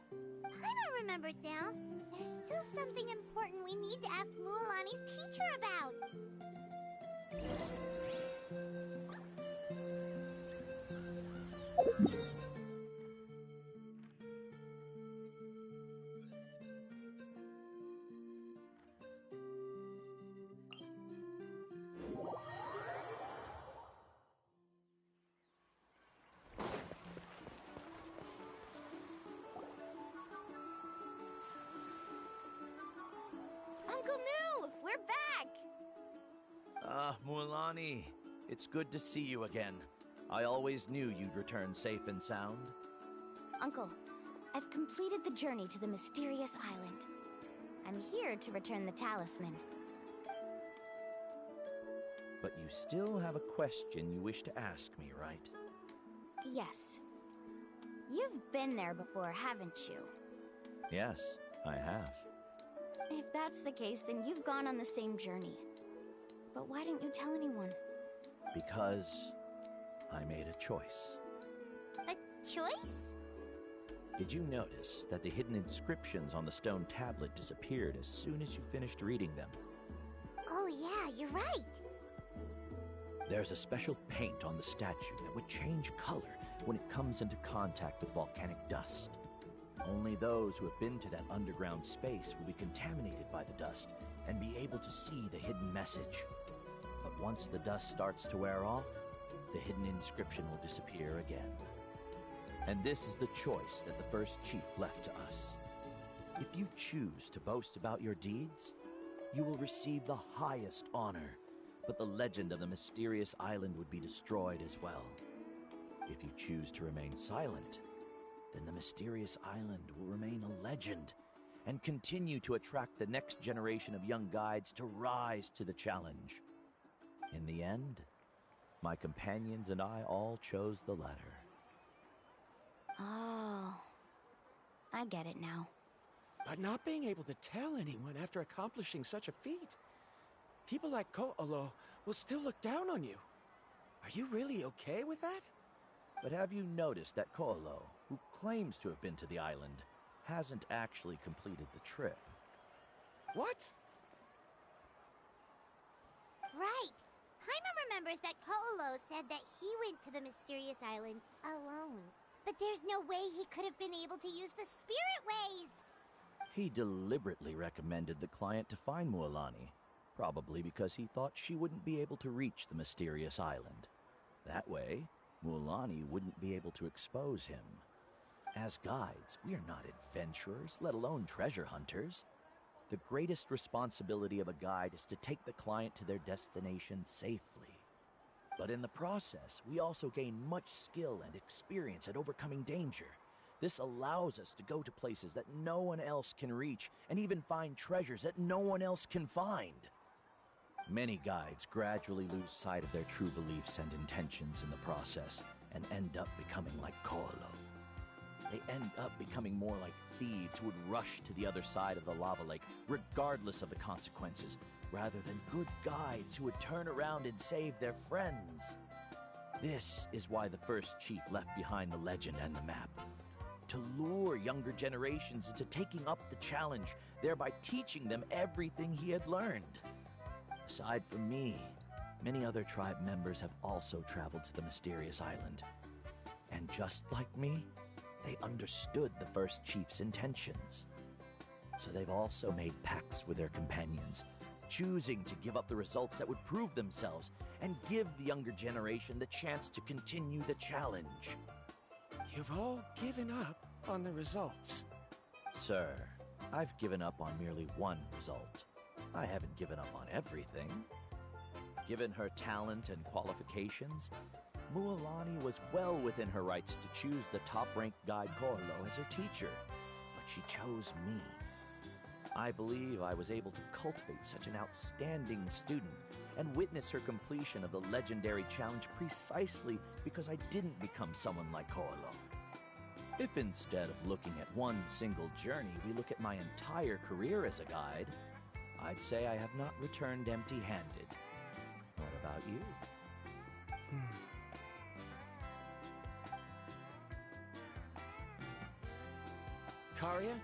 Paimon remembers now. There's still something important we need to ask Mualani's teacher about. Uncle New, we're back! Mualani, it's good to see you again. I always knew you'd return safe and sound. Uncle, I've completed the journey to the mysterious island. I'm here to return the talisman. But you still have a question you wish to ask me, right? Yes. You've been there before, haven't you? Yes, I have. If that's the case, then you've gone on the same journey. But why didn't you tell anyone? Because I made a choice. A choice? Did you notice that the hidden inscriptions on the stone tablet disappeared as soon as you finished reading them? Oh yeah, you're right. There's a special paint on the statue that would change color when it comes into contact with volcanic dust. Only those who have been to that underground space will be contaminated by the dust and be able to see the hidden message. But once the dust starts to wear off, the hidden inscription will disappear again. And this is the choice that the first chief left to us. If you choose to boast about your deeds, you will receive the highest honor, but the legend of the mysterious island would be destroyed as well. If you choose to remain silent, then the mysterious island will remain a legend and continue to attract the next generation of young guides to rise to the challenge. In the end, my companions and I all chose the latter. Oh, I get it now. But not being able to tell anyone after accomplishing such a feat. People like Ko'olo will still look down on you. Are you really okay with that? But have you noticed that Ko'olo, who claims to have been to the island, hasn't actually completed the trip? What? Right. Paimon remembers that Ko'olo said that he went to the mysterious island alone. But there's no way he could have been able to use the spirit ways. He deliberately recommended the client to find Mualani, probably because he thought she wouldn't be able to reach the mysterious island. That way, Mualani wouldn't be able to expose him. As guides, we are not adventurers, let alone treasure hunters. The greatest responsibility of a guide is to take the client to their destination safely. But in the process, we also gain much skill and experience at overcoming danger. This allows us to go to places that no one else can reach, and even find treasures that no one else can find. Many guides gradually lose sight of their true beliefs and intentions in the process, and end up becoming like Ko'olo. They end up becoming more like thieves who would rush to the other side of the lava lake, regardless of the consequences, rather than good guides who would turn around and save their friends. This is why the first chief left behind the legend and the map. To lure younger generations into taking up the challenge, thereby teaching them everything he had learned. Aside from me, many other tribe members have also traveled to the mysterious island. And just like me, they understood the first chief's intentions. So they've also made pacts with their companions, choosing to give up the results that would prove themselves and give the younger generation the chance to continue the challenge. You've all given up on the results. Sir, I've given up on merely one result. I haven't given up on everything. Given her talent and qualifications, Mualani was well within her rights to choose the top-ranked guide Corlo as her teacher, but she chose me. I believe I was able to cultivate such an outstanding student and witness her completion of the legendary challenge precisely because I didn't become someone like Corlo. If instead of looking at one single journey, we look at my entire career as a guide, I'd say I have not returned empty-handed. What about you? Karia,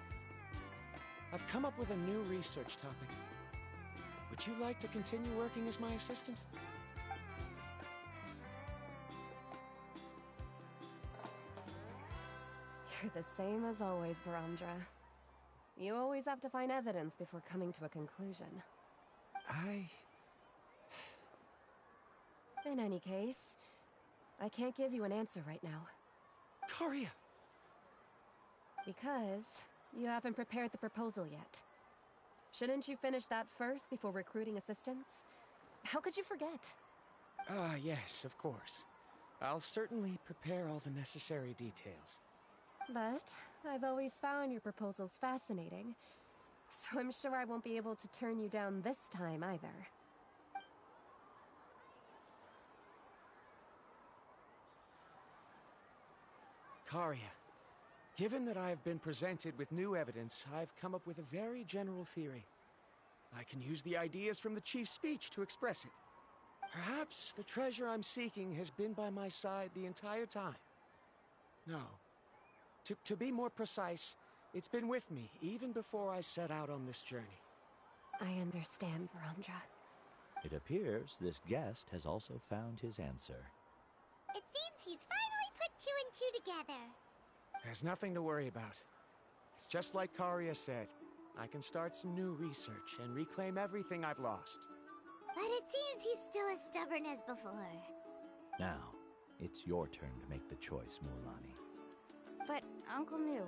I've come up with a new research topic. Would you like to continue working as my assistant? You're the same as always, Varandra. You always have to find evidence before coming to a conclusion. In any case, I can't give you an answer right now. Karia! Because you haven't prepared the proposal yet. Shouldn't you finish that first before recruiting assistants? How could you forget? Yes, of course. I'll certainly prepare all the necessary details. But I've always found your proposals fascinating, so I'm sure I won't be able to turn you down this time either. Karia, given that I have been presented with new evidence, I've come up with a very general theory. I can use the ideas from the Chief's speech to express it. Perhaps the treasure I'm seeking has been by my side the entire time. No. To be more precise, it's been with me even before I set out on this journey. I understand, Varandra. It appears this guest has also found his answer. It seems he's finally put two and two together. There's nothing to worry about. It's just like Karia said. I can start some new research and reclaim everything I've lost. But it seems he's still as stubborn as before. Now, it's your turn to make the choice, Mualani. But, Uncle New,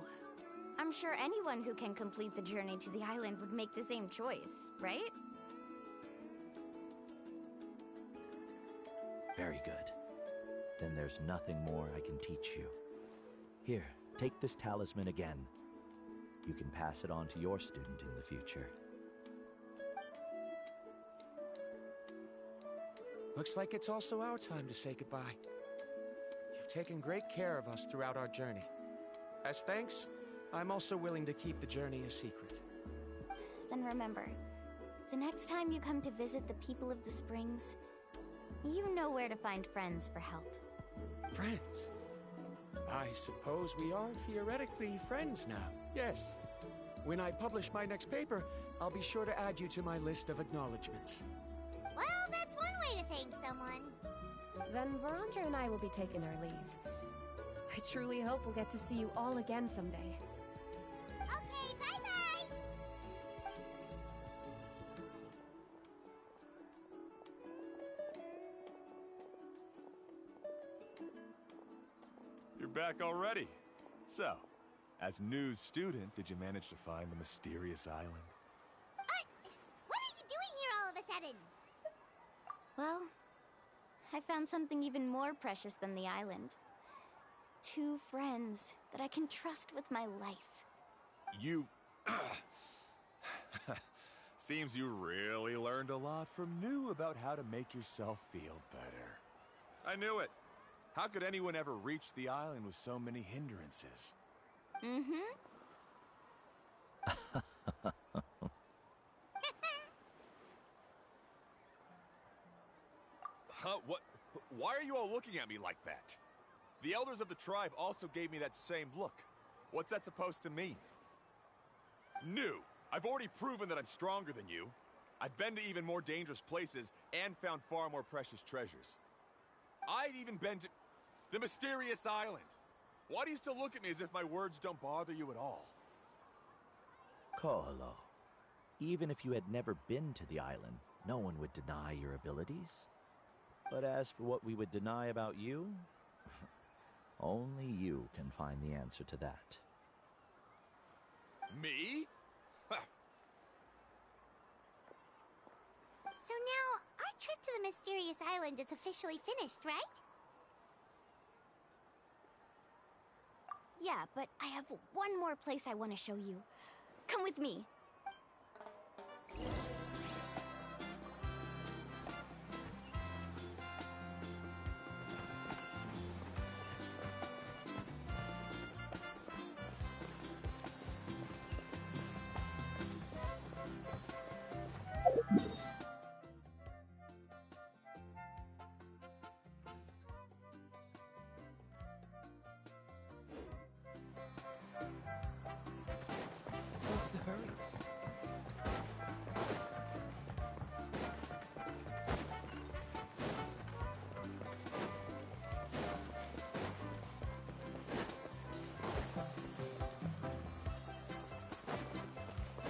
I'm sure anyone who can complete the journey to the island would make the same choice, right? Very good. Then there's nothing more I can teach you. Here, take this talisman again. You can pass it on to your student in the future. Looks like it's also our time to say goodbye. You've taken great care of us throughout our journey. As thanks, I'm also willing to keep the journey a secret. Then remember, the next time you come to visit the people of the Springs, you know where to find friends for help. Friends? I suppose we are theoretically friends now, yes. When I publish my next paper, I'll be sure to add you to my list of acknowledgements. Well, that's one way to thank someone. Then Varandra and I will be taking our leave. I truly hope we'll get to see you all again someday. Okay, bye-bye! You're back already. So, as new student, did you manage to find the mysterious island? What are you doing here all of a sudden? Well, I found something even more precious than the island. 2 friends that I can trust with my life. You... Seems you really learned a lot from New about how to make yourself feel better. I knew it. How could anyone ever reach the island with so many hindrances? Huh? What? Why are you all looking at me like that? The elders of the tribe also gave me that same look. What's that supposed to mean? New. I've already proven that I'm stronger than you. I've been to even more dangerous places and found far more precious treasures. I've even been to the mysterious island. Why do you still look at me as if my words don't bother you at all? Corlo, even if you had never been to the island, no one would deny your abilities. But as for what we would deny about you, only you can find the answer to that. Me? So now, our trip to the mysterious island is officially finished, right? Yeah, but I have one more place I want to show you. Come with me. What's the hurry?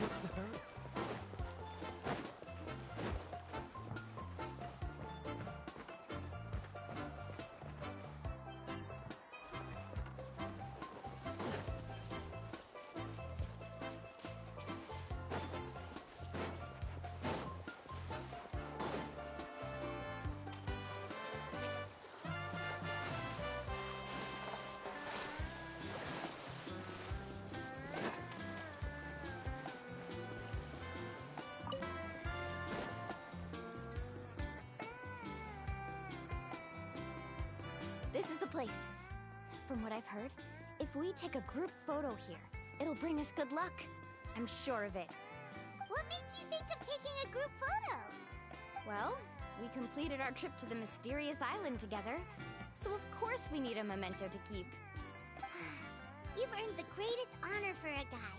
What's the hurry? This is the place. From what I've heard, if we take a group photo here, it'll bring us good luck. I'm sure of it. What made you think of taking a group photo? Well, we completed our trip to the mysterious island together, so of course we need a memento to keep. You've earned the greatest honor for a guy.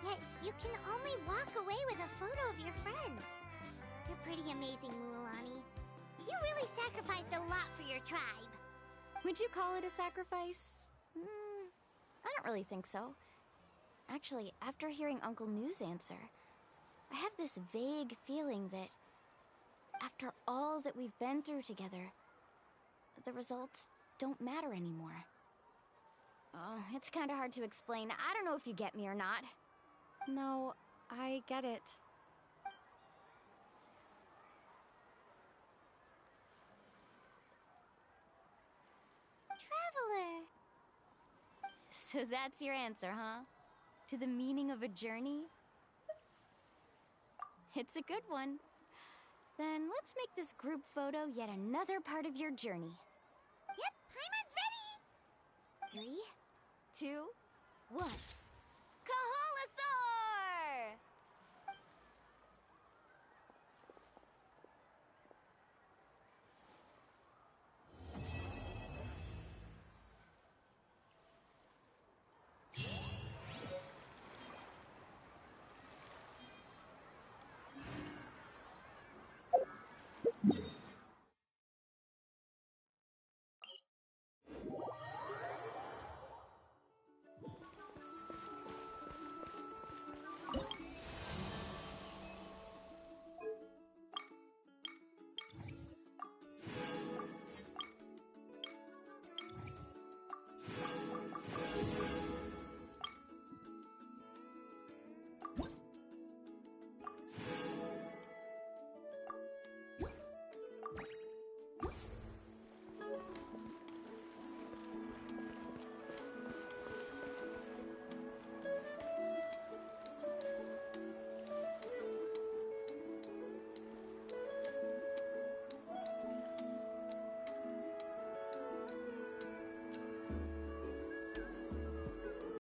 Yet, you can only walk away with a photo of your friends. You're pretty amazing, Mualani. You really sacrificed a lot for your tribe. Would you call it a sacrifice? I don't really think so. Actually, after hearing Uncle New's answer, I have this vague feeling that after all that we've been through together, the results don't matter anymore. Oh, it's kind of hard to explain. I don't know if you get me or not. No, I get it. Traveler. So that's your answer, huh? To the meaning of a journey? It's a good one. Then let's make this group photo yet another part of your journey. Yep, Paimon's ready! 3, 2, 1. Kaholasaur!